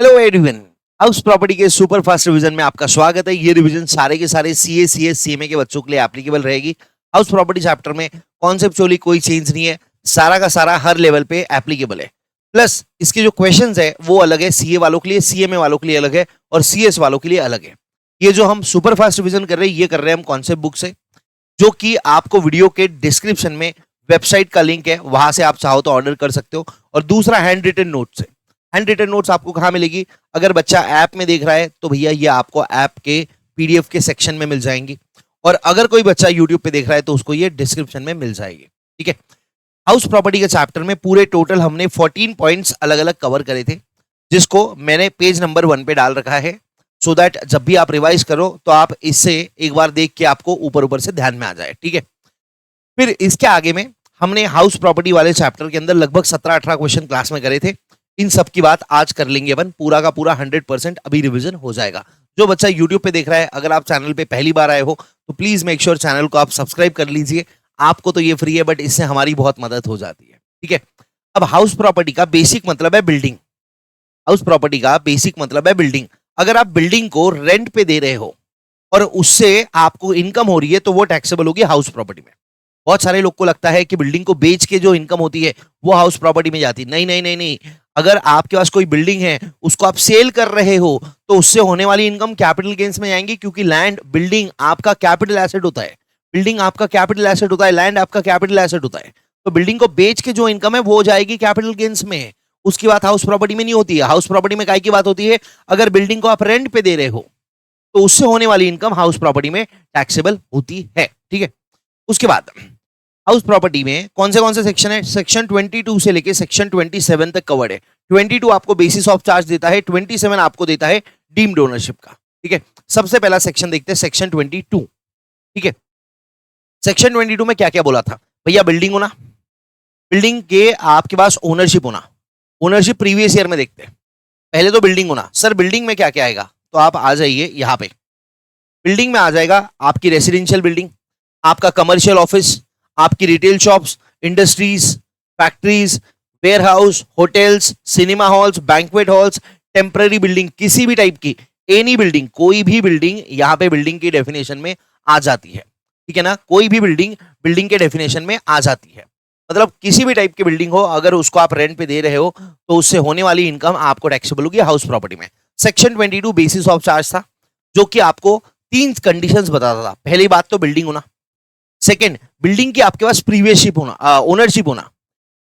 Hello everyone. House property के super fast revision में आपका स्वागत है। ये रिवीजन सारे के सारे सीए सीएस सीएमए के बच्चों के लिए एप्लीकेबल रहेगी। हाउस प्रॉपर्टी चैप्टर में कॉन्सेप्चुअली कोई चेंज नहीं है, सारा का सारा हर लेवल पे एप्लीकेबल है। प्लस इसके जो क्वेश्चंस है वो अलग है, सीए वालों के लिए, सीएमए वालों के लिए अलग है और सीएस वालों के लिए अलग है। ये जो हम सुपर फास्ट रिवीजन कर रहे हैं ये कर रहे हैं हम कॉन्सेप्ट बुक से, जो कि आपको वीडियो के डिस्क्रिप्शन में वेबसाइट का लिंक है, वहां से आप चाहो तो ऑर्डर कर सकते हो। और दूसरा हैंड रिटन नोट्स है। हैंड रिटन नोट्स आपको कहाँ मिलेगी? अगर बच्चा ऐप में देख रहा है तो भैया ये आपको ऐप के पीडीएफ के सेक्शन में मिल जाएंगी, और अगर कोई बच्चा यूट्यूब पे देख रहा है तो उसको ये डिस्क्रिप्शन में मिल जाएगी। ठीक है। हाउस प्रॉपर्टी के चैप्टर में पूरे टोटल हमने 14 पॉइंट्स अलग अलग कवर करे थे, जिसको मैंने पेज नंबर 1 पे डाल रखा है, सो दैट जब भी आप रिवाइज करो तो आप इससे एक बार देख के आपको ऊपर ऊपर से ध्यान में आ जाए। ठीक है। फिर इसके आगे में हमने हाउस प्रॉपर्टी वाले चैप्टर के अंदर लगभग 17-18 क्वेश्चन क्लास में करे थे। इन सब की बात आज कर लेंगे अपन, पूरा का पूरा 100% अभी रिवीजन हो जाएगा। जो बच्चा यूट्यूब पे देख रहा है, अगर आप चैनल पे पहली बार आए हो तो प्लीज मेक श्योर चैनल को आप सब्सक्राइब कर लीजिए। आपको तो ये फ्री है, बट इससे हमारी बहुत मदद हो जाती है। ठीक है। अब हाउस प्रॉपर्टी का बेसिक मतलब है बिल्डिंग। हाउस प्रॉपर्टी का बेसिक मतलब है बिल्डिंग। अगर आप बिल्डिंग को रेंट पे दे रहे हो और उससे आपको इनकम हो रही है तो वो टैक्सेबल होगी हाउस प्रॉपर्टी में। बहुत सारे लोग को लगता है कि बिल्डिंग को बेच के जो इनकम होती है वो हाउस प्रॉपर्टी में जाती है। नहीं नहीं नहीं नहीं। अगर आपके पास कोई बिल्डिंग है, उसको आप सेल कर रहे हो, तो उससे होने वाली इनकम कैपिटल गेन्स में जाएंगी, क्योंकि लैंड, बिल्डिंग आपका कैपिटल एसेट होता है। बिल्डिंग आपका कैपिटल एसेट होता है, लैंड आपका कैपिटल एसेट होता है। तो बिल्डिंग को बेच के जो इनकम है वो जाएगी कैपिटल गेन्स में। उसकी बात हाउस प्रॉपर्टी में नहीं होती है। हाउस प्रॉपर्टी में काय की बात होती है? अगर बिल्डिंग को आप रेंट पे दे रहे हो तो उससे होने वाली इनकम हाउस प्रॉपर्टी में टैक्सेबल होती है। ठीक है। उसके बाद हाउस प्रॉपर्टी में कौन से सेक्शन है? सेक्शन 22 से लेके सेक्शन 27 तक कवर्ड है। 22 आपको बेसिस ऑफ चार्ज देता है, 27 आपको देता है डीम्ड ओनरशिप का। ठीक है। सबसे पहला सेक्शन देखते हैं, सेक्शन 22। ठीक है। सेक्शन 22 में क्या क्या बोला था? भैया बिल्डिंग होना, बिल्डिंग के आपके पास ओनरशिप होना। ओनरशिप प्रीवियस ईयर में देखते हैं। पहले तो बिल्डिंग होना। सर बिल्डिंग में क्या क्या आएगा? तो आप आ जाइए यहाँ पे। बिल्डिंग में आ जाएगा आपकी रेसिडेंशियल बिल्डिंग, आपका कमर्शियल ऑफिस, आपकी retail shops, industries, factories, warehouse, hotels, cinema halls, banquet halls, temporary building किसी भी टाइप की, एनी बिल्डिंग, कोई भी बिल्डिंग यहाँ पे बिल्डिंग की डेफिनेशन में आ जाती है। ठीक है ना। कोई भी बिल्डिंग बिल्डिंग के डेफिनेशन में आ जाती है। मतलब किसी भी टाइप की बिल्डिंग हो, अगर उसको आप रेंट पे दे रहे हो तो उससे होने वाली इनकम आपको टैक्सेबल होगी हाउस प्रॉपर्टी में। सेक्शन 22 बेसिस ऑफ चार्ज था, जो कि आपको 3 कंडीशंस बताता था। पहली बात तो बिल्डिंग होना, सेकंड बिल्डिंग की आपके पास प्रीवियसशिप होना, ओनरशिप होना।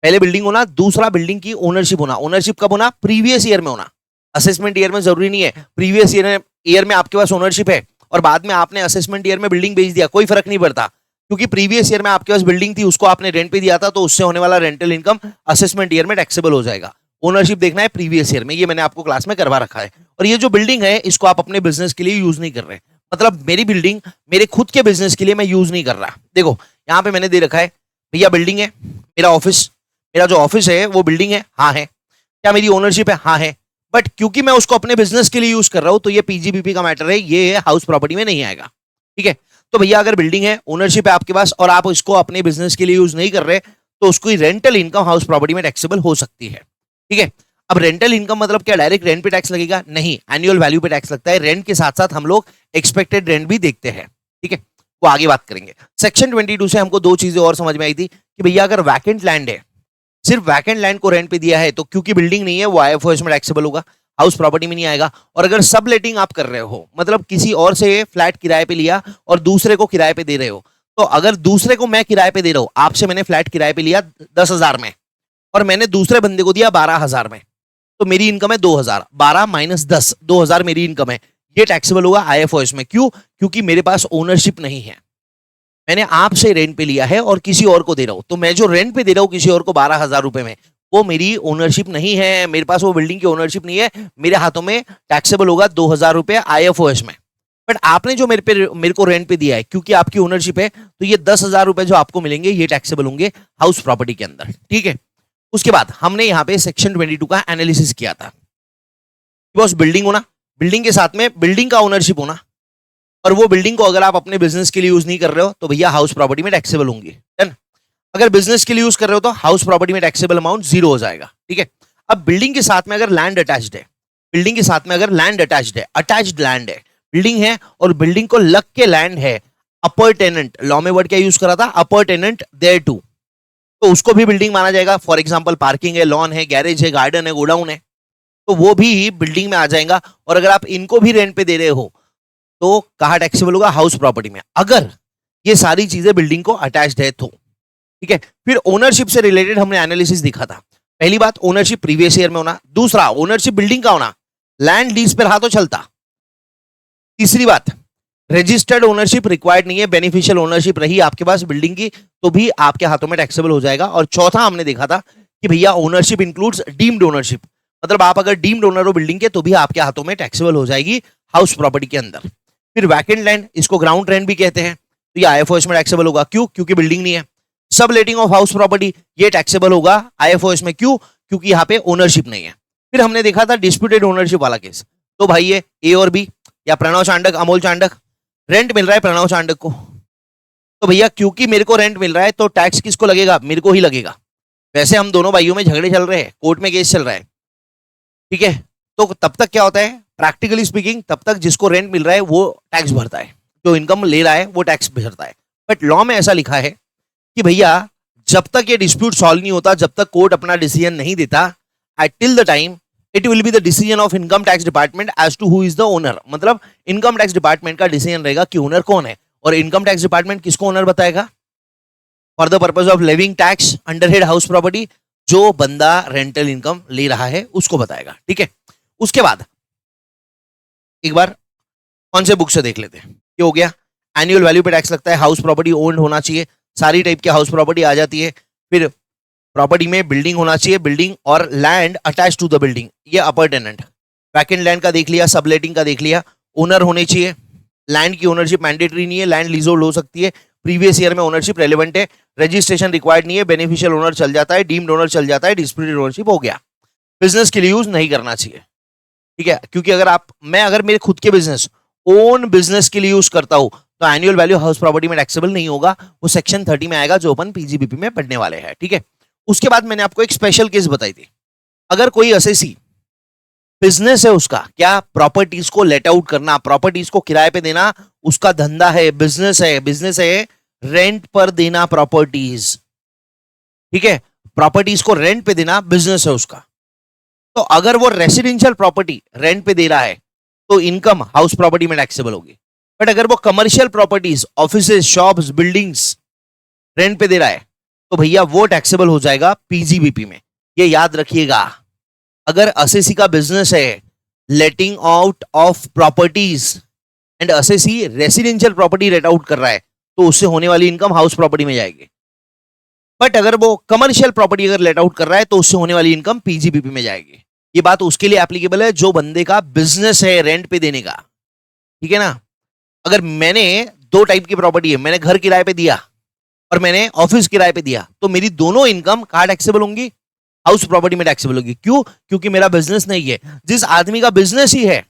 पहले बिल्डिंग होना, दूसरा बिल्डिंग की ओनरशिप होना। ओनरशिप कब होना? प्रीवियस ईयर में होना। असेसमेंट ईयर में जरूरी नहीं है। प्रीवियस ईयर में आपके पास ओनरशिप है और बाद में आपने असेसमेंट ईयर में बिल्डिंग बेच दिया, कोई फर्क नहीं पड़ता, क्योंकि प्रीवियस ईयर में आपके पास बिल्डिंग थी, उसको आपने रेंट पे दिया था, तो उससे होने वाला रेंटल इनकम असेसमेंट ईयर में टैक्सेबल हो जाएगा। ओनरशिप देखना है प्रीवियस ईयर में, ये मैंने आपको क्लास में करवा रखा है। और ये जो बिल्डिंग है इसको आप अपने बिजनेस के लिए यूज नहीं कर रहे। मतलब मेरी बिल्डिंग मेरे खुद के बिजनेस के लिए मैं यूज नहीं कर रहा। देखो यहाँ पे मैंने दे रखा है, भैया बिल्डिंग है, मेरा ऑफिस, मेरा जो ऑफिस है वो बिल्डिंग है, हाँ है। क्या मेरी ओनरशिप है? हाँ है। बट क्योंकि मैं उसको अपने बिजनेस के लिए यूज कर रहा हूं तो ये पीजीबीपी का मैटर है, ये हाउस प्रॉपर्टी में नहीं आएगा। ठीक है। तो भैया अगर बिल्डिंग है, ओनरशिप है आपके पास और आप इसको अपने बिजनेस के लिए यूज नहीं कर रहे, तो उसको रेंटल इनकम हाउस प्रॉपर्टी में टैक्सेबल हो सकती है। ठीक है। अब रेंटल इनकम मतलब क्या डायरेक्ट रेंट पे टैक्स लगेगा? नहीं, एनुअल वैल्यू पे टैक्स लगता है। रेंट के साथ साथ हम लोग एक्सपेक्टेड रेंट भी देखते हैं। ठीक है। वो आगे बात करेंगे। सेक्शन 22 से हमको 2 चीजें और समझ में आई थी कि भैया अगर वैकेंट लैंड है, सिर्फ वैकेंट लैंड को रेंट पे दिया है, तो क्योंकि बिल्डिंग नहीं है वो आईएफओएस में टैक्सेबल होगा, हाउस प्रॉपर्टी में नहीं आएगा। और अगर सब लेटिंग आप कर रहे हो, मतलब किसी और से फ्लैट किराए पे लिया और दूसरे को किराए पे दे रहे हो, तो अगर दूसरे को मैं किराए पे दे रहा हूं, आपसे मैंने फ्लैट किराए पे लिया 10,000 में और मैंने दूसरे बंदे को दिया 12,000 में, तो मेरी इनकम है 2,000, 12 माइनस 10, 2,000 मेरी इनकम है। ये टैक्सेबल होगा आईएफओएस में। क्यों? क्योंकि मेरे पास ओनरशिप नहीं है, मैंने आपसे रेंट पे लिया है और किसी और को दे रहा हूं। तो मैं जो रेंट पे दे रहा हूं किसी और को 12,000 रुपए में, वो मेरी ओनरशिप नहीं है, मेरे पास वो बिल्डिंग की ओनरशिप नहीं है। मेरे हाथों में टैक्सेबल होगा 2,000 रुपए आईएफओएस में। बट आपने जो मेरे को रेंट पे दिया है, क्योंकि आपकी ओनरशिप है, तो ये 10,000 रुपए जो आपको मिलेंगे ये टैक्सेबल होंगे हाउस प्रॉपर्टी के अंदर। ठीक है। उसके बाद हमने यहाँ पे सेक्शन 22 का एनालिसिस किया था। बस बिल्डिंग होना, बिल्डिंग के साथ में बिल्डिंग का ओनरशिप होना, और वो बिल्डिंग को अगर आप अपने बिजनेस के लिए यूज नहीं कर रहे हो तो भैया हाउस प्रॉपर्टी में टैक्सेबल होंगी। डन। अगर बिजनेस के लिए यूज कर रहे हो तो हाउस प्रॉपर्टी में टैक्सेबल अमाउंट 0 हो जाएगा। ठीक है। अब बिल्डिंग के साथ में अगर लैंड अटैच्ड है, बिल्डिंग के साथ में अगर लैंड अटैच्ड है, अटैच्ड लैंड है, बिल्डिंग है और बिल्डिंग को लग के लैंड है, अपर टेनेंट, लॉ में वर्ड क्या यूज करा था, अपर टेनेंट देयर टू, तो उसको भी बिल्डिंग माना जाएगा। फॉर एग्जांपल पार्किंग है, लॉन है, गैरेज है, गार्डन है, गोडाउन है, तो वो भी बिल्डिंग में आ जाएगा। और अगर आप इनको भी रेंट पे दे रहे हो तो कहाँ टैक्सेबल होगा, हाउस प्रॉपर्टी में, अगर ये सारी चीजें बिल्डिंग को अटैच्ड है तो। ठीक है, फिर ओनरशिप से रिलेटेड हमने एनालिसिस दिखा था। पहली बात, ओनरशिप प्रीवियस ईयर में होना। दूसरा, ओनरशिप बिल्डिंग का होना, लैंड लीज पर रहा तो चलता। तीसरी बात, रजिस्टर्ड ओनरशिप रिक्वायर्ड नहीं है, बेनिफिशियल ओनरशिप रही आपके पास बिल्डिंग की तो भी आपके हाथों में टैक्सेबल हो जाएगा। और चौथा हमने देखा था कि भैया ओनरशिप इंक्लूड्स डीम्ड ओनरशिप, मतलब आप अगर डीम्ड ओनर हो बिल्डिंग के तो भी आपके हाथों में टैक्सेबल हो जाएगी हाउस प्रॉपर्टी के अंदर। फिर वैकेंट लैंड, इसको ग्राउंड रेंट भी कहते हैं, तो ये आईएफओएस में टैक्सेबल होगा। क्यों? क्योंकि बिल्डिंग नहीं है। सब लेटिंग ऑफ हाउस प्रॉपर्टी, ये टैक्सेबल होगा आईएफओएस में। क्यों? क्योंकि यहाँ पे ओनरशिप नहीं है। फिर हमने देखा था डिस्प्यूटेड ओनरशिप वाला केस, तो भाई ये ए और बी, या प्रणव चांडक, अमोल चांडक, रेंट मिल रहा है प्रणव चांडक को, तो भैया क्योंकि मेरे को रेंट मिल रहा है तो टैक्स किसको लगेगा, मेरे को ही लगेगा। वैसे हम दोनों भाइयों में झगड़े चल रहे हैं, कोर्ट में केस चल रहा है, ठीक है, तो तब तक क्या होता है, प्रैक्टिकली स्पीकिंग तब तक जिसको रेंट मिल रहा है वो टैक्स भरता है, जो इनकम ले रहा है वो टैक्स भरता है। बट लॉ में ऐसा लिखा है कि भैया जब तक ये डिस्प्यूट सॉल्व नहीं होता, जब तक कोर्ट अपना डिसीजन नहीं देता, at till the time it will be the decision of income tax department as to who is the owner. मतलब इनकम टैक्स डिपार्टमेंट का डिसीजन रहेगा कि ओनर कौन है, और इनकम टैक्स डिपार्टमेंट किसको ओनर बताएगा, for the purpose of levying tax under head house property, जो बंदा रेंटल इनकम ले रहा है उसको बताएगा। ठीक है, उसके बाद एक बार कौन से बुक से देख लेते हैं। ये हो गया, एनुअल वैल्यू पे टैक्स लगता है, हाउस प्रॉपर्टी ओन्ड होना चाहिए, सारी टाइप की हाउस प्रॉपर्टी आ जाती है। फिर प्रॉपर्टी में बिल्डिंग होना चाहिए, बिल्डिंग और land attach to the building, ये अपर टेनेंट। वैकेंट लैंड का देख लिया, सबलेटिंग का देख लिया, ओनर होने चाहिए, लैंड की ओनरशिप मैंडेटरी नहीं है, लैंड लीजहोल्ड हो सकती है, प्रीवियस ईयर में ओनरशिप रेलेवेंट है, रजिस्ट्रेशन रिक्वायर्ड नहीं है, बेनिफिशियल ओनर चल जाता है, डीम्ड ओनर चल जाता है, डिस्प्यूटेड ओनरशिप हो गया। बिजनेस के लिए यूज नहीं करना चाहिए, ठीक है, क्योंकि अगर मेरे खुद के बिजनेस, ओन बिजनेस के लिए यूज करता हूं तो एनुअल वैल्यू हाउस प्रॉपर्टी में टैक्सेबल नहीं होगा, वो सेक्शन 30 में आएगा जो अपन पीजीबीपी में पढ़ने वाले हैं। ठीक है, उसके बाद मैंने आपको एक स्पेशल केस बताई थी, अगर कोई असेसी बिजनेस है उसका, क्या, प्रॉपर्टीज को लेट आउट करना, प्रॉपर्टीज को किराए पे देना, उसका धंधा है, बिजनेस है रेंट पर देना प्रॉपर्टीज, ठीक है, प्रॉपर्टीज को रेंट पे देना बिजनेस है उसका। तो अगर वो रेसिडेंशियल प्रॉपर्टी रेंट पे दे रहा है तो इनकम हाउस प्रॉपर्टी में टैक्सेबल होगी। बट अगर वो commercial properties, offices, shops, buildings rent पे दे रहा है तो भैया वो टैक्सेबल हो जाएगा पीजीबीपी में। ये याद रखिएगा, अगर असेसी का बिजनेस है लेटिंग out of properties and assessee residential property let out कर रहा है तो उससे होने वाली इनकम हाउस प्रॉपर्टी में जाएगी। बट अगर वो कमर्शियल प्रॉपर्टी अगर लेट आउट कर रहा है तो उससे होने वाली इनकम पीजीबीपी में जाएगी। ये बात उसके लिए एप्लीकेबल है जो बंदे का बिजनेस है रेंट पे देने का, ठीक है ना। अगर मैंने दो टाइप की प्रॉपर्टी है, मैंने घर किराए पे दिया और मैंने ऑफिस किराए पे दिया, तो मेरी दोनों इनकम कहाँ टैक्सेबल होंगी, हाउस प्रॉपर्टी में टैक्सेबल होगी। क्यों? क्योंकि मेरा बिजनेस नहीं है। जिस आदमी का बिजनेस ही है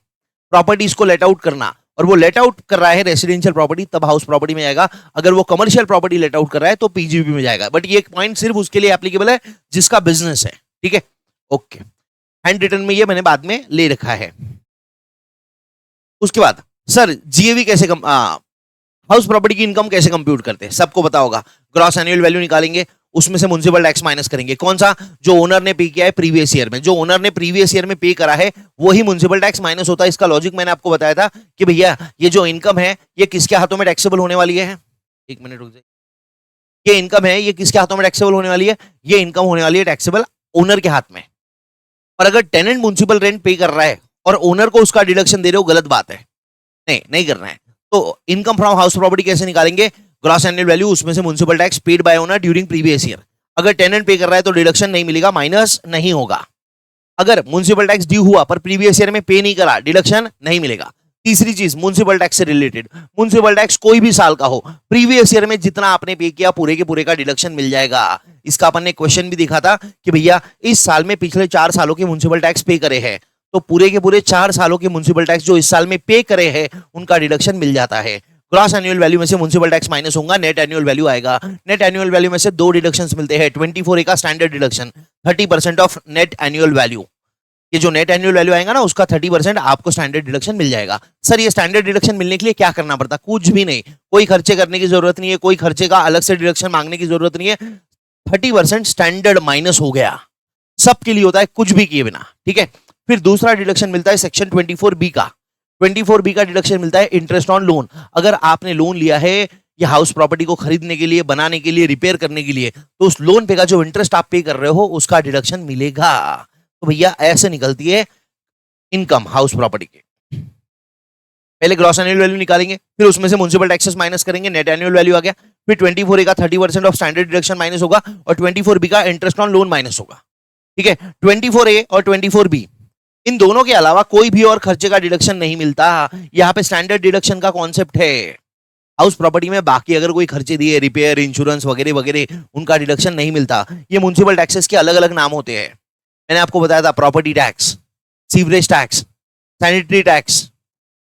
प्रॉपर्टीज को लेट आउट करना और वो लेट आउट कर रहा है रेसिडेंशियल प्रॉपर्टी, तब हाउस प्रॉपर्टी में आएगा। अगर वो कमर्शियल प्रॉपर्टी लेट आउट कर रहा है तो पीजीबीपी में जाएगा। बट ये पॉइंट सिर्फ उसके लिए एप्लीकेबल है जिसका बिजनेस है, ठीक है, ओके। हैंड रिटन में ये मैंने बाद में ले रखा है। उसके बाद सर जीएवी कैसे हाउस प्रॉपर्टी की इनकम कैसे कंप्यूट करते हैं, सबको पता होगा। ग्रॉस एनुअल वैल्यू निकालेंगे, उसमें से म्युनिसिपल टैक्स माइनस करेंगे। कौन सा? जो ओनर ने पे किया है प्रीवियस ईयर में, जो ओनर ने प्रीवियस ईयर में पे करा है वही म्युनिसिपल टैक्स माइनस होता है। इसका लॉजिक मैंने आपको बताया था कि भैया ये जो इनकम है ये किसके हाथों में टैक्सेबल होने वाली है। एक मिनट रुक जाइए, ये इनकम है ये किसके हाथों में टैक्सेबल होने वाली है, ये इनकम होने वाली है टैक्सेबल ओनर के हाथ में। और अगर टेनेंट म्युनिसिपल रेंट पे कर रहा है और ओनर को उसका डिडक्शन दे रहे हो, गलत बात है, नहीं करना है। तो इनकम फ्रॉम हाउस प्रॉपर्टी कैसे निकालेंगे? ग्रॉस एनुअल वैल्यू, उसमें से municipal tax paid by owner during previous year. अगर टेनेंट पे कर रहा है तो डिडक्शन नहीं मिलेगा, माइनस नहीं होगा। अगर म्युनिसिपल टैक्स ड्यू हुआ पर प्रीवियस ईयर में पे नहीं करा, डिडक्शन नहीं मिलेगा। तीसरी चीज, म्युनिसिपल टैक्स से रिलेटेड, म्युनिसिपल टैक्स कोई भी साल का हो, प्रीवियस ईयर में जितना आपने पे किया पूरे के पूरे का डिडक्शन मिल जाएगा। इसका अपन ने क्वेश्चन भी दिखा था कि भैया इस साल में पिछले 4 सालों के म्युनिसिपल टैक्स पे करे हैं तो पूरे के पूरे 4 सालों के म्युनिसिपल टैक्स जो इस साल में पे करे हैं उनका डिडक्शन मिल जाता है। ग्रॉस एनुअल वैल्यू में से म्युनिसिपल टैक्स माइनस होगा, नेट एनुअल वैल्यू आएगा। नेट एनुअल वैल्यू में से 2 डिडक्शंस मिलते हैं, 24A का standard deduction, 30% of net annual value, ये जो नेट एनुअल वैल्यू आएगा ना उसका 30% आपको स्टैंडर्ड डिडक्शन मिल जाएगा। सर ये स्टैंडर्ड डिडक्शन मिलने के लिए क्या करना पड़ता? कुछ भी नहीं, कोई खर्चे करने की जरूरत नहीं है, कोई खर्चे का अलग से डिडक्शन मांगने की जरूरत नहीं है। 30% स्टैंडर्ड माइनस हो गया, सबके लिए होता है कुछ भी किए बिना, ठीक है। फिर दूसरा डिडक्शन मिलता है सेक्शन 24B का। 24B का डिडक्शन मिलता है इंटरेस्ट ऑन लोन। अगर आपने लोन लिया है ये हाउस प्रॉपर्टी को खरीदने के लिए, बनाने के लिए, रिपेयर करने के लिए, तो उस लोन पे का जो इंटरेस्ट आप पे कर रहे हो उसका डिडक्शन मिलेगा। तो भैया ऐसे निकलती है इनकम हाउस प्रॉपर्टी की। पहले ग्रॉस एनुअल वैल्यू निकालेंगे, फिर उसमें से म्युनिसिपल टैक्सेस माइनस करेंगे, नेट एनुअल वैल्यू आ गया। फिर 24A का 30% ऑफ स्टैंडर्ड डिडक्शन माइनस होगा और 24B का इंटरेस्ट ऑन लोन माइनस होगा, ठीक है। 24A और 24B इन दोनों के अलावा कोई भी और खर्चे का डिडक्शन नहीं मिलता। यहाँ पे स्टैंडर्ड डिडक्शन का कॉन्सेप्ट है। हाउस प्रॉपर्टी में बाकी अगर कोई खर्चे दिए, रिपेयर, इंश्योरेंस वगैरह वगैरह, उनका डिडक्शन नहीं मिलता। ये म्युनिसिपल टैक्सेस के अलग अलग नाम होते हैं। मैंने आपको बताया था property tax, sewerage tax, sanitary tax,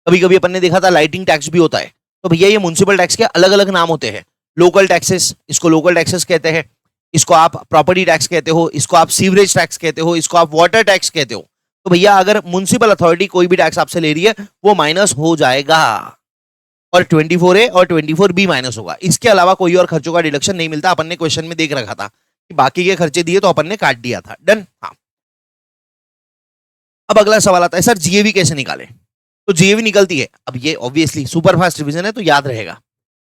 कभी कभी अपन ने देखा था लाइटिंग टैक्स भी होता है। तो भैया ये म्युनिसिपल टैक्स के अलग अलग नाम होते हैं। लोकल टैक्सेस, इसको लोकल टैक्सेस कहते हैं, इसको आप प्रॉपर्टी टैक्स कहते हो, इसको आप सीवरेज टैक्स कहते हो, इसको आप वाटर टैक्स कहते हो। तो भैया अगर म्युनिसिपल अथॉरिटी कोई भी टैक्स आपसे ले रही है वो माइनस हो जाएगा और 24A और 24B माइनस होगा। इसके अलावा कोई और खर्चों का डिडक्शन नहीं मिलता। अपन ने क्वेश्चन में देख रखा था कि बाकी के खर्चे दिए तो अपन ने काट दिया था। डन। हाँ, अब अगला सवाल आता है सर जीएवी कैसे निकालें? तो जीएवी निकलती है, अब ये ऑब्वियसली सुपर फास्ट रिवीजन है तो याद रहेगा।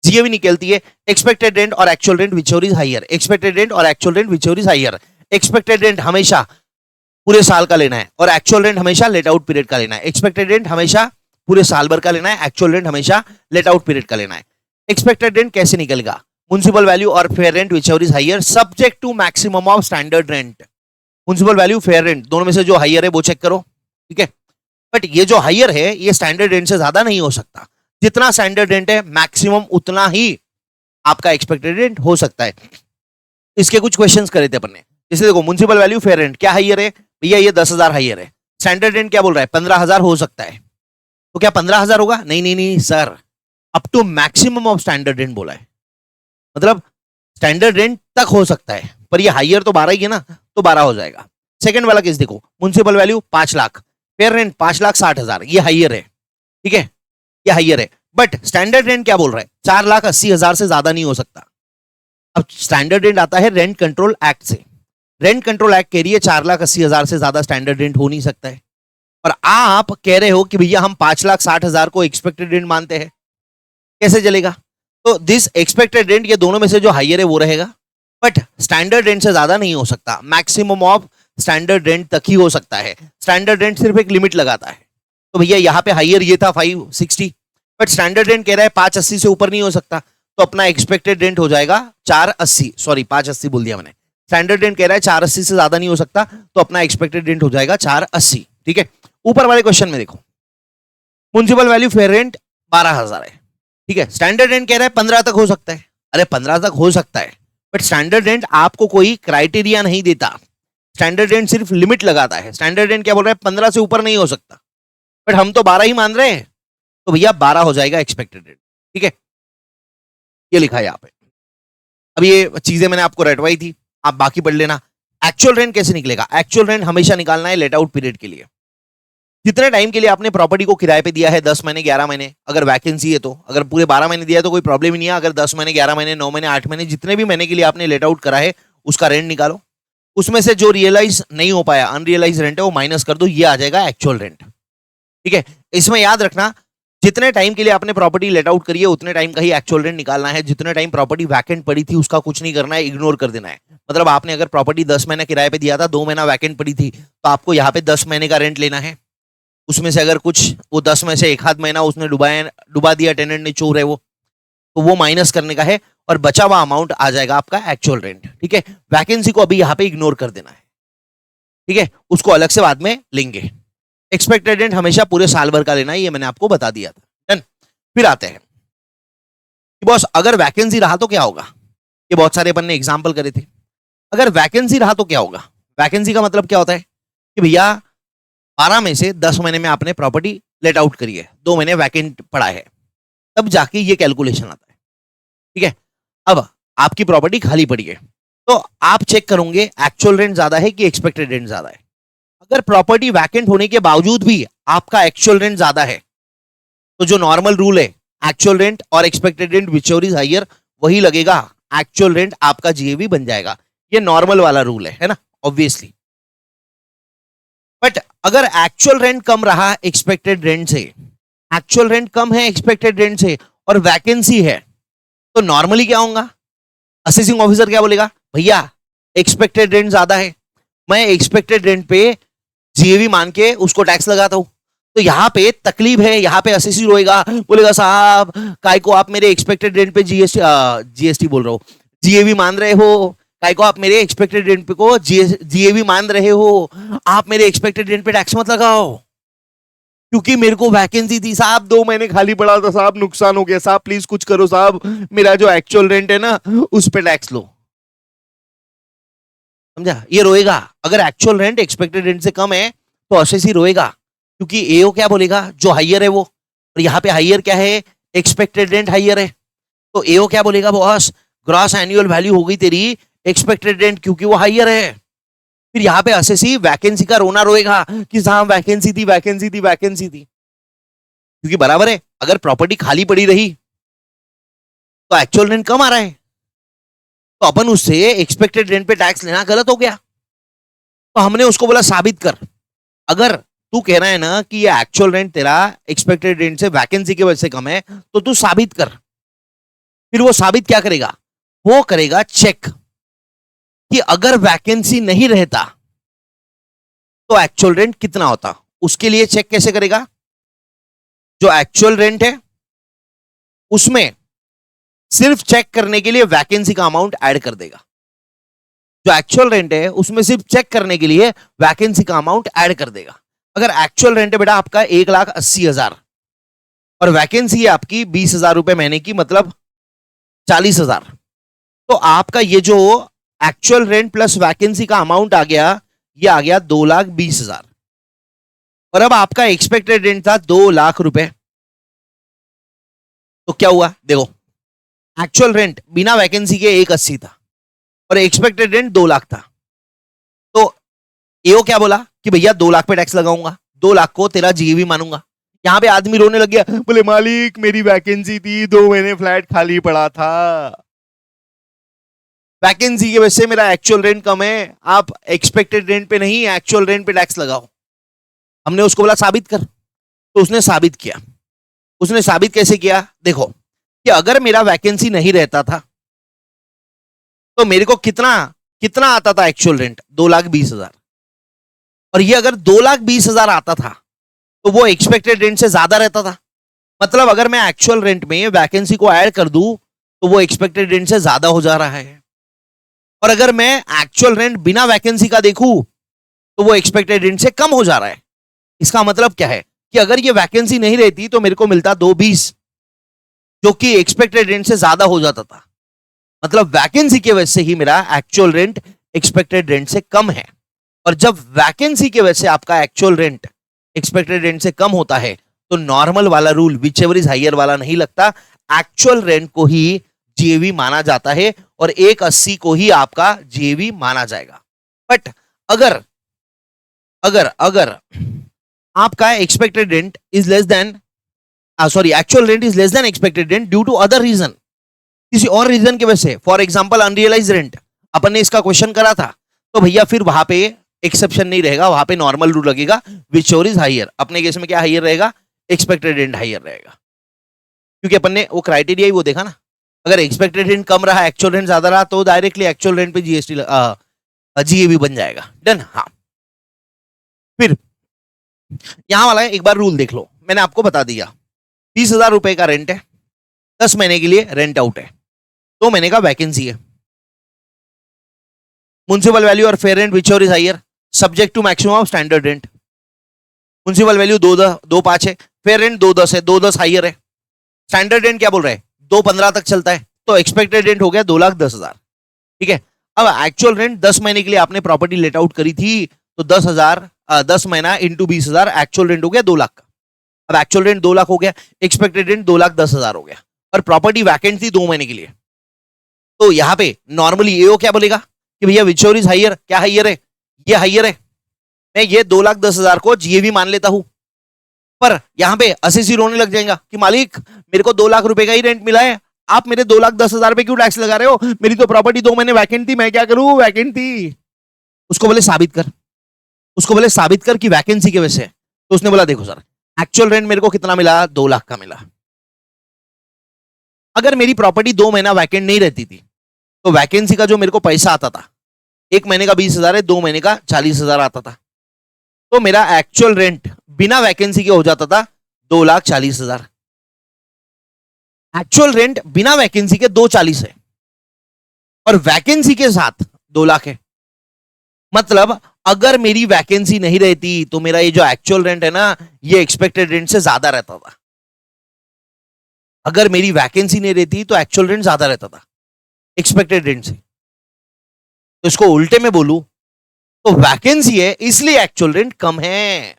जीएवी निकलती है एक्सपेक्टेड रेंट और actual rent whichever is higher. Expected rent और actual rent whichever is higher. Expected rent हमेशा पूरे साल का लेना है और एक्चुअल रेंट हमेशा लेट आउट पीरियड का लेना है। एक्सपेक्टेड रेंट हमेशा पूरे साल भर का लेना है, एक्चुअल रेंट हमेशा लेट आउट पीरियड का लेना है। एक्सपेक्टेड रेंट कैसे निकलेगा? म्युनिसिपल वैल्यू और fair rent whichever is higher subject to maximum of standard rent. Municipal value, fair rent, दोनों में से जो हायर है वो चेक करो, ठीक है। बट ये जो हायर है ये स्टैंडर्ड रेंट से ज्यादा नहीं हो सकता। जितना स्टैंडर्ड रेंट है मैक्सिमम उतना ही आपका एक्सपेक्टेड रेंट हो सकता है। इसके कुछ क्वेश्चंस करे थे अपन ने। जैसे देखो म्युनिसिपल वैल्यू, फेयर रेंट, क्या हायर है भैया? ये 10,000 हायर है। स्टैंडर्ड रेंट क्या बोल रहा है? 15,000 हो सकता है। तो क्या 15,000 होगा? नहीं नहीं नहीं sir, up to maximum of standard rent बोला है, मतलब स्टैंडर्ड रेंट तक हो सकता है। पर ये हायर तो 12 ही है ना, तो 12 हो जाएगा। सेकंड वाला केस देखो, municipal value 5 lakh, fair rent 5,60,000, ये हायर है, ठीक है, ये हायर है। बट स्टैंडर्ड रेंट क्या बोल रहा है? 4,80,000 से ज्यादा नहीं हो सकता। अब स्टैंडर्ड रेंट आता है रेंट कंट्रोल एक्ट से। रेंट कंट्रोल एक्ट कह रही है 4,80,000 से ज्यादा स्टैंडर्ड रेंट हो नहीं सकता है। और आप कह रहे हो कि भैया हम 5,60,000 को एक्सपेक्टेड रेंट मानते हैं, कैसे चलेगा? तो दिस एक्सपेक्टेड रेंट, ये दोनों में से जो हायर है वो रहेगा, बट स्टैंडर्ड रेंट से ज्यादा नहीं हो सकता। मैक्सिमम ऑफ स्टैंडर्ड रेंट तक ही हो सकता है। स्टैंडर्ड रेंट सिर्फ एक लिमिट लगाता है। तो भैया यहाँ पे हायर ये था 560, बट स्टैंडर्ड रेंट कह रहा है 580 से ऊपर नहीं हो सकता। तो अपना एक्सपेक्टेड रेंट हो जाएगा 480, सॉरी 580 बोल दिया मैंने। स्टैंडर्ड रेंट कह रहा है 480 से ज्यादा नहीं हो सकता, तो अपना एक्सपेक्टेड रेंट हो जाएगा 480, ठीक है। ऊपर वाले क्वेश्चन में देखो, म्युनिसिपल वैल्यू, फेयर रेंट 12,000 है, ठीक है। स्टैंडर्ड रेंट कह रहा है 15 तक हो सकता है। अरे 15 तक हो सकता है, बट स्टैंडर्ड रेंट आपको कोई क्राइटेरिया नहीं देता। स्टैंडर्ड रेंट सिर्फ लिमिट लगाता है। स्टैंडर्ड रेंट क्या बोल रहा है? 15 से ऊपर नहीं हो सकता, बट हम तो 12 ही मान रहे हैं, तो भैया 12 हो जाएगा एक्सपेक्टेड रेंट, ठीक है। ये लिखा है यहाँ पे। अब ये चीजें मैंने आपको रटवाई थी, आप बाकी पढ़ लेना। एक्चुअल रेंट कैसे निकलेगा? एक्चुअल रेंट हमेशा निकालना है लेट आउट पीरियड के लिए। जितने टाइम के लिए आपने प्रॉपर्टी को किराए पे दिया है, 10 महीने, 11 महीने, अगर वैकेंसी है तो, अगर पूरे 12 महीने दिया है तो कोई प्रॉब्लम ही नहीं है। अगर 10 महीने, 11 महीने, 9 महीने, 8 महीने, जितने भी महीने के लिए आपने लेट आउट करा है उसका रेंट निकालो। उसमें से जो रियलाइज नहीं हो पाया, अनरियलाइज रेंट है, वो माइनस कर दो, ये आ जाएगा एक्चुअल रेंट, ठीक है। इसमें याद रखना, जितने टाइम के लिए आपने प्रॉपर्टी लेट आउट करी है उतने टाइम का ही एक्चुअल रेंट निकालना है। जितने टाइम प्रॉपर्टी वैकेंट पड़ी थी उसका कुछ नहीं करना है, इग्नोर कर देना है। मतलब आपने अगर प्रॉपर्टी 10 महीने किराए पे दिया था, 2 महीना वैकेंट पड़ी थी, तो आपको यहाँ पे 10 महीने का रेंट लेना है। उसमें से अगर कुछ वो 10 में से एक आध महीना उसने डुबा दिया, टेनेंट ने, चोर है वो, तो वो माइनस करने का है और बचा हुआ अमाउंट आ जाएगा आपका एक्चुअल रेंट, ठीक है। वैकेंसी को अभी यहाँ पे इग्नोर कर देना है, ठीक है, उसको अलग से बाद में लेंगे। एक्सपेक्टेड रेंट हमेशा पूरे साल भर का लेना है, ये मैंने आपको बता दिया था। डन। फिर आते हैं कि बॉस अगर वैकेंसी रहा तो क्या होगा? ये बहुत सारे अपन ने एग्जांपल करे थे। अगर वैकेंसी रहा तो क्या होगा? वैकेंसी का मतलब क्या होता है कि भैया 12 में से 10 महीने में आपने प्रॉपर्टी लेट आउट करी है, 2 महीने वैकेंट पड़ा है, तब जाके ये कैलकुलेशन आता है, ठीक है। अब आपकी प्रॉपर्टी खाली पड़ी है, तो आप चेक करोगे एक्चुअल रेंट ज्यादा है कि एक्सपेक्टेड रेंट ज्यादा है। अगर प्रॉपर्टी वैकेंट होने के बावजूद भी आपका एक्चुअल रेंट ज्यादा है, तो जो नॉर्मल रूल है एक्चुअल रेंट और expected rent whichever is higher वही लगेगा, एक्चुअल रेंट आपका जीएवी बन जाएगा। ये नॉर्मल वाला रूल है ना, ऑब्वियसली। बट अगर एक्चुअल रेंट कम रहा एक्सपेक्टेड रेंट से, एक्चुअल रेंट कम है एक्सपेक्टेड रेंट से और वैकेंसी है, तो नॉर्मली क्या होगा? असेसिंग ऑफिसर क्या बोलेगा? भैया एक्सपेक्टेड रेंट ज्यादा है, मैं एक्सपेक्टेड रेंट पे जीएवी मान के उसको टैक्स लगाता हूं। तो यहाँ पे तकलीफ है, यहाँ पे असेसी रोएगा, बोलेगा साहब काय को आप मेरे एक्सपेक्टेड रेंट पे जीएसटी बोल रहा हूँ, जीएवी मान रहे हो, काय को आप मेरे एक्सपेक्टेड रेंट पे को जीएवी मान रहे हो, आप मेरे एक्सपेक्टेड रेंट पे टैक्स मत लगाओ, क्योंकि मेरे को वैकेंसी थी साहब, 2 महीने खाली पड़ा था साहब, नुकसान हो गया साहब, प्लीज कुछ करो साहब, मेरा जो एक्चुअल रेंट है ना उस पे टैक्स लो। समझा? ये रोएगा। अगर एक्चुअल रेंट एक्सपेक्टेड रेंट से कम है तो असेसी रोएगा, क्योंकि एओ क्या बोलेगा? जो हायर है वो, और यहाँ पे हायर क्या है? एक्सपेक्टेड रेंट हायर है। तो एओ क्या बोलेगा? बॉस ग्रॉस एनुअल वैल्यू हो गई तेरी एक्सपेक्टेड रेंट, क्योंकि वो हायर है। फिर यहाँ पे असेसी वैकेंसी का रोना रोएगा कि साहब वैकेंसी थी वैकेंसी थी वैकेंसी थी, क्योंकि बराबर है, अगर प्रॉपर्टी खाली पड़ी रही तो एक्चुअल रेंट कम आ रहा है, तो अपन उससे एक्सपेक्टेड रेंट पे टैक्स लेना गलत हो गया। तो हमने उसको बोला साबित कर। अगर तू कह रहा है ना कि ये एक्चुअल रेंट तेरा एक्सपेक्टेड रेंट से वैकेंसी की वजह से कम है, तो तू साबित कर। फिर वो साबित क्या करेगा? वो करेगा चेक कि अगर वैकेंसी नहीं रहता तो एक्चुअल रेंट कितना होता। उसके लिए चेक कैसे करेगा? जो एक्चुअल रेंट है उसमें सिर्फ चेक करने के लिए वैकेंसी का अमाउंट ऐड कर देगा। जो एक्चुअल रेंट है उसमें सिर्फ चेक करने के लिए वैकेंसी का अमाउंट ऐड कर देगा। अगर एक्चुअल रेंट है बेटा आपका 1,80,000 और वैकेंसी है आपकी 20,000 रुपए महीने की, मतलब 40,000, तो आपका ये जो एक्चुअल रेंट प्लस वैकेंसी का अमाउंट आ गया, ये आ गया 2,20,000। और अब आपका एक्सपेक्टेड रेंट था 2 लाख रुपए। तो क्या हुआ? देखो, एक्चुअल रेंट बिना वैकेंसी के 1,80 था और एक्सपेक्टेड रेंट 2 लाख था। तो एओ क्या बोला कि भैया 2 लाख पे टैक्स लगाऊंगा, 2 लाख को तेरा जीएवी मानूंगा। यहां पे आदमी रोने लग गया, बोले मालिक मेरी वैकेंसी थी, 2 महीने फ्लैट खाली पड़ा था, वैकेंसी की वजह से मेरा एक्चुअल रेंट कम है, आप एक्सपेक्टेड रेंट पे नहीं एक्चुअल रेंट पे टैक्स लगाओ। हमने उसको बोला साबित कर, तो उसने साबित किया। उसने साबित कैसे किया? देखो कि अगर मेरा वैकेंसी नहीं रहता था तो मेरे को कितना कितना आता था एक्चुअल रेंट? 2,20,000। और ये अगर 2,20,000 आता था तो वो एक्सपेक्टेड रेंट से ज्यादा रहता था। मतलब अगर मैं एक्चुअल रेंट में वैकेंसी को ऐड कर दूं तो वो एक्सपेक्टेड रेंट से ज्यादा हो जा रहा है। और अगर मैं एक्चुअल रेंट बिना वैकेंसी का देखूं तो वो एक्सपेक्टेड रेंट से कम हो जा रहा है। इसका मतलब क्या है कि अगर ये वैकेंसी नहीं रहती तो मेरे को मिलता 2,20, जो कि एक्सपेक्टेड रेंट से ज्यादा हो जाता था। मतलब वैकेंसी की वजह से ही मेरा एक्चुअल रेंट एक्सपेक्टेड रेंट से कम है। और जब वैकेंसी की वजह से आपका एक्चुअल रेंट एक्सपेक्टेड रेंट से कम होता है तो नॉर्मल वाला रूल विचएवर इज हायर वाला नहीं लगता, एक्चुअल रेंट को ही जीएवी माना जाता है और 1,80 को ही आपका जीएवी माना जाएगा। बट अगर अगर अगर आपका expected rent is less than actual rent is less than expected rent due to other reason, किसी और रीजन की वजह से, फॉर एग्जांपल अनरियलाइज रेंट, अपन ने इसका क्वेश्चन करा था, तो भैया फिर वहां पे एक्सेप्शन नहीं रहेगा, वहां पे नॉर्मल रूल लगेगा, विचेवर इज हायर। अपने केस में क्या हायर रहेगा? एक्सपेक्टेड रेंट हायर रहेगा, क्योंकि अपन ने वो क्राइटेरिया ही वो देखा ना। अगर एक्सपेक्टेड रेंट कम रहा एक्चुअल रेंट ज्यादा रहा तो डायरेक्टली एक्चुअल रेंट पे जीएसटी जीएवी बन जाएगा। डन। हाँ, फिर यहां वाला एक बार रूल देख लो, मैंने आपको बता दिया 30,000 रुपए का रेंट है, 10 महीने के लिए रेंट आउट है, 2 महीने का वैकेंसी है, म्युनिसिपल वैल्यू और fair rent whichever is higher subject to maximum of standard rent. Municipal value 2,5 है, फेयर रेंट 2,10 है, 2,10 हायर है, स्टैंडर्ड रेंट क्या बोल रहे हैं? 2,15 तक चलता है, तो एक्सपेक्टेड रेंट हो गया 2,10,000। ठीक है, अब एक्चुअल रेंट 10 महीने के लिए आपने प्रॉपर्टी लेट आउट करी थी, तो 10,000 10 महीना इंटू 20,000, एक्चुअल रेंट हो गया 2 लाख का। अब एक्चुअल रेंट 2 लाख हो गया, एक्सपेक्टेड रेंट 2,10,000 हो गया, और प्रॉपर्टी वैकेंट थी 2 महीने के लिए। तो यहां पे नॉर्मली एओ क्या बोलेगा कि भैया विचेवर इज हायर, क्या हायर है? ये हायर है, मैं ये 2,10,000 को जीएवी मान लेता हूं, पर यहां पे असेसी रोने लग जाएगा कि मालिक मेरे को 2 लाख रुपए का ही रेंट मिला है, आप मेरे 2,10,000 पे क्यों टैक्स लगा रहे हो, मेरी तो प्रॉपर्टी 2 महीने वैकेंट थी, मैं क्या करूं, वैकेंट थी। उसको बोले साबित कर, उसको बोले साबित कर कि वैकेंसी की वजह से। तो उसने बोला देखो सर, एक्चुअल रेंट मेरे को कितना मिला, 2 लाख का मिला। अगर मेरी प्रॉपर्टी 2 महीना वैकेंट नहीं रहती थी तो वैकेंसी का जो मेरे को पैसा आता था, 1 महीने का 20,000 है, 2 महीने का 40,000 आता था, तो मेरा एक्चुअल रेंट बिना वैकेंसी के हो जाता था 2,40,000। एक्चुअल रेंट बिना वैकेंसी के 2,40 है और वैकेंसी के साथ 2 लाख है। मतलब अगर मेरी वैकेंसी नहीं रहती तो मेरा ये जो एक्चुअल रेंट है ना, ये एक्सपेक्टेड रेंट से ज्यादा रहता था। अगर मेरी वैकेंसी नहीं रहती तो एक्चुअल रेंट ज्यादा रहता था एक्सपेक्टेड रेंट से। तो इसको उल्टे में बोलूं तो वैकेंसी है इसलिए एक्चुअल रेंट कम है।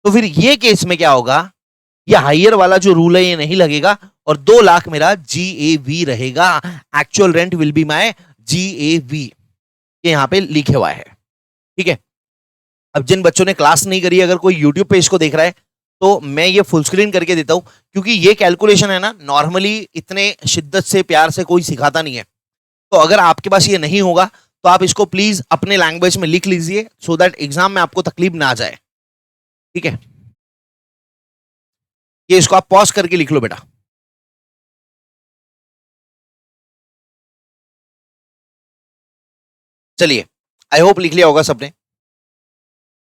तो फिर ये केस में क्या होगा, ये हायर वाला जो रूल है ये नहीं लगेगा और 2 लाख मेरा जीएवी रहेगा। Actual rent will be my GAV, ये यहां पे लिखे हुआ है। ठीक है, अब जिन बच्चों ने क्लास नहीं करी, अगर कोई यूट्यूब पे इसको देख रहा है तो मैं ये फुल स्क्रीन करके देता हूं, क्योंकि ये कैलकुलेशन है ना, नॉर्मली इतने शिद्दत से प्यार से कोई सिखाता नहीं है। तो अगर आपके पास ये नहीं होगा तो आप इसको प्लीज अपने लैंग्वेज में लिख लीजिए, सो दैट एग्जाम में आपको तकलीफ ना आ जाए। ठीक है, ये इसको आप पॉज करके लिख लो बेटा। चलिए, आई होप लिख लिया होगा सबने।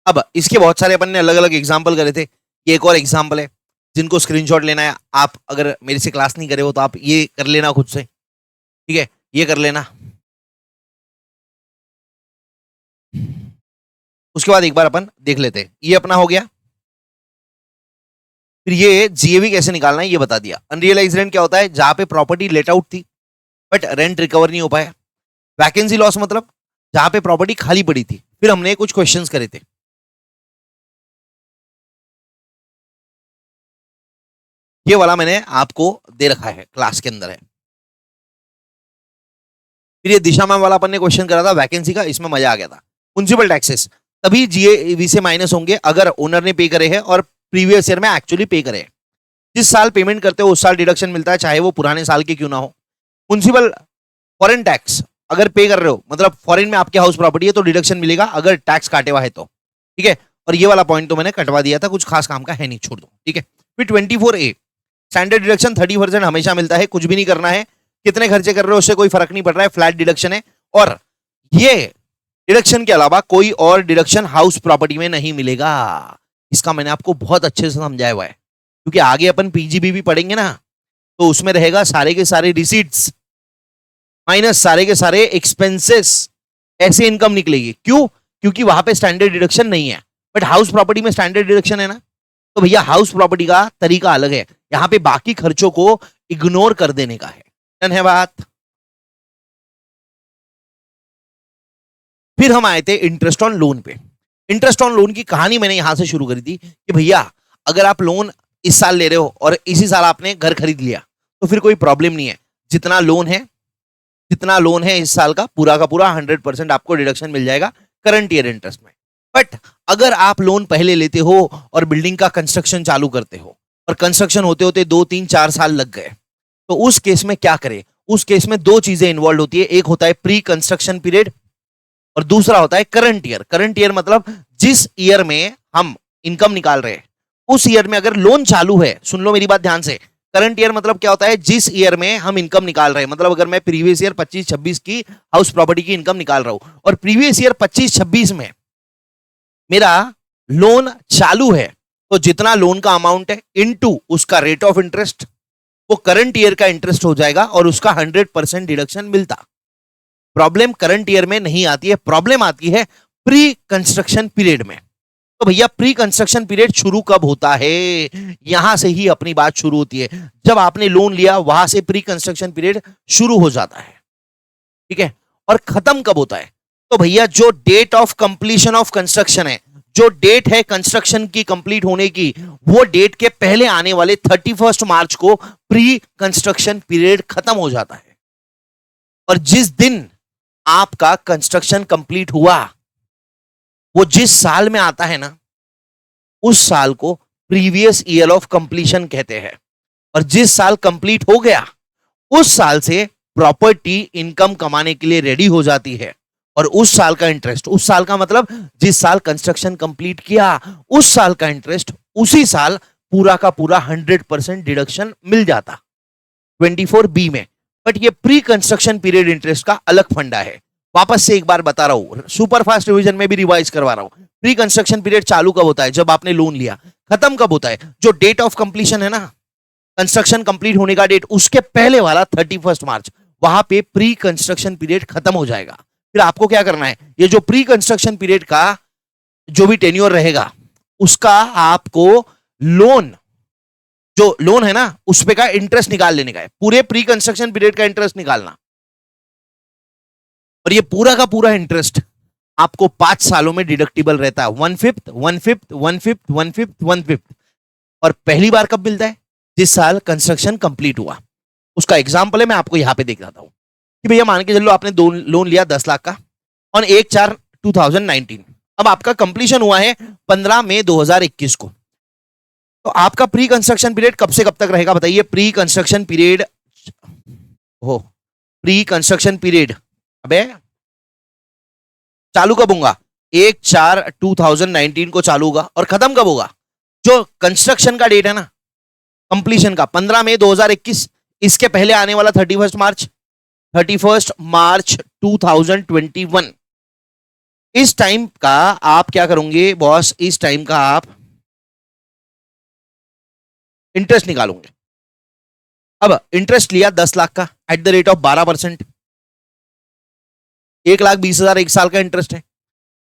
अब इसके बहुत सारे अपन ने अलग अलग एग्जाम्पल करे थे, ये एक और एग्जाम्पल है। जिनको स्क्रीनशॉट लेना है, आप अगर मेरे से क्लास नहीं करे हो तो आप ये कर लेना खुद से। ठीक है, ये कर लेना। उसके बाद एक बार अपन देख लेते हैं, ये अपना हो गया। फिर ये जीएवी कैसे निकालना है ये बता दिया। अनरियलाइज रेंट क्या होता है, जहां पे प्रॉपर्टी लेट आउट थी बट रेंट रिकवर नहीं हो पाया। वैकेंसी लॉस मतलब जहां पे प्रॉपर्टी खाली पड़ी थी। फिर हमने कुछ क्वेश्चंस करे थे, ये वाला मैंने आपको दे रखा है, क्लास के अंदर है। फिर ये दिशा मैम वाला अपन ने क्वेश्चन करा था वैकेंसी का, इसमें मजा आ गया था। म्युनिसिपल टैक्सेस तभी जीएवी से माइनस होंगे अगर ओनर ने पे करे हैं और प्रीवियस ईयर में एक्चुअली पे करे हैं। जिस साल पेमेंट करते हो उस साल डिडक्शन मिलता है, चाहे वो पुराने साल के क्यों ना हो। म्युनिसिपल फॉरेन टैक्स अगर पे कर रहे हो, मतलब फॉरेन में आपके हाउस प्रॉपर्टी है तो डिडक्शन मिलेगा अगर टैक्स काटे हुआ है तो। ठीक है, और ये वाला पॉइंट तो मैंने कटवा दिया था, कुछ खास काम का है नहीं, छोड़ दो। ठीक है, फिर 24A स्टैंडर्ड डिडक्शन 30% हमेशा मिलता है, कुछ भी नहीं करना है, कितने खर्चे कर रहे हो उससे कोई फर्क नहीं पड़ रहा है, फ्लैट डिडक्शन है। और ये डिडक्शन के अलावा कोई और डिडक्शन हाउस प्रॉपर्टी में नहीं मिलेगा। इसका मैंने आपको बहुत अच्छे से समझाया हुआ है, क्योंकि आगे अपन पीजीबी भी पढ़ेंगे ना, तो उसमें रहेगा सारे के सारे रिसीट्स माइनस सारे के सारे एक्सपेंसेस, ऐसे इनकम निकलेगी। क्यों, क्योंकि वहां पे स्टैंडर्ड डिडक्शन नहीं है, बट हाउस प्रॉपर्टी में स्टैंडर्ड डिडक्शन है ना। तो भैया हाउस प्रॉपर्टी का तरीका अलग है, यहां पे बाकी खर्चों को इग्नोर कर देने का है। धन्यवाद। फिर हम आए थे इंटरेस्ट ऑन लोन पे। इंटरेस्ट ऑन लोन की कहानी मैंने यहां से शुरू करी थी कि भैया अगर आप लोन इस साल ले रहे हो और इसी साल आपने घर खरीद लिया तो फिर कोई प्रॉब्लम नहीं है, जितना लोन है, जितना लोन है इस साल का पूरा 100% आपको डिडक्शन मिल जाएगा करंट ईयर इंटरेस्ट में। बट अगर आप लोन पहले लेते हो और बिल्डिंग का कंस्ट्रक्शन चालू करते हो और कंस्ट्रक्शन होते होते 2 3 4 साल लग गए, तो उस केस में क्या करें। उस केस में दो चीजें इन्वॉल्व होती है, एक होता है प्री कंस्ट्रक्शन पीरियड और दूसरा होता है करंट ईयर। करंट ईयर मतलब जिस ईयर में हम इनकम निकाल रहे हैं उस ईयर में अगर लोन चालू है, सुन लो मेरी बात ध्यान से। करंट ईयर मतलब क्या होता है, जिस ईयर में हम इनकम निकाल रहे हैं, मतलब अगर मैं प्रीवियस ईयर 25-26 की हाउस प्रॉपर्टी की इनकम निकाल रहा हूं और प्रीवियस ईयर 25-26 में मेरा लोन चालू है, तो जितना लोन का अमाउंट है इनटू उसका रेट ऑफ इंटरेस्ट, वो करंट ईयर का इंटरेस्ट हो जाएगा और उसका 100% डिडक्शन मिलता। प्रॉब्लम करंट ईयर में नहीं आती है, प्रॉब्लम आती है प्री कंस्ट्रक्शन पीरियड में। तो भैया प्री कंस्ट्रक्शन पीरियड शुरू कब होता है, यहां से ही अपनी बात शुरू होती है। जब आपने लोन लिया वहां से प्री कंस्ट्रक्शन पीरियड शुरू हो जाता है। ठीक है, और खत्म कब होता है, तो भैया जो date of completion of construction है, जो डेट है कंस्ट्रक्शन की कंप्लीट होने की, वो डेट के पहले आने वाले 31 मार्च को प्री कंस्ट्रक्शन पीरियड खत्म हो जाता है। और जिस दिन आपका कंस्ट्रक्शन कंप्लीट हुआ वो जिस साल में आता है ना, उस साल को प्रीवियस ईयर ऑफ कंप्लीशन कहते हैं। और जिस साल कंप्लीट हो गया, उस साल से प्रॉपर्टी इनकम कमाने के लिए रेडी हो जाती है। और उस साल का इंटरेस्ट, उस साल का मतलब जिस साल कंस्ट्रक्शन कंप्लीट किया, उस साल का इंटरेस्ट उसी साल पूरा का पूरा 100% डिडक्शन मिल जाता 24B में। बट ये प्री कंस्ट्रक्शन पीरियड इंटरेस्ट का अलग फंडा है। वापस से एक बार बता रहा हूं, सुपर फास्ट रिवीजन में भी रिवाइज करवा रहा हूं। प्री कंस्ट्रक्शन पीरियड चालू कब होता है? जब आपने लोन लिया। खत्म कब होता है? जो डेट ऑफ कंप्लीशन है ना, कंस्ट्रक्शन कंप्लीट होने का डेट, उसके पहले वाला 31 मार्च, वहां पे प्री कंस्ट्रक्शन पीरियड खत्म हो जाएगा। फिर आपको क्या करना है, ये जो प्री कंस्ट्रक्शन पीरियड का जो भी टेन्योर रहेगा, उसका आपको लोन, जो लोन है ना, उस पे का इंटरेस्ट निकाल लेने का है। पूरे प्री कंस्ट्रक्शन पीरियड का इंटरेस्ट निकालना। और ये पूरा का पूरा इंटरेस्ट आपको 5 सालों में डिडक्टिबल रहता है। 1/5, 1/5, 1/5, 1/5, 1/5। और पहली बार कब मिलता है? जिस साल कंस्ट्रक्शन कंप्लीट हुआ। उसका एग्जाम्पल है, मैं आपको यहां पे दिखाता हूं कि भैया मान के चलो आपने लोन लिया 10 लाख का ऑन 1/4/2019। अब आपका कंप्लीशन हुआ है 15 मई 2021 को। तो आपका प्री कंस्ट्रक्शन पीरियड कब से कब तक रहेगा बताइए? Pre construction period pre construction period अबे चालू कब होगा? 1/4/2019 को चालू होगा। और खत्म कब होगा? जो कंस्ट्रक्शन का डेट है ना, कंप्लीशन का 15 मई 2021, इसके पहले आने वाला 31 मार्च 2021। इस टाइम का आप क्या करोगे बॉस? इस टाइम का आप इंटरेस्ट निकालोगे। अब इंटरेस्ट लिया 10 लाख का एट द रेट ऑफ 12%, 1,20,000 एक साल का इंटरेस्ट है।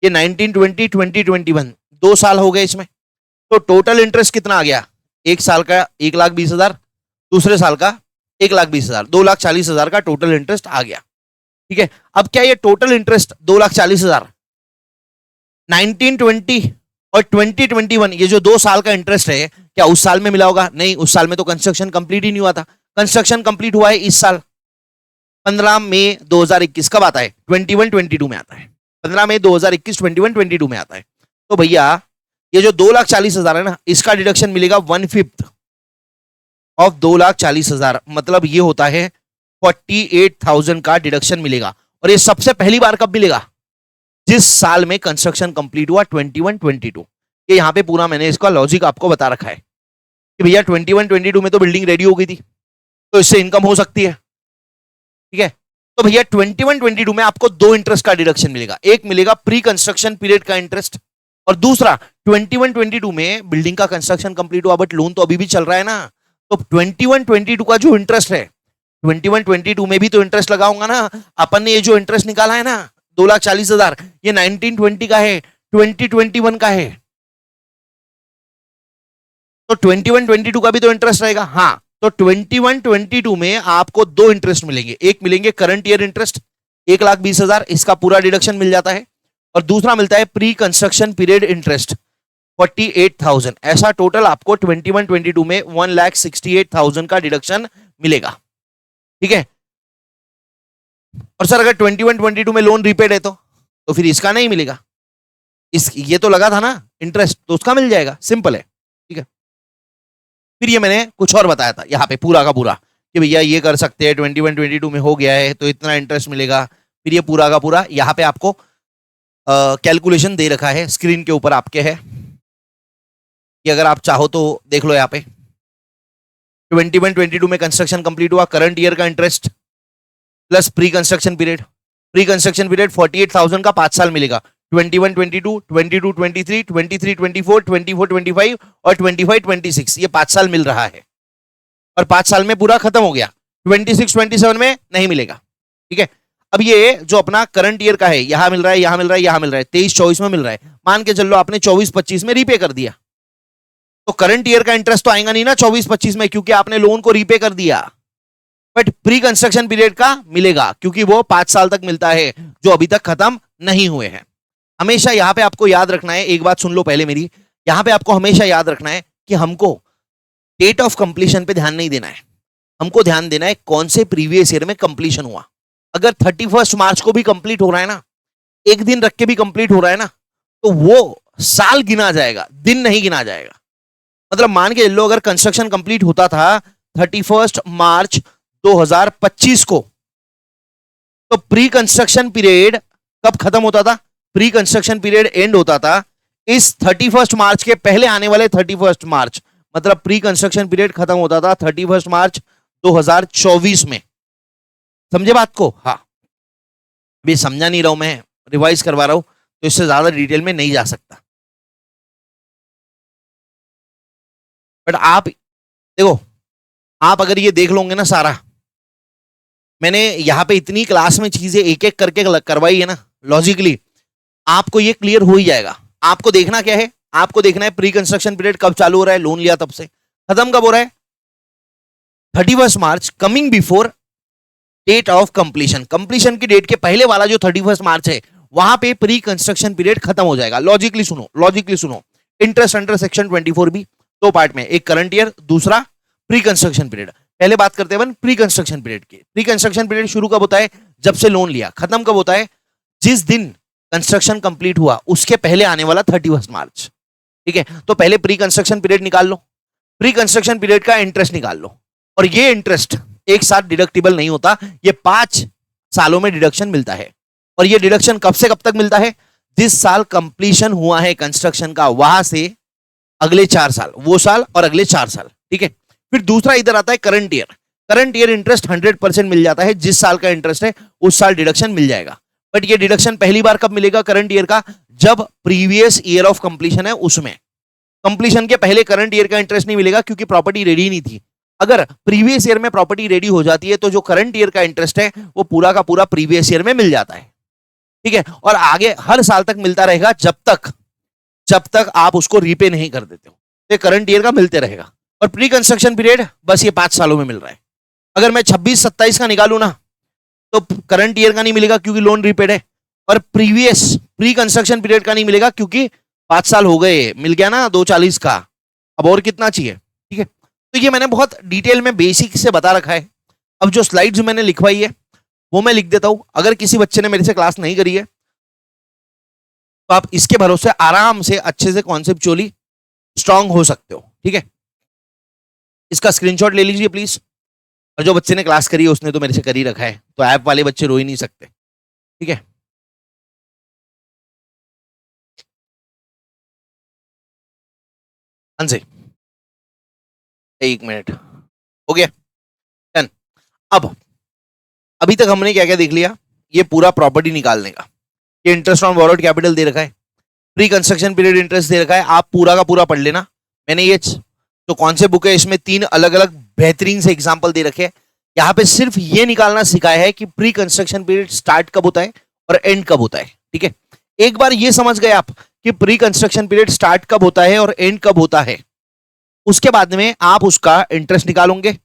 ये 19, 20, 20, 21 2 साल हो गए इसमें। तो टोटल इंटरेस्ट कितना आ गया? एक साल का 1,20,000, दूसरे साल का 1,20,000, 2,40,000 का टोटल इंटरेस्ट आ गया। ठीक है। अब क्या ये टोटल इंटरेस्ट 2,40,000 1920 और 2021, ये जो 2 साल का इंटरेस्ट है, क्या उस साल में मिला होगा? नहीं, उस साल में तो कंस्ट्रक्शन कंप्लीट ही नहीं हुआ था। कंस्ट्रक्शन कंप्लीट हुआ है इस साल 15 मई 2021। कब आता है? 21-22 में आता है। 15 मई 2021 21-22 में आता है। तो भैया ये जो 2,40,000 है ना, इसका डिडक्शन मिलेगा 1/5 ऑफ 2,40,000, मतलब ये होता है 48,000 का डिडक्शन मिलेगा। और ये सबसे पहली बार कब मिलेगा? जिस साल में कंस्ट्रक्शन कंप्लीट हुआ 21-22। ये यहां पे पूरा मैंने इसका लॉजिक आपको बता रखा है कि भैया 21-22 में तो बिल्डिंग रेडी हो गई थी, तो इससे इनकम हो सकती है। ठीक है। तो भैया 21-22 में आपको 2 इंटरेस्ट का डिडक्शन मिलेगा। एक मिलेगा प्री कंस्ट्रक्शन पीरियड का इंटरेस्ट, और दूसरा 21-22 में बिल्डिंग का कंस्ट्रक्शन कंप्लीट हुआ बट लोन तो अभी भी चल रहा है ना। तो 21-22 का जो इंटरेस्ट है, 21-22 में भी तो इंटरेस्ट लगाऊंगा ना। अपन ने ये जो इंटरेस्ट निकाला है ना 2,40,000, ये 1920 का है, 2021 का है। तो 21-22 का भी तो इंटरेस्ट रहेगा। हाँ, तो 21-22 में आपको 2 इंटरेस्ट मिलेंगे। एक मिलेंगे करंट ईयर इंटरेस्ट 1,20,000, इसका पूरा डिडक्शन मिल जाता है। और दूसरा मिलता है प्री कंस्ट्रक्शन पीरियड इंटरेस्ट 48,000। ऐसा टोटल आपको 21-22 में 1,68,000 का डिडक्शन मिलेगा। ठीक है। और सर अगर 21-22 में लोन रीपेड है तो फिर इसका नहीं मिलेगा। ये तो लगा था ना इंटरेस्ट, तो उसका मिल जाएगा। सिंपल है। ठीक है। फिर ये मैंने कुछ और बताया था यहाँ पे पूरा का पूरा कि भैया ये कर सकते हैं, 21-22 में हो गया है तो इतना इंटरेस्ट मिलेगा। फिर ये पूरा का पूरा यहाँ पे आपको कैलकुलेशन दे रखा है, स्क्रीन के ऊपर आपके है कि अगर आप चाहो तो देख लो। यहाँ पे 21-22 में कंस्ट्रक्शन कंप्लीट हुआ, करंट ईयर का interest plus pre construction period. Pre construction period 48,000 का 5 साल मिलेगा। 21-22, 22-23, 23-24, 24-25 और 25-26, ये 5 साल मिल रहा है। और 5 साल में पूरा खत्म हो गया। 26-27 में नहीं मिलेगा। ठीक है। अब ये जो अपना करंट ईयर का है, यहां मिल रहा है, यहां मिल रहा है, यहां मिल रहा है, 23-24 में मिल रहा है। मान के चलो आपने 24-25 में रीपे कर दिया, तो करंट ईयर का इंटरेस्ट तो आएगा नहीं ना 24-25 में, क्योंकि आपने लोन को रीपे कर दिया। बट प्री कंस्ट्रक्शन पीरियड का मिलेगा, क्योंकि वो 5 साल तक मिलता है, जो अभी तक खत्म नहीं हुए हैं। हमेशा यहां पे आपको याद रखना है, एक बात सुन लो पहले मेरी, यहां पे आपको हमेशा याद रखना है कि हमको डेट ऑफ कंप्लीशन पे ध्यान नहीं देना है। हमको ध्यान देना है कौन से प्रीवियस ईयर में कंप्लीशन हुआ। अगर 31 मार्च को भी कंप्लीट हो रहा है ना, एक दिन रख के भी कंप्लीट हो रहा है ना, तो वो साल गिना जाएगा, दिन नहीं गिना जाएगा। मतलब मान के लो अगर कंस्ट्रक्शन कंप्लीट होता था 31 मार्च 2025 को, तो प्री कंस्ट्रक्शन पीरियड कब खत्म होता था? प्री कंस्ट्रक्शन पीरियड एंड होता था इस 31 मार्च के पहले आने वाले 31 मार्च, मतलब प्री कंस्ट्रक्शन पीरियड खत्म होता था 31 मार्च 2024 में। समझे बात को? हाँ, भी समझा नहीं रहा हूं मैं, रिवाइज करवा रहा हूं, तो इससे ज्यादा डिटेल में नहीं जा सकता। बट आप देखो, आप अगर ये देख लोगे ना सारा, मैंने यहां पे इतनी क्लास में चीजें एक एक करके करवाई है ना, लॉजिकली आपको ये क्लियर हो ही जाएगा। आपको देखना क्या है? आपको देखना है प्री कंस्ट्रक्शन पीरियड कब चालू हो रहा है, लोन लिया तब से, खत्म कब हो रहा है? 31 March, coming before date of completion. Completion की डेट के पहले वाला जो 31 मार्च है, वहां पे प्री कंस्ट्रक्शन पीरियड खत्म हो जाएगा। लॉजिकली सुनो, लॉजिकली सुनो। इंटरेस्ट अंडर सेक्शन 24B दो पार्ट में, एक करंट ईयर, दूसरा प्री कंस्ट्रक्शन पीरियड। पहले बात करते हैं प्री कंस्ट्रक्शन पीरियड की। प्री कंस्ट्रक्शन पीरियड शुरू कब होता है? जब से लोन लिया। खत्म कब होता है? जिस दिन कंस्ट्रक्शन कंप्लीट हुआ उसके पहले आने वाला 31 मार्च। ठीक है, तो पहले प्री कंस्ट्रक्शन पीरियड निकाल लो, प्री कंस्ट्रक्शन पीरियड का इंटरेस्ट निकाल लो, और ये इंटरेस्ट एक साथ डिडक्टिबल नहीं होता, ये 5 सालों में डिडक्शन मिलता है। और ये डिडक्शन कब से कब तक मिलता है? जिस साल कंप्लीशन हुआ है कंस्ट्रक्शन का, वहां से अगले 4 साल, वो साल और अगले 4 साल। ठीक है, फिर दूसरा इधर आता है current year. Current year interest 100% मिल जाता है, जिस साल का इंटरेस्ट है उस साल डिडक्शन मिल जाएगा। बट ये डिडक्शन पहली बार कब मिलेगा करंट ईयर का? जब प्रीवियस ईयर ऑफ कंप्लीशन है उसमें। कंप्लीशन के पहले करंट ईयर का इंटरेस्ट नहीं मिलेगा क्योंकि प्रॉपर्टी रेडी नहीं थी। अगर प्रीवियस ईयर में प्रॉपर्टी रेडी हो जाती है तो जो करंट ईयर का इंटरेस्ट है वो पूरा का पूरा प्रीवियस ईयर में मिल जाता है। ठीक है, और आगे हर साल तक मिलता रहेगा जब तक आप उसको रीपे नहीं कर देते हो, तो करंट ईयर का मिलते रहेगा। और प्री कंस्ट्रक्शन पीरियड बस ये 5 सालों में मिल रहा है। अगर मैं 26-27 का निकालू ना, तो करंट ईयर का नहीं मिलेगा क्योंकि लोन रीपेड है, और प्रीवियस प्री कंस्ट्रक्शन पीरियड का नहीं मिलेगा क्योंकि 5 साल हो गए, मिल गया ना 240 का, अब और कितना चाहिए। ठीक है, तो ये मैंने बहुत डिटेल में बेसिक से बता रखा है। अब जो स्लाइड्स मैंने लिखवाई है वो मैं लिख देता हूं। अगर किसी बच्चे ने मेरे से क्लास नहीं करी है तो आप इसके भरोसे आराम से अच्छे से कॉन्सेप्चुअली स्ट्रांग हो सकते हो। ठीक है, इसका स्क्रीनशॉट ले लीजिए प्लीज। और जो बच्चे ने क्लास करी है उसने तो मेरे से कर ही रखा है, तो ऐप वाले बच्चे रो ही नहीं सकते। ठीक है, से 1 मिनट हो गया, डन। अब अभी तक हमने क्या क्या देख लिया? ये पूरा प्रॉपर्टी निकालने का, ये इंटरेस्ट ऑन बोरोड कैपिटल दे रखा है, प्री कंस्ट्रक्शन पीरियड इंटरेस्ट दे रखा है, आप पूरा का पूरा पढ़ लेना। मैंने ये जो कॉन्सेप्ट बुक है इसमें 3 अलग अलग बेहतरीन से एग्जांपल दे रखे हैं। यहाँ पे सिर्फ ये निकालना सिखाया है कि प्री कंस्ट्रक्शन पीरियड स्टार्ट कब होता है और एंड कब होता है। ठीक है, एक बार ये समझ गए आप कि प्री कंस्ट्रक्शन पीरियड स्टार्ट कब होता है और एंड कब होता है, उसके बाद में आप उसका इंटरेस्ट निकालोगे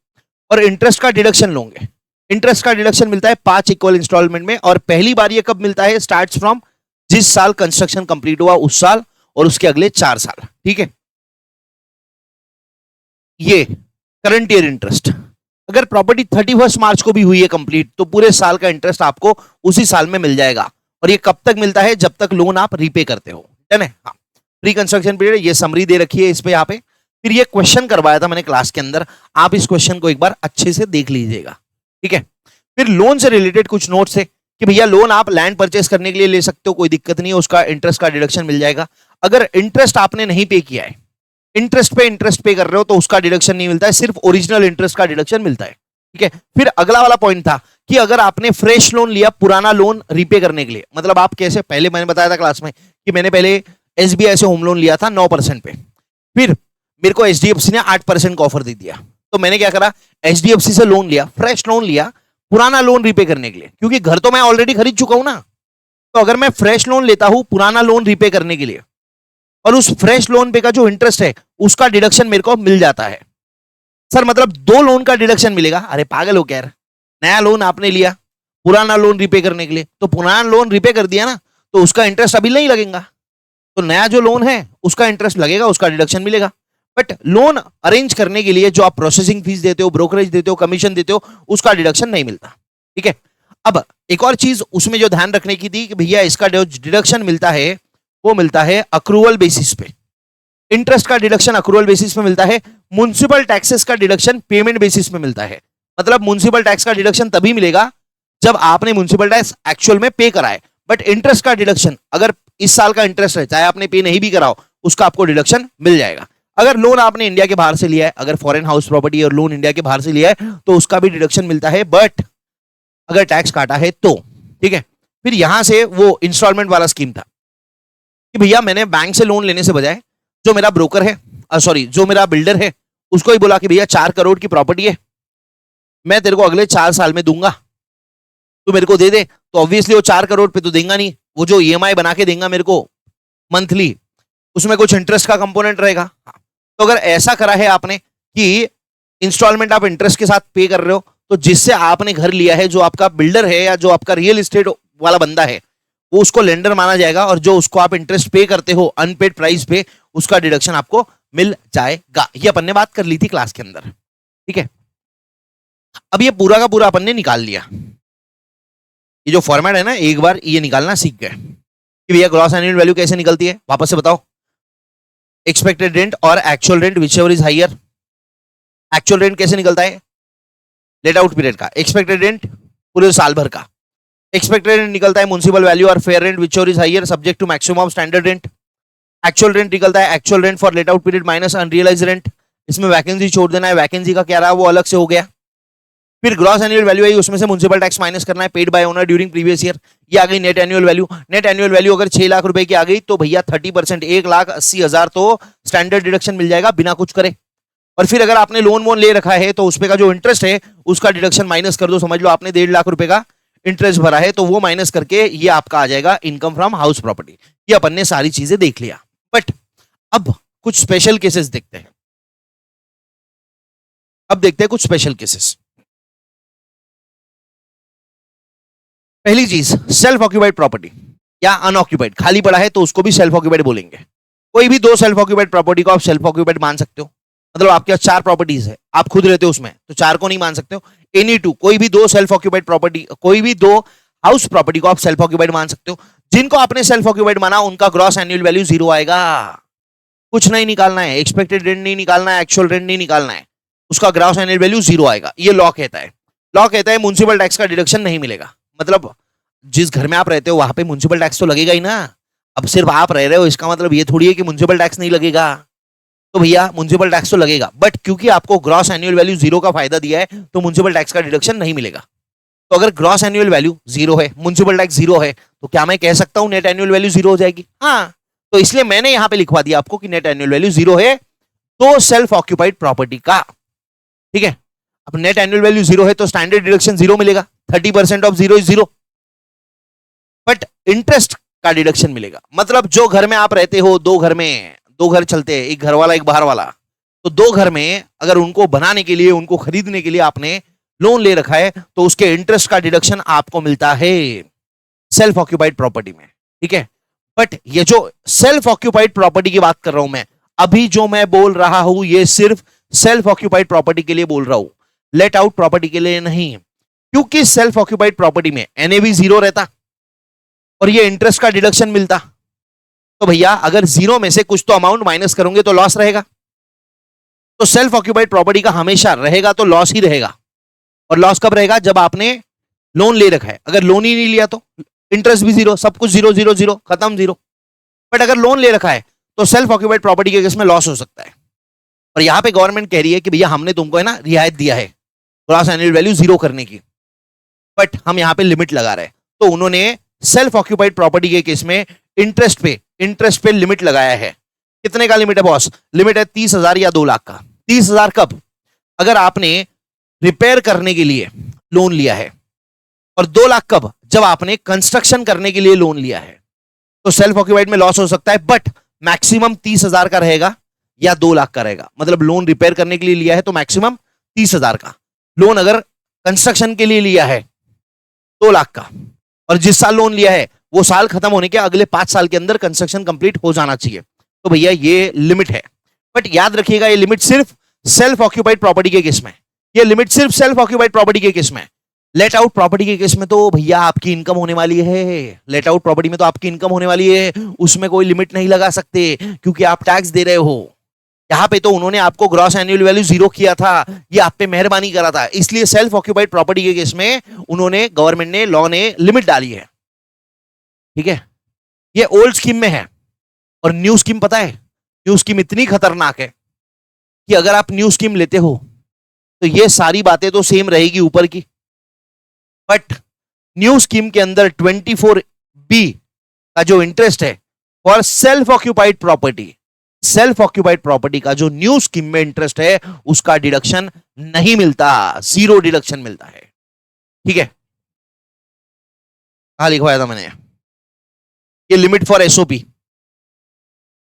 और इंटरेस्ट का डिडक्शन लोगे। इंटरेस्ट का डिडक्शन मिलता है 5 इक्वल इंस्टॉलमेंट में, और पहली बार ये कब मिलता है? स्टार्ट्स फ्रॉम जिस साल कंस्ट्रक्शन कंप्लीट हुआ उस साल और उसके अगले 4 साल। ठीक है, ये करंट ईयर इंटरेस्ट। अगर प्रॉपर्टी 31 मार्च को भी हुई है कंप्लीट, तो पूरे साल का इंटरेस्ट आपको उसी साल में मिल जाएगा। और ये कब तक मिलता है? जब तक लोन आप रीपे करते हो। डन है? हाँ, प्री कंस्ट्रक्शन पीरियड, ये समरी दे रखी है इस पे यहाँ पे। फिर ये क्वेश्चन करवाया था मैंने क्लास के अंदर, आप इस क्वेश्चन को एक बार अच्छे से देख लीजिएगा। ठीक है, फिर लोन से रिलेटेड कुछ नोट्स है कि भैया लोन आप लैंड परचेस करने के लिए ले सकते हो, कोई दिक्कत नहीं है, उसका इंटरेस्ट का डिडक्शन मिल जाएगा। अगर इंटरेस्ट आपने नहीं पे किया है, इंटरेस्ट पे कर रहे हो, तो उसका डिडक्शन नहीं मिलता है, सिर्फ ओरिजिनल इंटरेस्ट का डिडक्शन मिलता है। ठीक है, फिर अगला वाला पॉइंट था कि अगर आपने फ्रेश लोन लिया पुराना लोन रीपे करने के लिए, मतलब आप कैसे, पहले मैंने बताया था क्लास में कि मैंने पहले SBI से होम लोन लिया था 9% पे, फिर मेरे को HDFC ने 8% का ऑफर दे दिया, तो मैंने क्या करा, HDFC से लोन लिया, फ्रेश लोन लिया पुराना लोन रीपे करने के लिए, क्योंकि घर तो मैं ऑलरेडी खरीद चुका हूं ना। तो अगर मैं फ्रेश लोन लेता हूं पुराना लोन रीपे करने के लिए, और उस फ्रेश लोन पे का जो इंटरेस्ट है उसका डिडक्शन मेरे को मिल जाता है। सर मतलब 2 लोन का डिडक्शन मिलेगा? अरे पागल हो क्या यार, नया लोन आपने लिया पुराना लोन रीपे करने के लिए, तो पुराना लोन रीपे कर दिया ना, तो उसका इंटरेस्ट अभी नहीं लगेगा, तो नया जो लोन है उसका इंटरेस्ट लगेगा, उसका डिडक्शन मिलेगा। बट लोन अरेंज करने के लिए जो आप प्रोसेसिंग फीस देते हो, ब्रोकरेज देते हो, कमीशन देते हो, उसका डिडक्शन नहीं मिलता। ठीक है, अब एक और चीज उसमें जो ध्यान रखने की थी कि भैया इसका जो डिडक्शन मिलता है वो मिलता है अक्रूवल बेसिस पे। इंटरेस्ट का डिडक्शन अक्रूवल बेसिस पे मिलता है। म्युनिसिपल टैक्सेस का डिडक्शन पेमेंट बेसिस पे मिलता है। मतलब म्युनिसिपल टैक्स का डिडक्शन तभी मिलेगा जब आपने म्युनिसिपल टैक्स एक्चुअल में पे कराए, बट इंटरेस्ट का डिडक्शन अगर इस साल का इंटरेस्ट है, चाहे आपने पे नहीं भी कराओ, उसका आपको डिडक्शन मिल जाएगा। अगर लोन आपने इंडिया के बाहर से लिया है, अगर फॉरेन हाउस प्रॉपर्टी और लोन इंडिया के बाहर से लिया है, तो उसका भी डिडक्शन मिलता है, बट अगर टैक्स काटा है तो। ठीक है, फिर यहां से वो इंस्टॉलमेंट वाला स्कीम था कि भैया मैंने बैंक से लोन लेने से बजाय जो मेरा ब्रोकर है, सॉरी जो मेरा बिल्डर है, उसको ही बोला कि भैया 4 करोड़ की प्रॉपर्टी है, मैं तेरे को अगले 4 साल में दूंगा, तू मेरे को दे दे। तो ऑब्वियसली वो 4 करोड़ पे तो देगा नहीं, वो जो ईएमआई बना के देगा मेरे को मंथली, उसमें कुछ इंटरेस्ट का कंपोनेंट रहेगा। तो अगर ऐसा करा है आपने कि इंस्टॉलमेंट आप इंटरेस्ट के साथ पे कर रहे हो, तो जिससे आपने घर लिया है, जो आपका बिल्डर है या जो आपका रियल एस्टेट वाला बंदा है, वो उसको लेंडर माना जाएगा, और जो उसको आप इंटरेस्ट पे करते हो अनपेड प्राइस पे, उसका डिडक्शन आपको मिल जाएगा। ये अपन ने बात कर ली थी क्लास के अंदर। ठीक है, अब ये पूरा का पूरा अपन ने निकाल लिया। ये जो फॉर्मेट है ना, एक बार ये निकालना सीख गए कि भैया ग्रॉस एनुअल वैल्यू कैसे निकलती है, वापस से बताओ। एक्सपेक्टेड रेंट और actual rent whichever is higher. Actual rent कैसे निकलता है, लेट आउट पीरियड का। एक्सपेक्टेड रेंट पूरे साल भर का। एक्सपेक्टेड रेंट निकलता है म्युनिसिपल वैल्यू और fair rent whichever is higher subject to maximum standard rent. Actual rent निकलता है actual rent for let out period minus unrealise rent. इसमें वैकेंसी छोड़ देना है, वैकेंसी का क्या रहा वो अलग से हो गया। फिर ग्रॉस एनुअल वैल्यू आई, उसमें से म्युनिसिपल टैक्स माइनस करना है paid by owner during previous year. ये आ गई net annual value. Net annual value अगर 6 लाख रुपए की आ गई तो भैया 30% 1,80,000 तो स्टैंडर्ड डिडक्शन मिल जाएगा बिना कुछ करे। और फिर अगर आपने लोन वोन ले रखा है तो उसपे का जो इंटरेस्ट है उसका डिडक्शन माइनस कर दो। समझ लो आपने 1.5 लाख रुपए का इंटरेस्ट भरा है, तो वो माइनस करके ये आपका आ जाएगा इनकम फ्रॉम हाउस प्रॉपर्टी। ये अपन ने सारी चीजें देख लिया, बट अब कुछ स्पेशल केसेस देखते हैं। अब देखते हैं कुछ स्पेशल केसेस। पहली चीज, सेल्फ ऑक्यूपाइड प्रॉपर्टी या अनऑक्यूपाइड, खाली पड़ा है तो उसको भी सेल्फ ऑक्यूपाइड बोलेंगे। कोई भी 2 सेल्फ ऑक्यूपाइड प्रॉपर्टी को आप सेल्फ ऑक्यूपाइड मान सकते हो। मतलब आपके पास 4 प्रॉपर्टीज है, आप खुद रहते हो उसमें, तो 4 को नहीं मान सकते हो। एनी 2, कोई भी 2 सेल्फ ऑक्यूपाइड प्रॉपर्टी, कोई भी 2 हाउस प्रॉपर्टी को आप सेल्फ ऑक्यूपाइड मान सकते हो। जिनको आपने सेल्फ ऑक्यूपाइड माना उनका ग्रॉस एनुअल वैल्यू 0 आएगा। कुछ नहीं निकालना है, एक्सपेक्टेड रेंट नहीं निकालना है, एक्चुअल रेंट नहीं निकालना है, उसका ग्रॉस एनुअल वैल्यू 0 आएगा। ये लॉ कहता है। लॉ कहता है म्युनिसिपल टैक्स का डिडक्शन नहीं मिलेगा। मतलब जिस घर में आप रहते हो वहां पे म्युनिसिपल टैक्स तो लगेगा ही ना। अब सिर्फ आप रह रहे हो इसका मतलब ये थोड़ी है कि म्युनिसिपल टैक्स नहीं लगेगा। तो भैया म्युनिसिपल टैक्स तो लगेगा, बट क्योंकि आपको ग्रॉस एनुअल वैल्यू 0 का फायदा दिया है तो म्युनिसिपल टैक्स का डिडक्शन नहीं मिलेगा। तो अगर ग्रॉस एनुअल वैल्यू 0 है, म्युनिसिपल टैक्स 0 है, तो क्या मैं कह सकता हूं नेट एनुअल वैल्यू 0 हो जाएगी? हाँ, तो इसलिए मैंने यहां पे लिखवा दिया आपको कि नेट एनुअल वैल्यू 0 है तो सेल्फ ऑक्यूपाइड प्रॉपर्टी का। ठीक है, अब नेट एनुअल वैल्यू 0 है तो स्टैंडर्ड डिडक्शन 0 मिलेगा। 30% ऑफ 0 इज 0, बट इंटरेस्ट का डिडक्शन मिलेगा। मतलब जो घर में आप रहते हो, 2 घर में 2 घर चलते हैं, एक घर वाला एक बाहर वाला, तो 2 घर में अगर उनको बनाने के लिए, उनको खरीदने के लिए आपने लोन ले रखा है तो उसके इंटरेस्ट का डिडक्शन आपको मिलता है सेल्फ ऑक्यूपाइड प्रॉपर्टी में। ठीक है, बट ये जो सेल्फ ऑक्यूपाइड प्रॉपर्टी की बात कर रहा हूं मैं अभी, जो मैं बोल रहा हूं ये सिर्फ सेल्फ ऑक्यूपाइड प्रॉपर्टी के लिए बोल रहा हूं, लेट आउट प्रॉपर्टी के लिए नहीं। क्योंकि सेल्फ ऑक्यूपाइड प्रॉपर्टी में एनएवी 0 रहता और ये इंटरेस्ट का डिडक्शन मिलता, तो भैया अगर 0 में से कुछ तो अमाउंट माइनस करोगे तो लॉस रहेगा। तो सेल्फ ऑक्यूपाइड प्रॉपर्टी का हमेशा रहेगा तो लॉस ही रहेगा। और लॉस कब रहेगा? जब आपने लोन ले रखा है। अगर लोन ही नहीं लिया तो इंटरेस्ट भी 0, सब कुछ 0 0 0 खत्म 0। बट अगर लोन ले रखा है तो सेल्फ ऑक्यूपाइड प्रॉपर्टी के केस में लॉस हो सकता है। और यहां पे गवर्नमेंट कह रही है कि भैया हमने तुमको है ना रियायत दिया है ग्रॉस एनुअल वैल्यू 0 करने की, बट हम यहां पे लिमिट लगा रहे हैं। तो उन्होंने सेल्फ ऑक्यूपाइड प्रॉपर्टी के केस में इंटरेस्ट पे लिमिट लगाया है। कितने का लिमिट है बॉस? लिमिट है 30,000 या 2 लाख का। 30,000 कब? अगर आपने रिपेयर करने के लिए लोन लिया है, और 2 लाख कब? जब आपने कंस्ट्रक्शन करने के लिए लोन लिया है। तो सेल्फ ऑक्यूपाइड में लॉस हो सकता है, बट मैक्सिमम 30,000 का रहेगा या 2 लाख का रहेगा। मतलब लोन रिपेयर करने के लिए लिया है तो मैक्सिमम 30,000 का। लोन अगर कंस्ट्रक्शन के लिए लिया है 2 लाख का, और जिस साल लोन लिया है वो साल खत्म होने के अगले 5 साल के अंदर कंस्ट्रक्शन कंप्लीट हो जाना चाहिए, तो भैया ये लिमिट है। बट याद रखिएगा ये लिमिट सिर्फ सेल्फ ऑक्यूपाइड प्रॉपर्टी के केस में, ये लिमिट सिर्फ सेल्फ ऑक्यूपाइड प्रॉपर्टी के केस में। लेट आउट प्रॉपर्टी के केस में तो भैया आपकी इनकम होने वाली है, लेट आउट प्रॉपर्टी में तो आपकी इनकम होने वाली है, उसमें कोई लिमिट नहीं लगा सकते क्योंकि आप टैक्स दे रहे हो। यहाँ पे तो उन्होंने आपको ग्रॉस एनुअल वैल्यू 0 किया था, ये आप पे मेहरबानी करा था, इसलिए सेल्फ ऑक्यूपाइड प्रॉपर्टी के केस में उन्होंने, गवर्नमेंट ने, लॉ ने लिमिट डाली है। ठीक है, ये ओल्ड स्कीम में है। और न्यू स्कीम पता है, न्यू स्कीम इतनी खतरनाक है कि अगर आप न्यू स्कीम लेते हो तो ये सारी बातें तो सेम रहेगी ऊपर की, बट न्यू स्कीम के अंदर 24B का जो इंटरेस्ट है for self occupied property, self occupied property का जो न्यू स्कीम में इंटरेस्ट है उसका डिडक्शन नहीं मिलता, 0 डिडक्शन मिलता है। ठीक है, कहां लिखवाया था मैंने, ये limit for SOP,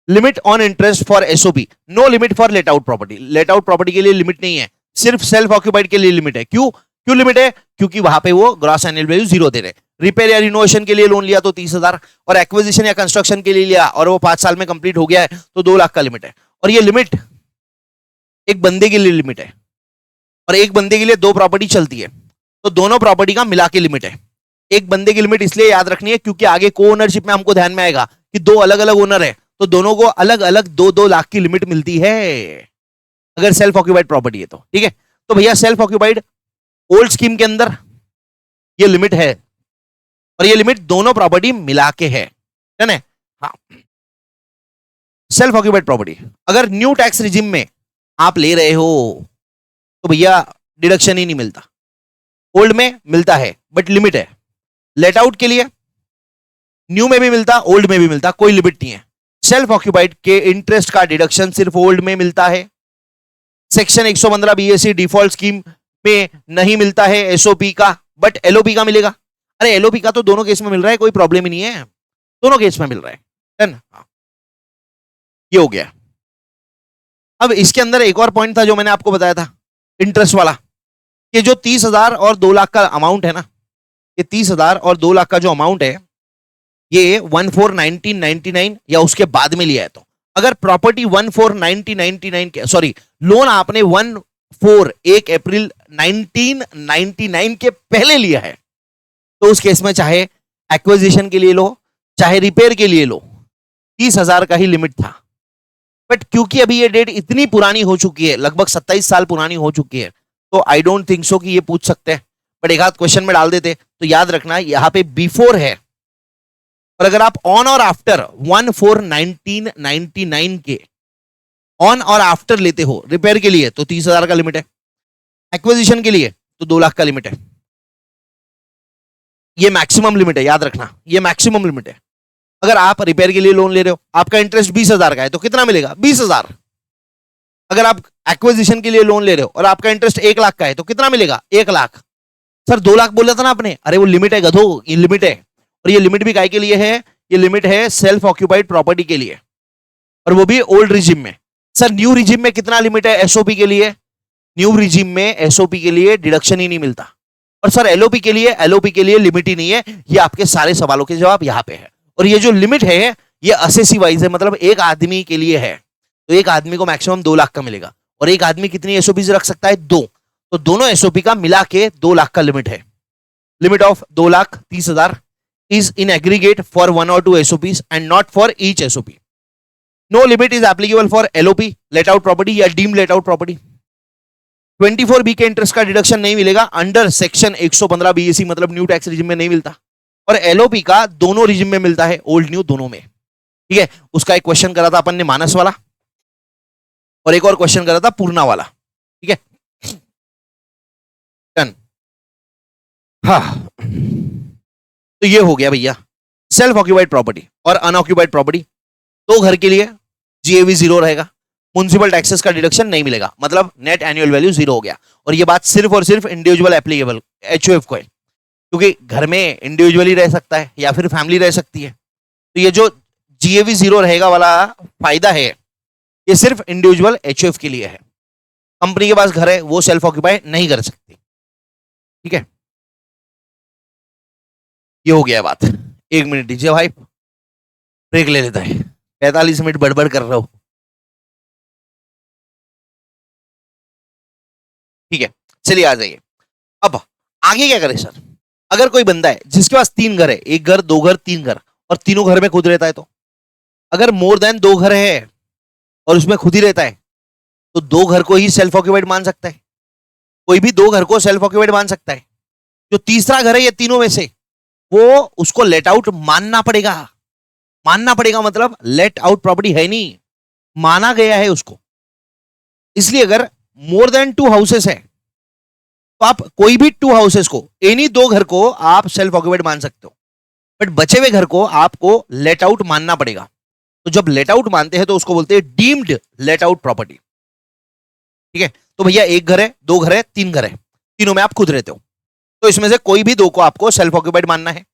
limit on interest for SOP, no limit for let out property. Let out property के लिए लिमिट नहीं है, सिर्फ सेल्फ ऑक्यूपाइड के लिए लिमिट है। क्यों क्यों लिमिट है? क्योंकि वहां पे वो ग्रॉस एनुअल वैल्यू 0 दे रहे। रिपेयर या रिनोवेशन के लिए लोन लिया तो 30,000, और एक्विजिशन या कंस्ट्रक्शन के लिए लिया और वो 5 साल में कंप्लीट हो गया है तो 2 लाख का लिमिट है। और ये लिमिट एक बंदे के लिए लिमिट है, और एक बंदे के लिए 2 प्रॉपर्टी चलती है तो दोनों प्रॉपर्टी का मिला के लिमिट है। एक बंदे की लिमिट इसलिए याद रखनी है क्योंकि आगे को ओनरशिप में हमको ध्यान में आएगा कि 2 अलग अलग ओनर है तो दोनों को अलग अलग 2-2 लाख की लिमिट मिलती है अगर सेल्फ ऑक्यूपाइड प्रॉपर्टी है तो। ठीक है, तो भैया सेल्फ ऑक्यूपाइड ओल्ड स्कीम के अंदर ये लिमिट है, और ये लिमिट दोनों प्रॉपर्टी मिला के है ना। हाँ, सेल्फ ऑक्यूपाइड प्रॉपर्टी अगर न्यू टैक्स रिजिम में आप ले रहे हो तो भैया डिडक्शन ही नहीं मिलता, ओल्ड में मिलता है बट लिमिट है। लेट आउट के लिए न्यू में भी मिलता, ओल्ड में भी मिलता, कोई लिमिट नहीं है। सेल्फ ऑक्यूपाइड के इंटरेस्ट का डिडक्शन सिर्फ ओल्ड में मिलता है, सेक्शन 115 बीएससी डिफॉल्ट स्कीम में नहीं मिलता है एसओपी का, बट एलओपी का मिलेगा। अरे एलओपी का तो दोनों केस में मिल रहा है, कोई प्रॉब्लम ही नहीं है, दोनों केस में मिल रहा है। डन, ये हो गया। अब इसके अंदर एक और पॉइंट था जो मैंने आपको बताया था इंटरेस्ट वाला, कि जो 30,000 और 2 लाख का अमाउंट है ना, ये 30,000 और 2 लाख का जो अमाउंट है ये 1/4/1999 या उसके बाद में लिया है तो अगर प्रॉपर्टी 1/4/1999 के, सॉरी, लोन आपने 1 अप्रैल 1999 के पहले लिया है तो उस केस में चाहे एक्विजिशन के लिए लो चाहे रिपेयर के लिए लो 30,000 का ही लिमिट था। बट क्योंकि अभी ये डेट इतनी पुरानी हो चुकी है, लगभग 27 साल पुरानी हो चुकी है, तो आई डोंट थिंक सो कि ये पूछ सकते हैं, बट एक आध क्वेश्चन में डाल देते। तो याद रखना यहां पे बिफोर है, और अगर आप ऑन और आफ्टर 1/4/1999 के ऑन और आफ्टर लेते हो रिपेयर के लिए तो 30,000 का लिमिट है, एक्विजिशन के लिए तो 2 लाख का लिमिट है। ये मैक्सिमम लिमिट है, याद रखना ये मैक्सिमम लिमिट है। अगर आप रिपेयर के लिए लोन ले रहे हो, आपका इंटरेस्ट 20,000 का है तो कितना मिलेगा? 20,000। अगर आप एक्विजिशन के लिए लोन ले रहे हो और आपका इंटरेस्ट 1 लाख का है तो कितना मिलेगा? 1 लाख। सर 2 लाख बोला था ना आपने, अरे वो लिमिट है गधो, ये लिमिट है। और ये लिमिट भी काय के लिए है? ये लिमिट है सेल्फ ऑक्यूपाइड प्रॉपर्टी के लिए, और वो भी ओल्ड रिजिम में। सर न्यू रिजिम में कितना लिमिट है एसओपी के लिए? न्यू रिजिम में एसओपी के लिए डिडक्शन ही नहीं मिलता, और सर एलओपी के लिए लिमिट ही नहीं है। ये आपके सारे सवालों के जवाब यहाँ पे है। और ये जो लिमिट है ये असेसी वाइज है, मतलब एक आदमी के लिए है, तो एक आदमी को मैक्सिमम 2 लाख का मिलेगा, और एक आदमी कितनी एसओपी रख सकता है? 2। तो दोनों एसओपी का मिला के 2 लाख का लिमिट है। Limit of 2,30,000 is in aggregate for 1 or 2 SOPs and not for each SOP. No limit is applicable for LOP, let out property या deemed let out property. 24B के इंटरेस्ट का डिडक्शन नहीं मिलेगा अंडर सेक्शन 115 BAC, मतलब new tax regime में नहीं मिलता, और LOP का दोनों रिजिम में मिलता है, ओल्ड न्यू दोनों में। ठीक है, उसका एक क्वेश्चन करा था अपन ने मानस वाला, और एक और क्वेश्चन करा था पूर्णा वाला। ठीक है, डन। हाँ, तो ये हो गया भैया सेल्फ ऑक्यूपाइड प्रॉपर्टी। और अनऑक्यूपाइड प्रॉपर्टी तो घर के लिए जीएवी 0 रहेगा, म्युनिसिपल टैक्सेस का डिडक्शन नहीं मिलेगा, मतलब नेट एनुअल वैल्यू 0 हो गया। और ये बात सिर्फ और सिर्फ इंडिविजुअल एप्लीकेबल एचओएफ को है, क्योंकि घर में इंडिविजुअली रह सकता है या फिर फैमिली रह सकती है। तो ये जो जीएवी 0 रहेगा वाला फायदा है ये सिर्फ इंडिविजुअल एचओएफ के लिए है। कंपनी के पास घर है वो सेल्फ ऑक्यूपाई नहीं कर सकती। ठीक है, ये हो गया बात। 1 मिनट दीजिए भाई, ब्रेक ले लेता है, 45 मिनट बड़बड़ कर रहा हूं। ठीक है, चलिए आ जाइए। अब आगे क्या करे सर? अगर कोई बंदा है जिसके पास 3 घर है, 1 घर 2 घर 3 घर, और तीनों घर में खुद रहता है, तो अगर मोर देन 2 घर है और उसमें खुद ही रहता है, तो 2 घर को ही सेल्फ ऑक्यूपाइड मान सकता है। कोई भी 2 घर को सेल्फ ऑक्यूपाइड मान सकता है। जो तीसरा घर है ये तीनों में से, वो उसको लेट आउट मानना पड़ेगा। मानना पड़ेगा मतलब लेट आउट प्रॉपर्टी है नहीं, माना गया है उसको। इसलिए अगर मोर देन 2 हाउसेस है, तो आप कोई भी 2 हाउसेस को, एनी 2 घर को आप सेल्फ ऑक्यूपाइड मान सकते हो, बट बचे हुए घर को आपको लेट आउट मानना पड़ेगा। तो जब लेट आउट मानते हैं तो उसको बोलते हैं डीम्ड लेट आउट प्रॉपर्टी। ठीक है, तो भैया 1 घर है, 2 घर है, 3 घर है, तीनों में आप खुद रहते हो, तो इसमें से कोई भी 2 को आपको सेल्फ ऑक्यूपाइड मानना है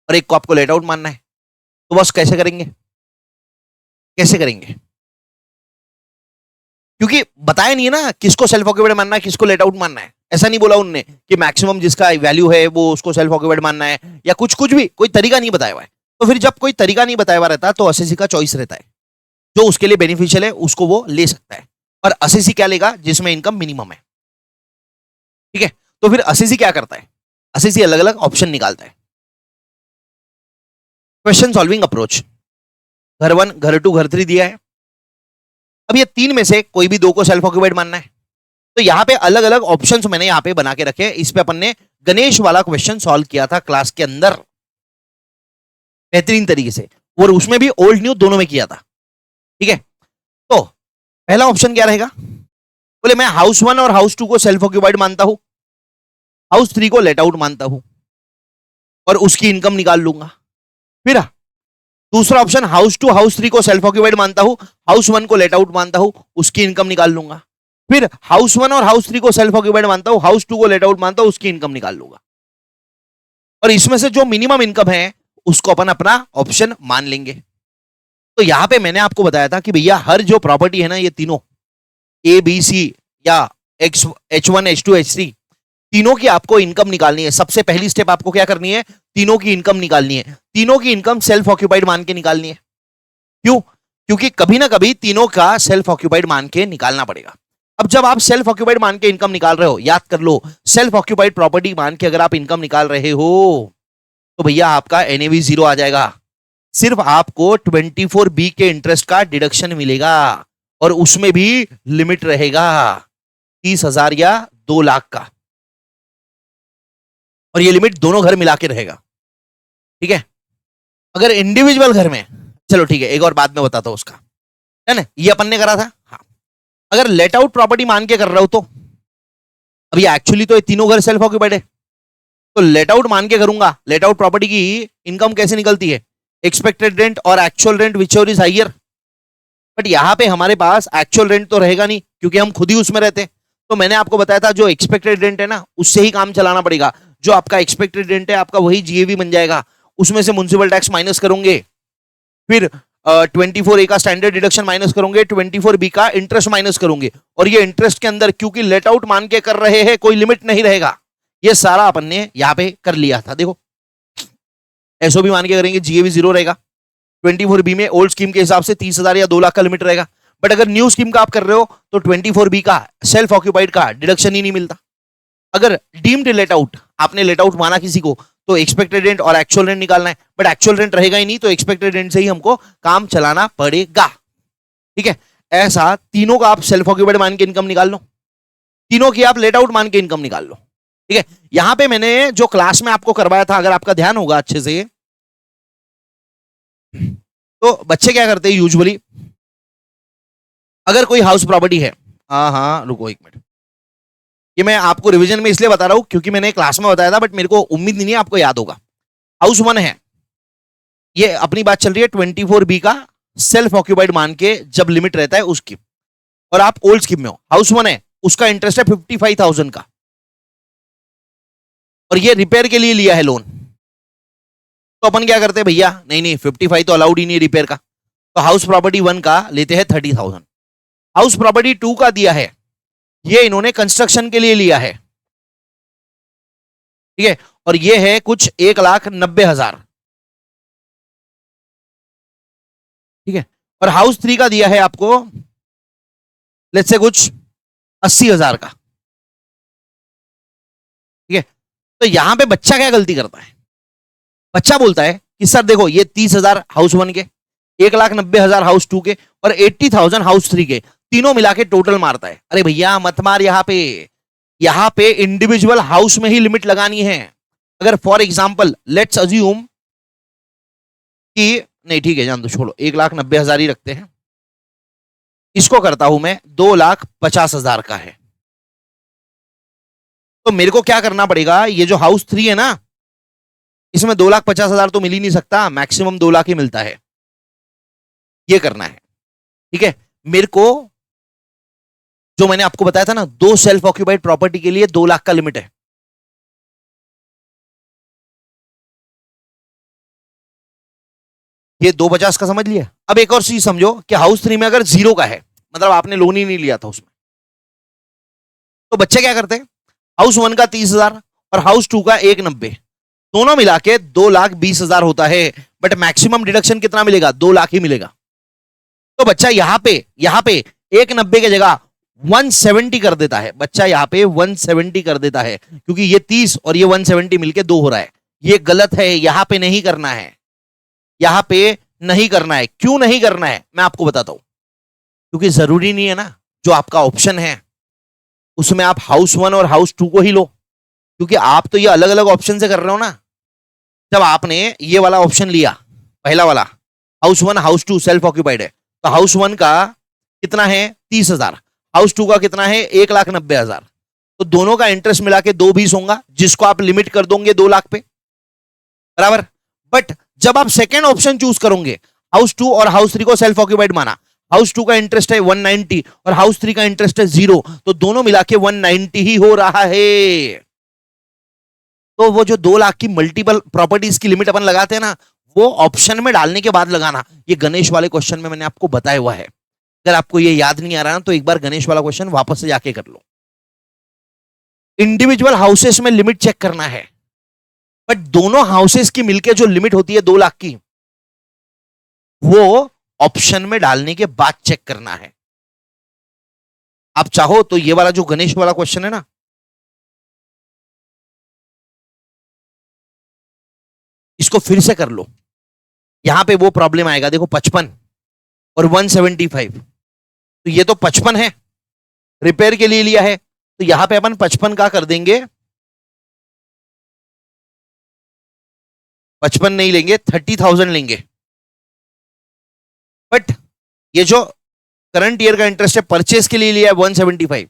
और 1 को आपको लेट आउट मानना है। तो बस कैसे करेंगे? कैसे करेंगे? क्योंकि बताया नहीं है ना किसको सेल्फ ऑक्यूपाइड मानना है, किसको लेट आउट मानना है। ऐसा नहीं बोला उनने कि मैक्सिमम जिसका वैल्यू है वो उसको सेल्फ ऑक्यूपाइड मानना है, या कुछ कुछ भी कोई तरीका नहीं बताया हुआ है। तो फिर जब कोई तरीका नहीं बताया हुआ रहता तो असेसी का चॉइस रहता है, जो उसके लिए बेनिफिशियल है उसको वो ले सकता है। और असेसी क्या लेगा? जिसमें इनकम मिनिमम है। ठीक है, तो फिर असेसी क्या करता है? असेसी अलग अलग ऑप्शन निकालता है। क्वेश्चन सॉल्विंग अप्रोच, घर 1 घर 2 घर 3 दिया है। अब ये 3 में से कोई भी 2 को सेल्फ ऑक्यूपाइड मानना है, तो यहां पे अलग अलग ऑप्शंस मैंने यहां पे बना के रखे। इस पे अपन ने गणेश वाला क्वेश्चन सॉल्व किया था क्लास के अंदर बेहतरीन तरीके से, और उसमें भी ओल्ड न्यू दोनों में किया था। ठीक है, तो पहला ऑप्शन क्या रहेगा? बोले मैं हाउस 1 और हाउस 2 को सेल्फ ऑक्यूपाइड मानता हूं, हाउस 3 को लेट आउट मानता हूं और उसकी इनकम निकाल लूंगा। फिर दूसरा ऑप्शन हाउस 2 हाउस 3 को सेल्फ ऑक्यूपाइड मानता हूं, हाउस 1 को लेट आउट मानता हूं, उसकी इनकम निकाल लूंगा। फिर हाउस 1 और हाउस 3 को सेल्फ ऑक्यूपाइड मानता हूं, हाउस 2 को लेट आउट मानता हूं, उसकी इनकम निकाल लूंगा। और इसमें से जो मिनिमम इनकम है उसको अपन अपना ऑप्शन मान लेंगे। तो यहां पे मैंने आपको बताया था कि भैया हर जो प्रॉपर्टी है ना, ये तीनों ए बी सी या एक्स H1 H2 H3, तीनों की आपको इनकम निकालनी है। सबसे पहली स्टेप आपको क्या करनी है? तीनों की इनकम निकालनी है। तीनों की इनकम सेल्फ ऑक्यूपाइड मान के निकालनी है। क्यों? क्योंकि कभी ना कभी तीनों का सेल्फ ऑक्यूपाइड मान के निकालना पड़ेगा। अब जब आप सेल्फ ऑक्यूपाइड मान के इनकम निकाल रहे हो, याद कर लो, सेल्फ ऑक्यूपाइड प्रॉपर्टी मान के अगर आप इनकम निकाल रहे हो तो भैया आपका एनएवी 0 आ जाएगा। सिर्फ आपको 24B के इंटरेस्ट का डिडक्शन मिलेगा, और उसमें भी लिमिट रहेगा 30,000 या 2 लाख का, और ये लिमिट दोनों घर मिला के रहेगा। ठीक है, अगर इंडिविजुअल घर में, चलो ठीक है एक और बाद में बताता हूं उसका, है ना, ये अपन ने करा था। हाँ, अगर लेट आउट प्रॉपर्टी मान के कर रहे हो तो अब ये एक्चुअली तो ये तीनों घर सेल्फ ऑक्यूपाइड है, तो लेट आउट मान के करूंगा। लेट आउट प्रॉपर्टी की इनकम कैसे निकलती है? एक्सपेक्टेड रेंट और actual rent whichever is higher. But यहां पे हमारे पास एक्चुअल रेंट तो रहेगा नहीं क्योंकि हम खुद ही उसमें रहते हैं। तो मैंने आपको बताया था जो एक्सपेक्टेड रेंट है ना, उससे ही काम चलाना पड़ेगा। जो आपका एक्सपेक्टेड रेंट है आपका वही जीएवी बन जाएगा, उसमें से म्युनिसिपल टैक्स माइनस करोगे, फिर 24A का स्टैंडर्ड डिडक्शन माइनस करोगे, 24B का इंटरेस्ट माइनस करोगे, और ये इंटरेस्ट के अंदर क्योंकि लेट आउट मान के कर रहे हैं कोई लिमिट नहीं रहेगा। ये सारा अपन ने यहां पे कर लिया था। देखो एसओबी मान के करेंगे, जीएवी 0 रहेगा। 24B में ओल्ड स्कीम के हिसाब से 30,000 या 2 लाख का लिमिट रहेगा। बट अगर न्यू स्कीम का आप कर रहे हो तो 24B का सेल्फ ऑक्यूपाइड का डिडक्शन ही नहीं मिलता। अगर डीम्ड लेट आउट, आपने लेट आउट माना किसी को, तो एक्सपेक्टेड रेंट और एक्चुअल रेंट निकालना है, बट एक्चुअल रेंट रहेगा ही नहीं, तो एक्सपेक्टेड रेंट से ही हमको काम चलाना पड़ेगा। ठीक है, ऐसा तीनों का आप सेल्फ ऑक्यूपाइड मान के इनकम निकाल लो, तीनों की आप लेट आउट मान के इनकम निकाल लो। ठीक है, यहां पे मैंने जो क्लास में आपको करवाया था, अगर आपका ध्यान होगा अच्छे से, तो बच्चे क्या करते हैं यूजुअली, अगर कोई हाउस प्रॉपर्टी है, हाँ रुको एक मिनट, ये मैं आपको रिवीजन में इसलिए बता रहा हूं क्योंकि मैंने क्लास में बताया था, बट मेरे को उम्मीद नहीं है आपको याद होगा। हाउस 1 है, ये अपनी बात चल रही है 24B का सेल्फ ऑक्यूपाइड मान के जब लिमिट रहता है उसकी, और आप ओल्ड स्कीम में हो। हाउस 1 है, उसका इंटरेस्ट है 55,000 का, और ये रिपेयर के लिए लिया है लोन। तो अपन क्या करते हैं भैया, नहीं 55 तो अलाउड ही नहीं रिपेयर का, तो हाउस प्रॉपर्टी 1 का लेते हैं 30,000। हाउस प्रॉपर्टी 2 का दिया है, ये इन्होंने कंस्ट्रक्शन के लिए लिया है। ठीक है, और ये है कुछ 1,90,000। ठीक है, और हाउस 3 का दिया है आपको लेट्स से कुछ 80,000 का। ठीक है, तो यहां पे बच्चा क्या गलती करता है? बच्चा बोलता है कि सर देखो ये 30,000 हाउस 1 के, 1,90,000 हाउस 2 के और 80,000 हाउस 3 के, तीनों मिला के टोटल मारता है। अरे भैया मत मार, यहां पे इंडिविजुअल हाउस में ही लिमिट लगानी है। अगर फॉर एग्जाम्पल लेट्स अज्यूम कि नहीं ठीक है जान दो, छोड़ो, 1,90,000 ही रखते हैं। इसको करता हूं मैं 2,50,000 का है, तो मेरे को क्या करना पड़ेगा? ये जो हाउस 3 है ना, इसमें 2,50,000 तो मिल ही नहीं सकता, मैक्सिमम 2 लाख ही मिलता है। ये करना है, ठीक है। मेरे को जो मैंने आपको बताया था ना, 2 सेल्फ ऑक्यूपाइड प्रॉपर्टी के लिए 2 लाख का लिमिट है। ये 250 का समझ लिया। अब एक और चीज समझो कि हाउस 3 में अगर 0 का है, मतलब आपने लोन ही नहीं लिया था उसमें, तो बच्चे क्या करते हैं? हाउस 1 का 30,000 और हाउस 2 का 1,90,000, दोनों मिला के 2,20,000 होता है। बट मैक्सिमम डिडक्शन कितना मिलेगा? 2 लाख ही मिलेगा। तो बच्चा यहां पे 1,90,000 की जगह 170 कर देता है। बच्चा यहां पे 170 कर देता है, क्योंकि ये 30 और ये 170 मिलके 2 हो रहा है। ये गलत है, यहां पे नहीं करना है, यहां पे नहीं करना है। क्यों नहीं करना है मैं आपको बताता हूं। क्योंकि जरूरी नहीं है ना जो आपका ऑप्शन है उसमें आप हाउस 1 और हाउस 2 को ही लो, क्योंकि आप तो ये अलग अलग ऑप्शन से कर रहे हो ना। जब आपने ये वाला ऑप्शन लिया, पहला वाला हाउस 1 हाउस 2 सेल्फ ऑक्यूपाइड है, तो हाउस 1 का कितना है? 30,000। हाउस 2 का कितना है? 1,90,000। तो दोनों का इंटरेस्ट मिला के 2,20 होगा, जिसको आप लिमिट कर दोगे 2 लाख पे, बराबर। बट जब आप सेकेंड ऑप्शन चूज करोगे, हाउस 2 और हाउस 3 को सेल्फ ऑक्यूपाइड माना, हाउस 2 का इंटरेस्ट है 190 और हाउस 3 का इंटरेस्ट है 0, तो दोनों मिला के 190 ही हो रहा है। तो वो जो 2 लाख की मल्टीपल प्रॉपर्टीज की लिमिट अपन लगाते हैं ना, वो ऑप्शन में डालने के बाद लगाना। ये गणेश वाले क्वेश्चन में मैंने आपको बताया हुआ है। अगर आपको ये याद नहीं आ रहा ना, तो एक बार गणेश वाला क्वेश्चन वापस से जाके कर लो। इंडिविजुअल हाउसेस में लिमिट चेक करना है, बट दोनों हाउसेस की मिलके जो लिमिट होती है 2 लाख की, वो ऑप्शन में डालने के बाद चेक करना है। आप चाहो तो ये वाला जो गणेश वाला क्वेश्चन है ना, इसको फिर से कर लो। यहां पे वो प्रॉब्लम आएगा, देखो 55 और 175, तो ये तो 55 है, रिपेयर के लिए लिया है, तो यहां पे अपन 55 का कर देंगे, 55 नहीं लेंगे, 30,000 लेंगे। बट ये जो करंट ईयर का इंटरेस्ट है परचेस के लिए लिया है 175,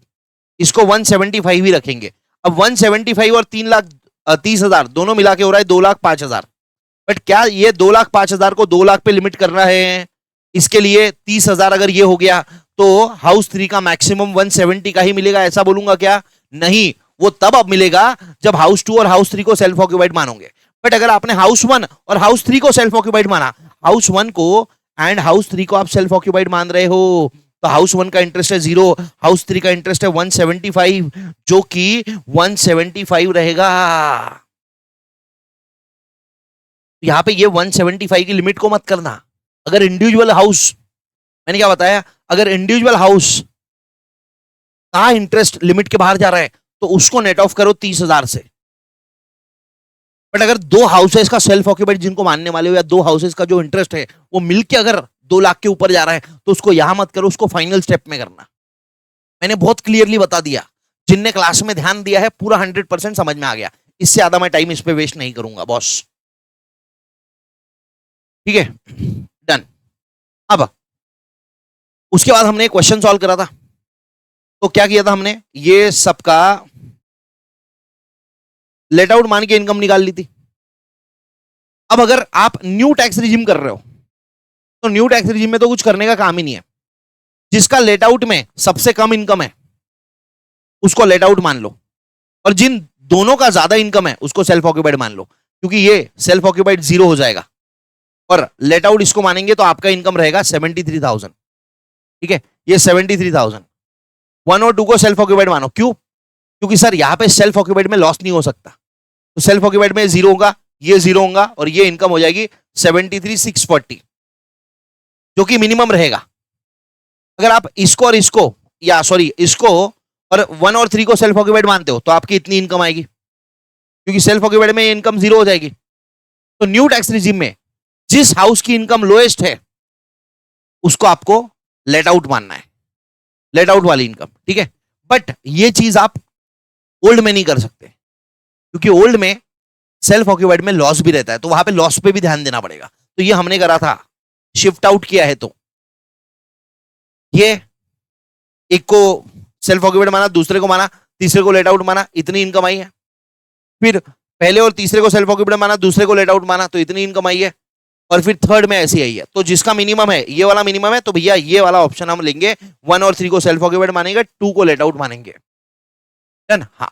इसको 175 ही रखेंगे। अब 175 और 3,30,000 दोनों मिला के हो रहा है 2,05,000। बट क्या ये 2,05,000 को 2 लाख पे लिमिट कर रहा है? इसके लिए 30,000 अगर ये हो गया, तो हाउस 3 का मैक्सिमम 170 का ही मिलेगा, ऐसा बोलूंगा क्या? नहीं, वो तब अब मिलेगा जब हाउस 2 और हाउस 3 को सेल्फ ऑक्यूपाइड मानोगे। बट अगर आपने हाउस 1 और हाउस 3 को सेल्फ ऑक्यूपाइड माना, हाउस 1 को एंड हाउस 3 को आप सेल्फ ऑक्यूपाइड मान रहे हो, तो हाउस 1 का इंटरेस्ट है 0, हाउस 3 का इंटरेस्ट है 175, जो कि 175 रहेगा। यहां पे ये 175 की लिमिट को मत करना। अगर इंडिविजुअल हाउस, मैंने क्या बताया, अगर इंडिविजुअल हाउस का इंटरेस्ट लिमिट के बाहर जा रहा है तो उसको नेट ऑफ करो 30,000 से। बट अगर 2 हाउसेस का सेल्फ ऑक्यूपाइड जिनको मानने वाले हो, या 2 हाउसेस का जो इंटरेस्ट है वो मिलके अगर 2 लाख के ऊपर जा रहा है, तो उसको यहां मत करो, उसको फाइनल स्टेप में करना। मैंने बहुत क्लियरली बता दिया, जिनने क्लास में ध्यान दिया है पूरा 100% समझ में आ गया। इससे ज्यादा मैं टाइम इस पे वेस्ट नहीं करूंगा बॉस, ठीक है, डन। अब उसके बाद हमने क्वेश्चन सॉल्व करा था, तो क्या किया था हमने, ये सबका लेट आउट मान के इनकम निकाल ली थी। अब अगर आप न्यू टैक्स रिजीम कर रहे हो, तो न्यू टैक्स रिजीम में तो कुछ करने का काम ही नहीं है। जिसका लेट आउट में सबसे कम इनकम है उसको लेट आउट मान लो, और जिन दोनों का ज्यादा इनकम है उसको सेल्फ ऑक्यूपाइड मान लो, क्योंकि ये सेल्फ ऑक्यूपाइड 0 हो जाएगा और लेट आउट इसको मानेंगे तो आपका इनकम रहेगा 73,000। ठीक है, ये 73,000। 1 और 2 को सेल्फ ऑक्यूपाइड मानो, क्यों? क्योंकि सर यहां पे सेल्फ ऑक्यूपाइड में लॉस नहीं हो सकता, तो सेल्फ ऑक्यूपाइड में 0 होगा, ये 0 होगा, और ये इनकम हो जाएगी 73,640, जो कि मिनिमम रहेगा। अगर आप इसको और इसको, या सॉरी इसको और 1 और 3 को सेल्फ ऑक्यूपाइड मानते हो, तो आपकी इतनी इनकम आएगी, क्योंकि सेल्फ ऑक्यूपाइड में इनकम जीरो हो जाएगी। तो न्यू टैक्स रिजिम में जिस हाउस की इनकम लोएस्ट है उसको आपको लेट आउट मानना है, लेट आउट वाली इनकम, ठीक है। बट ये चीज आप ओल्ड में नहीं कर सकते, क्योंकि ओल्ड में सेल्फ ऑक्यूपाइड में लॉस भी रहता है, तो वहां पे लॉस पे भी ध्यान देना पड़ेगा। तो ये हमने करा था, शिफ्ट आउट किया है, तो ये एक को सेल्फ ऑक्यूपाइड माना, दूसरे को माना, तीसरे को लेट आउट माना, इतनी इनकम आई है। फिर पहले और तीसरे को सेल्फ ऑक्यूपाइड माना, दूसरे को लेट आउट माना, तो इतनी इनकम आई है। और फिर थर्ड में ऐसी आई है। तो जिसका मिनिमम है, ये वाला मिनिमम है, तो भैया ये वाला ऑप्शन हम लेंगे। 1 और 3 को सेल्फ ऑक्यूपाइड मानेंगे, 2 को लेट आउट मानेंगे। डन। हाँ,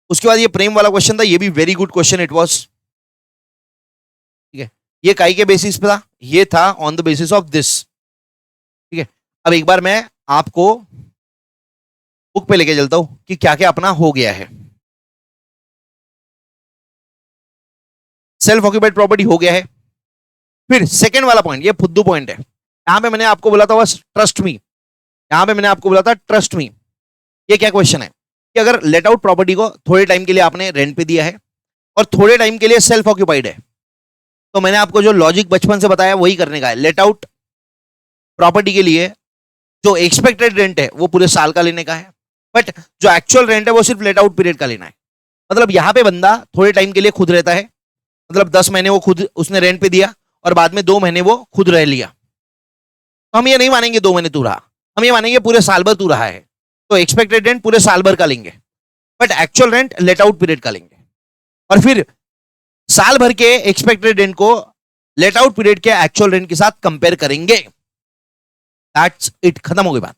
उसके बाद ये प्रेम वाला क्वेश्चन था, ये भी very good question it was, ठीक है। ये काई के बेसिस पे था, ये था on the basis of this, ठीक है। अब एक बार मैं आपको बुक पे लेके चलता हूं कि क्या क्या अपना हो गया है। सेल्फ ऑक्यूपाइड प्रॉपर्टी हो गया है। फिर सेकंड वाला पॉइंट, ये फुद्दू पॉइंट है। यहां पे मैंने आपको बोला था बस ट्रस्ट मी, यहां पे मैंने आपको बोला था ट्रस्ट मी। ये क्या क्वेश्चन है कि अगर लेट आउट प्रॉपर्टी को थोड़े टाइम के लिए आपने रेंट पे दिया है और थोड़े टाइम के लिए सेल्फ ऑक्यूपाइड है, तो मैंने आपको जो लॉजिक बचपन से बताया वही करने का है। लेट आउट प्रॉपर्टी के लिए जो एक्सपेक्टेड रेंट है वो पूरे साल का लेने का है, बट जो एक्चुअल रेंट है वो सिर्फ लेट आउट पीरियड का लेना है। मतलब यहां पे बंदा थोड़े टाइम के लिए खुद रहता है, मतलब 10 महीने वो खुद उसने रेंट पे दिया और बाद में 2 महीने वो खुद रह लिया, तो हम ये नहीं मानेंगे 2 महीने तू रहा, हम ये मानेंगे पूरे साल भर तू रहा है। तो एक्सपेक्टेड रेंट पूरे साल भर का लेंगे, but actual rent late out period का लेंगे। और फिर साल भर के एक्सपेक्टेड रेंट को लेट आउट पीरियड के एक्चुअल रेंट के साथ कंपेयर करेंगे। दैट्स इट, खत्म हो गई बात।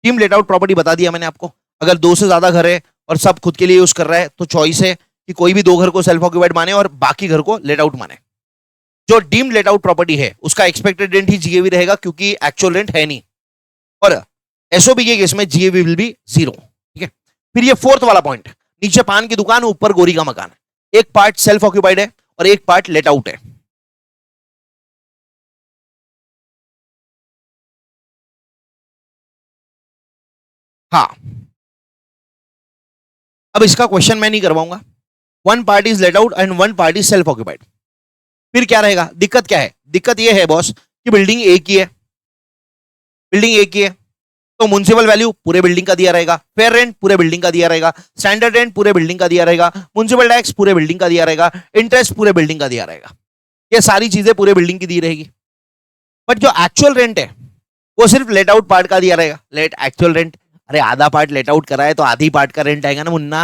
टीम लेट आउट प्रॉपर्टी बता दिया मैंने आपको। अगर 2 से ज्यादा घर है और सब खुद के लिए यूज कर रहा है तो चॉइस है कि कोई भी 2 घर को सेल्फ ऑक्यूपाइड माने और बाकी घर को लेट आउट माने। जो डीम्ड लेट आउट प्रॉपर्टी है उसका एक्सपेक्टेड रेंट ही जीएवी रहेगा, क्योंकि एक्चुअल रेंट है नहीं। और एसओबी के केस में जीएवी विल बी 0, ठीक है। फिर ये फोर्थ वाला पॉइंट, नीचे पान की दुकान ऊपर गोरी का मकान, एक पार्ट सेल्फ ऑक्यूपाइड है और एक पार्ट लेट आउट है। हाँ, अब इसका क्वेश्चन मैं नहीं करवाऊंगा। 1 part is let out and 1 part is self occupied. फिर क्या रहेगा, दिक्कत क्या है? दिक्कत यह है बॉस कि बिल्डिंग एक ही है, बिल्डिंग एक ही है, तो म्युनिसिपल वैल्यू पूरे बिल्डिंग का दिया रहेगा, फेयर रेंट पूरे बिल्डिंग का दिया रहेगा, स्टैंडर्ड रेंट पूरे बिल्डिंग का दिया रहेगा, म्युनिसिपल टैक्स पूरे बिल्डिंग का दिया रहेगा, इंटरेस्ट पूरे बिल्डिंग का दिया रहेगा। ये सारी चीजें पूरे बिल्डिंग की दी रहेगी। बट जो एक्चुअल रेंट है वो सिर्फ लेट आउट पार्ट का दिया रहेगा। लेट एक्चुअल रेंट, अरे आधा पार्ट लेट आउट करा है तो आधी पार्ट का रेंट आएगा ना मुन्ना।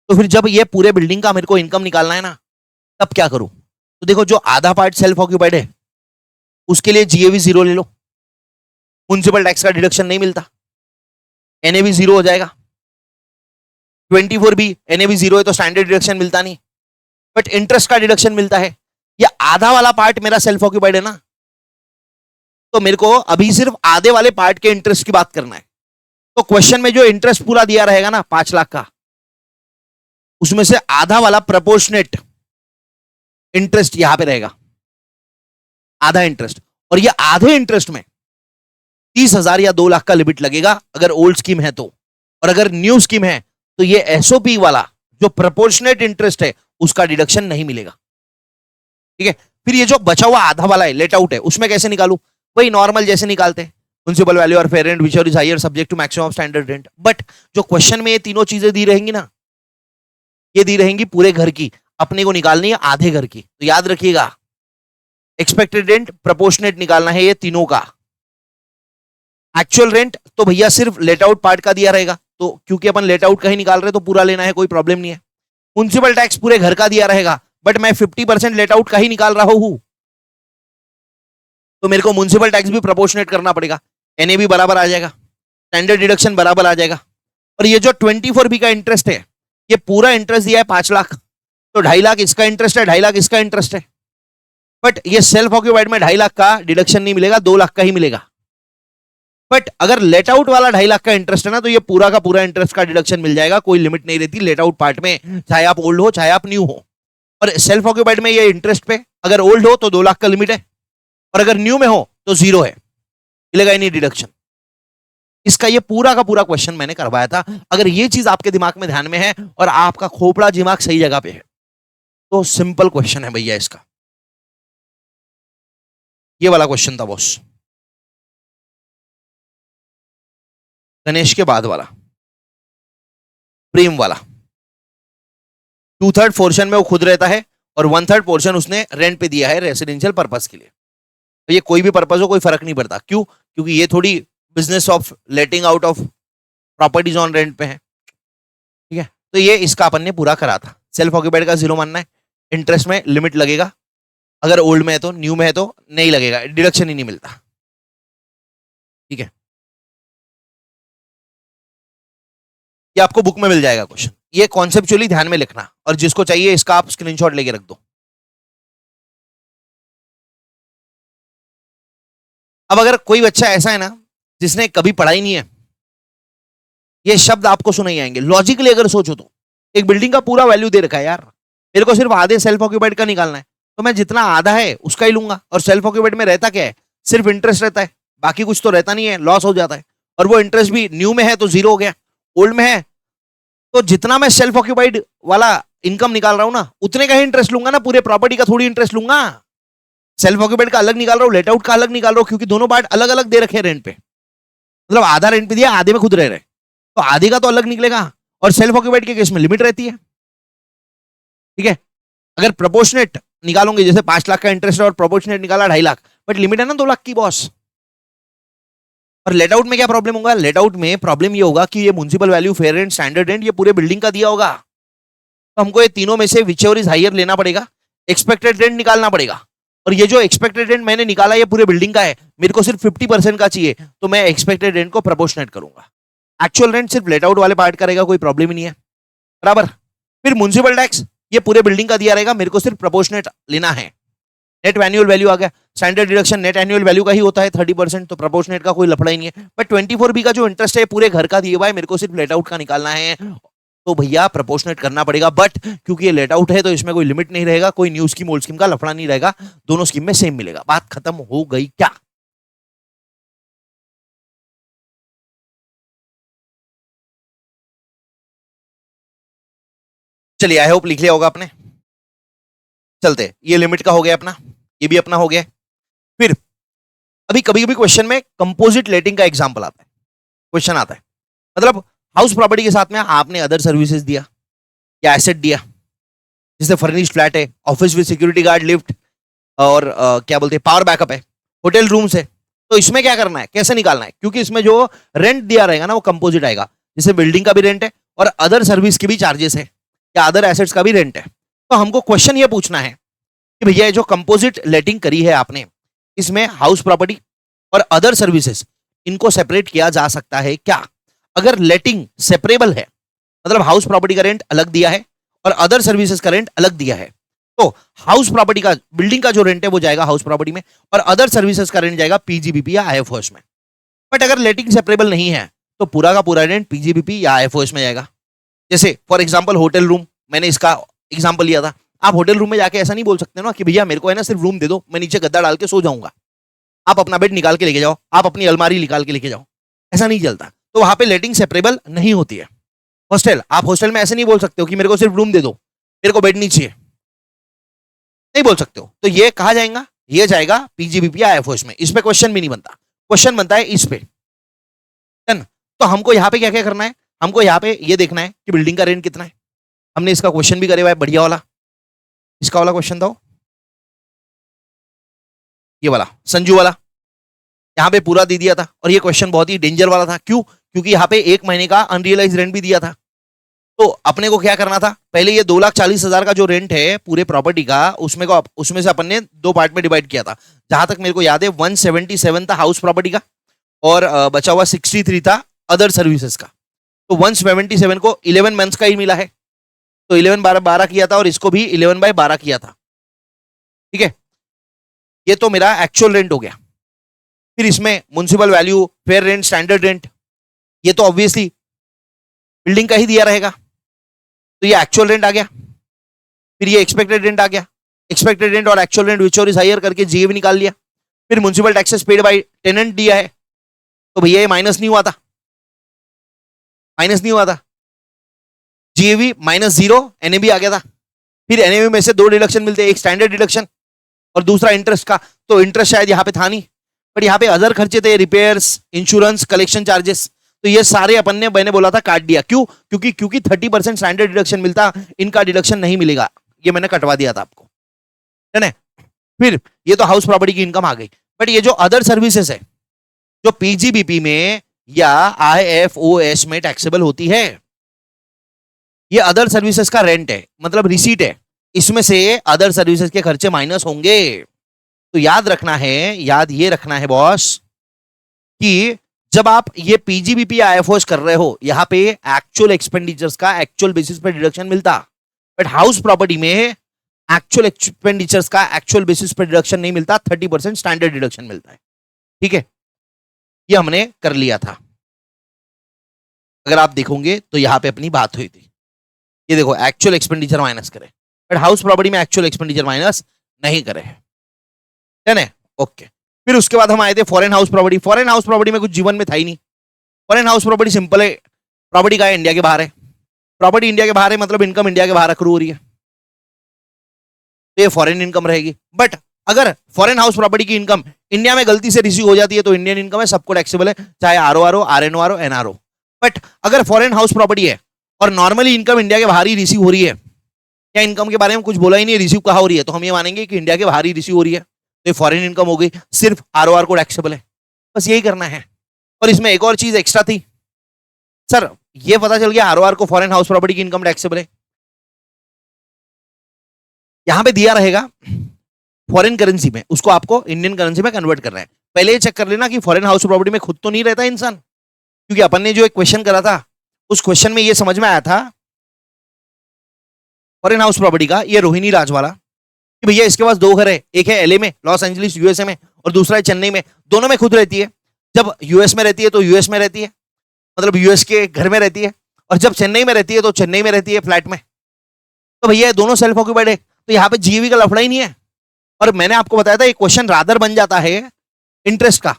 तो फिर जब ये पूरे बिल्डिंग का मेरे को इनकम निकालना है ना, तब क्या करूं? तो देखो, जो आधा पार्ट सेल्फ ऑक्यूपाइड है उसके लिए जीएवी 0 ले लो, म्युनिसिपल टैक्स का डिडक्शन नहीं मिलता, एनएवी 0 हो जाएगा। 24 भी एनएवी 0 है तो स्टैंडर्ड डिडक्शन मिलता नहीं, बट इंटरेस्ट का डिडक्शन मिलता है। ये आधा वाला पार्ट मेरा सेल्फ ऑक्यूपाइड है ना, तो मेरे को अभी सिर्फ आधे वाले पार्ट के इंटरेस्ट की बात करना है। तो क्वेश्चन में जो इंटरेस्ट पूरा दिया रहेगा ना 5 लाख का, उसमें से आधा वाला प्रोपोर्शनेट इंटरेस्ट यहां पे रहेगा, आधा इंटरेस्ट। और ये आधे इंटरेस्ट में 30,000 या 2 लाख का लिमिट लगेगा अगर ओल्ड स्कीम है तो, और अगर न्यू स्कीम है तो ये एसओपी वाला जो प्रोपोर्शनेट इंटरेस्ट है उसका डिडक्शन नहीं मिलेगा, ठीक है। फिर ये जो बचा हुआ आधा वाला है, लेट आउट है, उसमें कैसे निकालू? वही नॉर्मल जैसे निकालते हैं, म्युनिसिपल वैल्यू और fair rent which is higher subject to maximum standard rent. But जो क्वेश्चन में ये तीनों चीजें दी रहेंगी ना, ये दी रहेंगी पूरे घर की, अपने को निकालनी है आधे घर की। तो याद रखिएगा, एक्सपेक्टेड रेंट प्रोपोर्शनेट निकालना है ये तीनों का। एक्चुअल रेंट तो भैया सिर्फ लेट आउट पार्ट का दिया रहेगा, तो क्योंकि अपन लेट आउट का ही निकाल रहे तो पूरा लेना है, कोई प्रॉब्लम नहीं है। म्युनिसिपल टैक्स पूरे घर का दिया रहेगा, बट मैं 50% लेट आउट का ही निकाल रहा हूं, तो मेरे को म्युनिसिपल टैक्स भी प्रोपोर्शनेट करना पड़ेगा, एनए भी बराबर आ जाएगा, स्टैंडर्ड डिडक्शन बराबर आ जाएगा। और ये जो 24B का इंटरेस्ट है, ये पूरा इंटरेस्ट दिया है 5 लाख, तो 2.5 लाख इसका इंटरेस्ट है, 2.5 लाख इसका इंटरेस्ट है। बट ये सेल्फ ऑक्यूपाइड में 2.5 लाख का डिडक्शन नहीं मिलेगा, 2 लाख का ही मिलेगा। बट अगर लेट आउट वाला 2.5 लाख का इंटरेस्ट है ना, तो ये पूरा का पूरा इंटरेस्ट का डिडक्शन मिल जाएगा, कोई लिमिट नहीं रहती लेट आउट पार्ट में, चाहे आप ओल्ड हो चाहे आप न्यू हो। और सेल्फ ऑक्यूपाइड में ये इंटरेस्ट पे अगर ओल्ड हो तो 2 लाख का लिमिट है, और अगर न्यू में हो तो 0 है, मिलेगा ही नहीं डिडक्शन। इसका ये पूरा का पूरा क्वेश्चन मैंने करवाया था। अगर ये चीज आपके दिमाग में ध्यान में है और आपका खोपड़ा दिमाग सही जगह पे है तो सिंपल क्वेश्चन है भैया इसका। ये वाला क्वेश्चन था बॉस, गणेश के बाद वाला, प्रेम वाला। 2/3 पोर्शन में वो खुद रहता है और 1/3 पोर्शन उसने रेंट पे दिया है रेसिडेंशियल पर्पस के लिए। तो ये कोई भी पर्पस हो कोई फर्क नहीं पड़ता। क्यों? क्योंकि ये थोड़ी business of letting out of properties on rent पे है। ठीक है, तो ये इसका अपन ने पूरा करा था। सेल्फ ऑक्यूपाइड का 0 मानना है। इंटरेस्ट में लिमिट लगेगा, अगर ओल्ड में है तो, न्यू में है तो नहीं लगेगा, डिडक्शन ही नहीं मिलता। ठीक है, ये आपको बुक में मिल जाएगा क्वेश्चन। ये कॉन्सेप्चुअली ध्यान में लिखना, और जिसको चाहिए इसका आप स्क्रीनशॉट लेके रख दो। अब अगर कोई बच्चा ऐसा है ना जिसने कभी पढ़ा ही नहीं है, ये शब्द आपको सुनाई आएंगे। लॉजिकली अगर सोचो तो एक बिल्डिंग का पूरा वैल्यू दे रखा है यार, मेरे को सिर्फ आधे सेल्फ ऑक्यूपाइड का निकालना है, तो मैं जितना आधा है उसका ही लूंगा। और सेल्फ ऑक्यूपाइड में रहता क्या है? सिर्फ इंटरेस्ट रहता है, बाकी कुछ तो रहता नहीं है, लॉस हो जाता है। और वो इंटरेस्ट भी न्यू में है तो 0 हो गया, ओल्ड में है तो जितना मैं सेल्फ ऑक्यूपाइड वाला इनकम निकाल रहा हूं ना उतने का ही इंटरेस्ट लूंगा ना, पूरे प्रॉपर्टी का थोड़ी इंटरेस्ट लूंगा। सेल्फ ऑक्यूपाइड का अलग निकाल रहा हूं, लेट आउट का अलग निकाल रहा हूं, क्योंकि दोनों पार्ट अलग अलग दे रखे हैं रेंट पे। मतलब आधा रेंट पे दिया, आधे में खुद रह रहे, तो आधे का तो अलग निकलेगा। और सेल्फ ऑक्यूपाइड के केस में लिमिट रहती है। ठीक है, अगर प्रोपोर्शनेट निकालोगे, जैसे 5 लाख का इंटरेस्ट और प्रोपोर्शनेट निकाला 2.5 लाख, बट लिमिट है ना 2 लाख की बॉस। और लेट आउट में क्या प्रॉब्लम होगा? लेट आउट में प्रॉब्लम ये होगा कि ये municipal value, fair rent, standard rent, ये पूरे बिल्डिंग का दिया होगा। तो हमको ये तीनों में से व्हिचएवर इज हायर लेना पड़ेगा, एक्सपेक्टेड रेंट निकालना पड़ेगा। और ये जो एक्सपेक्टेड रेंट मैंने निकाला ये पूरे बिल्डिंग का है, मेरे को सिर्फ 50% का चाहिए, तो मैं एक्सपेक्टेड रेंट को प्रोपोर्शनेट करूंगा। एक्चुअल रेंट सिर्फ लेट आउट वाले पार्ट का रहेगा, कोई प्रॉब्लम ही नहीं है, बराबर। फिर म्युनिसिपल टैक्स ये पूरे बिल्डिंग का दिया रहेगा, मेरे को सिर्फ प्रोपोर्शनेट लेना है। नेट एनुअल वैल्यू आ गया, standard deduction net annual value का ही होता है 30%, तो प्रोपोर्शनेट का कोई लफड़ा ही नहीं है। बट 24B का जो इंटरेस्ट है पूरे घर का दिए हुआ है, मेरे को सिर्फ लेट आउट का निकालना है, तो भैया प्रोपोर्शनेट करना पड़ेगा। बट क्योंकि ये लेट आउट है तो इसमें कोई लिमिट नहीं रहेगा, कोई न्यू स्कीम ओल्ड स्कीम का लफड़ा नहीं रहेगा, दोनों स्कीम में सेम मिलेगा। बात खत्म हो गई क्या? चलिए, आई होप लिख लिया होगा आपने। चलते, ये लिमिट का हो गया अपना, ये भी अपना हो गया। फिर अभी कभी कभी क्वेश्चन में कंपोजिट लेटिंग का एग्जांपल आता है, क्वेश्चन आता है। मतलब हाउस प्रॉपर्टी के साथ में आपने अदर सर्विसेज दिया या एसेट दिया, जैसे फर्निश्ड फ्लैट है, office with security guard, lift, और क्या बोलते हैं, पावर बैकअप है, होटल रूम्स है। तो इसमें क्या करना है, कैसे निकालना है? क्योंकि इसमें जो रेंट दिया रहेगा ना वो कंपोजिट आएगा, जैसे बिल्डिंग का भी रेंट है और अदर सर्विस के भी चार्जेस है या अदर एसेट्स का भी रेंट है। तो हमको क्वेश्चन ये पूछना है कि भैया जो कंपोजिट लेटिंग करी है आपने, इसमें हाउस प्रॉपर्टी और अदर सर्विसेज इनको सेपरेट किया जा सकता है क्या? अगर लेटिंग सेपरेबल है, मतलब हाउस प्रॉपर्टी का रेंट अलग दिया है और अदर सर्विसेज का रेंट अलग दिया है, तो हाउस प्रॉपर्टी का, बिल्डिंग का जो रेंट है वो जाएगा हाउस प्रॉपर्टी में और अदर सर्विसेज का रेंट जाएगा पीजीबीपी या आईएफओएस में। बट अगर लेटिंग सेपरेबल नहीं है तो पूरा का पूरा रेंट पीजीबीपी या आईएफओएस में जाएगा। जैसे फॉर एग्जांपल होटल रूम, मैंने इसका एग्जांपल लिया था। आप होटल रूम में जाके ऐसा नहीं बोल सकते ना कि भैया मेरे को है ना सिर्फ रूम दे दो, मैं नीचे गद्दा डाल के सो जाऊंगा, आप अपना बेड निकाल के लेके जाओ, आप अपनी अलमारी निकाल के लेके जाओ, ऐसा नहीं चलता। तो वहां पे लेटिंग सेपरेबल नहीं होती है। हॉस्टल, आप हॉस्टल में ऐसे नहीं बोल सकते हो कि मेरे को सिर्फ रूम दे दो, मेरे को बेड नहीं चाहिए, नहीं बोल सकते हो। तो ये कहा जाएगा, ये जाएगा पीजीबीपी या आईएफओएस में। इस पे क्वेश्चन भी नहीं बनता, क्वेश्चन बनता है इस पे। तो हमको यहाँ पे क्या क्या करना है? हमको यहाँ पे ये देखना है कि बिल्डिंग का रेंट कितना है। हमने इसका क्वेश्चन भी करे हुआ है, बढ़िया वाला, इसका वाला क्वेश्चन था ये वाला, संजू वाला, यहाँ पे पूरा दे दिया था। और ये क्वेश्चन बहुत ही डेंजर वाला था। क्यों? क्योंकि यहाँ पे 1 महीने का अनरियलाइज रेंट भी दिया था। तो अपने को क्या करना था, पहले ये 2,40,000 का जो रेंट है पूरे प्रॉपर्टी का, उसमें से अपन ने 2 पार्ट में डिवाइड किया था। जहां तक मेरे को याद है 177 था हाउस प्रॉपर्टी का और बचा हुआ 63 था अदर सर्विसेज का। तो 177 को 11 मंथ्स का ही मिला है, तो 11/12 किया था और इसको भी 11/12 किया था। ठीक है, ये तो मेरा एक्चुअल रेंट हो गया। फिर इसमें municipal value, fair rent, standard rent, ये तो ऑब्वियसली बिल्डिंग का ही दिया रहेगा, तो ये एक्चुअल रेंट आ गया। फिर ये एक्सपेक्टेड रेंट आ गया, एक्सपेक्टेड रेंट और actual rent which is higher करके जीए भी निकाल लिया। फिर municipal taxes paid by tenant दिया है, तो भैया ये माइनस नहीं हुआ था, माइनस नहीं हुआ था, जीएवी -0, एनएबी आ गया था। फिर एनएबी में से दो डिडक्शन मिलते हैं, एक स्टैंडर्ड डिडक्शन और दूसरा इंटरेस्ट का। तो इंटरेस्ट शायद यहाँ पे था नहीं, बट यहाँ पे अदर खर्चे थे, रिपेयर्स, इंश्योरेंस, कलेक्शन चार्जेस। तो ये सारे अपन ने, मैंने बोला था काट दिया। क्यों? क्योंकि 30% स्टैंडर्ड डिडक्शन मिलता, इनका डिडक्शन नहीं मिलेगा, ये मैंने कटवा दिया था आपको, है ना। फिर ये तो हाउस प्रॉपर्टी की इनकम आ गई, बट ये जो अदर सर्विसेज है जो पीजीबीपी में या आईएफओएस में टैक्सेबल होती है, ये अदर सर्विसेज का रेंट है, मतलब रिसीट है, इसमें से अदर सर्विसेज के खर्चे माइनस होंगे। तो याद रखना है, याद ये रखना है बॉस, कि जब आप ये पीजीबीपी आईएफओएस कर रहे हो, यहां पे एक्चुअल एक्सपेंडिचर्स का एक्चुअल बेसिस पे डिडक्शन मिलता, बट हाउस प्रॉपर्टी में एक्चुअल एक्सपेंडिचर्स का एक्चुअल बेसिस पे डिडक्शन नहीं मिलता, 30% स्टैंडर्ड डिडक्शन मिलता है। ठीक है, ये हमने कर लिया था। अगर आप देखोगे तो यहां पे अपनी बात हुई थी, ये देखो एक्चुअल एक्सपेंडिचर माइनस करे, बट हाउस प्रॉपर्टी में एक्चुअल एक्सपेंडिचर माइनस नहीं करे, है ना। ओके, फिर उसके बाद हम आए थे foreign house property. Foreign house property में कुछ जीवन में था ही नहीं। फॉरेन हाउस प्रॉपर्टी सिंपल है, प्रॉपर्टी का है इंडिया के बाहर है, प्रॉपर्टी इंडिया के बाहर है, मतलब इनकम इंडिया के बाहर अक्रू हो रही है, तो ये फॉरेन इनकम रहेगी। बट अगर फॉरेन हाउस प्रॉपर्टी की इनकम इंडिया में गलती से रिसीव हो जाती है तो इंडियन इनकम है, सबको टैक्सेबल है, चाहे आरओआर हो, आरएनओआर हो, एनआर हो। बट अगर फॉरेन हाउस प्रॉपर्टी है और नॉर्मली इनकम इंडिया के बाहर ही रिसीव हो रही है, क्या इनकम के बारे में कुछ बोला ही नहीं, रिसीव कहाँ हो रही है, तो हम ये मानेंगे कि इंडिया के बाहर ही रिसीव हो रही है, तो ये फॉरेन इनकम हो गई, सिर्फ आरओआर को टैक्सेबल है। बस यही करना है। और इसमें एक और चीज एक्स्ट्रा थी, सर ये पता चल गया आरओआर को फॉरेन हाउस प्रॉपर्टी की इनकम टैक्सेबल है, यहां पे दिया रहेगा फॉरेन करेंसी में, उसको आपको इंडियन करेंसी में कन्वर्ट करना है। पहले ये चेक कर लेना कि फॉरेन हाउस प्रॉपर्टी में खुद तो नहीं रहता इंसान, क्योंकि अपन ने जो एक क्वेश्चन करा था उस क्वेश्चन में ये समझ में आया था फॉरेन हाउस प्रॉपर्टी का, ये रोहिणी राज वाला, कि भैया इसके पास दो घर है, एक है एलए में, लॉस एंजलिस यूएसए में, और दूसरा है चेन्नई में। दोनों में खुद रहती है, जब यूएस में रहती है तो यूएस में रहती है, मतलब यूएस के घर में रहती है, और जब चेन्नई में रहती है तो चेन्नई में रहती है फ्लैट में। तो भैया दोनों सेल्फ ऑक्यूपाइड है, तो यहाँ पे जीवी का लफड़ा ही नहीं है। और मैंने आपको बताया था ये क्वेश्चन रादर बन जाता है इंटरेस्ट का,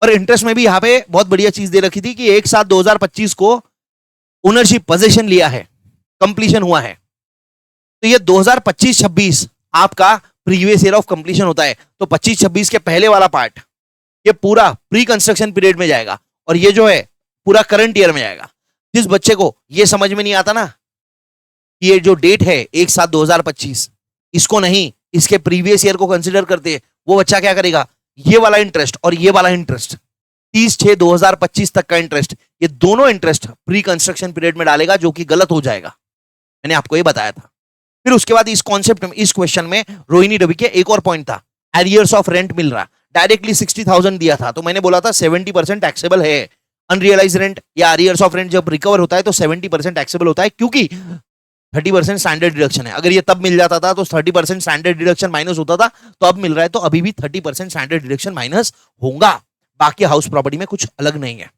और इंटरेस्ट में भी यहाँ पे बहुत बढ़िया चीज दे रखी थी कि 1/7/2025 को ओनरशिप पोजीशन लिया है, कंप्लीशन हुआ है, तो ये 2025-26 आपका प्रीवियस ईयर ऑफ कंप्लीशन होता है। तो 25-26 के पहले वाला पार्ट ये पूरा प्री कंस्ट्रक्शन पीरियड में जाएगा, और ये जो है पूरा करंट ईयर में जाएगा। जिस बच्चे को ये समझ में नहीं आता ना, ये जो डेट है 1/7/2025, इसको नहीं, इसके प्रीवियस ईयर को कंसीडर करते हैं, वो बच्चा क्या करेगा, ये वाला इंटरेस्ट और ये वाला इंटरेस्ट, 30/6/2025 तक का इंटरेस्ट, ये दोनों इंटरेस्ट प्री कंस्ट्रक्शन पीरियड में डालेगा, जो कि गलत हो जाएगा। मैंने आपको ये बताया था। फिर उसके बाद इस कॉन्सेप्ट में, इस क्वेश्चन में रोहिणी रवि के एक और पॉइंट था, एरियर्स ऑफ रेंट मिल रहा, डायरेक्टली 60,000 दिया था, तो मैंने बोला था 70% टैक्सेबल है। अनरियलाइज रेंट या एरियर्स ऑफ रेंट जब रिकवर होता है तो 70% टैक्सेबल होता है, क्योंकि 30% स्टैंडर्ड डिडक्शन है। अगर ये तब मिल जाता था तो 30% स्टैंडर्ड डिडक्शन माइनस होता था, तो अब मिल रहा है तो अभी भी 30% स्टैंडर्ड डिडक्शन माइनस होगा। बाकी हाउस प्रॉपर्टी में कुछ अलग नहीं है,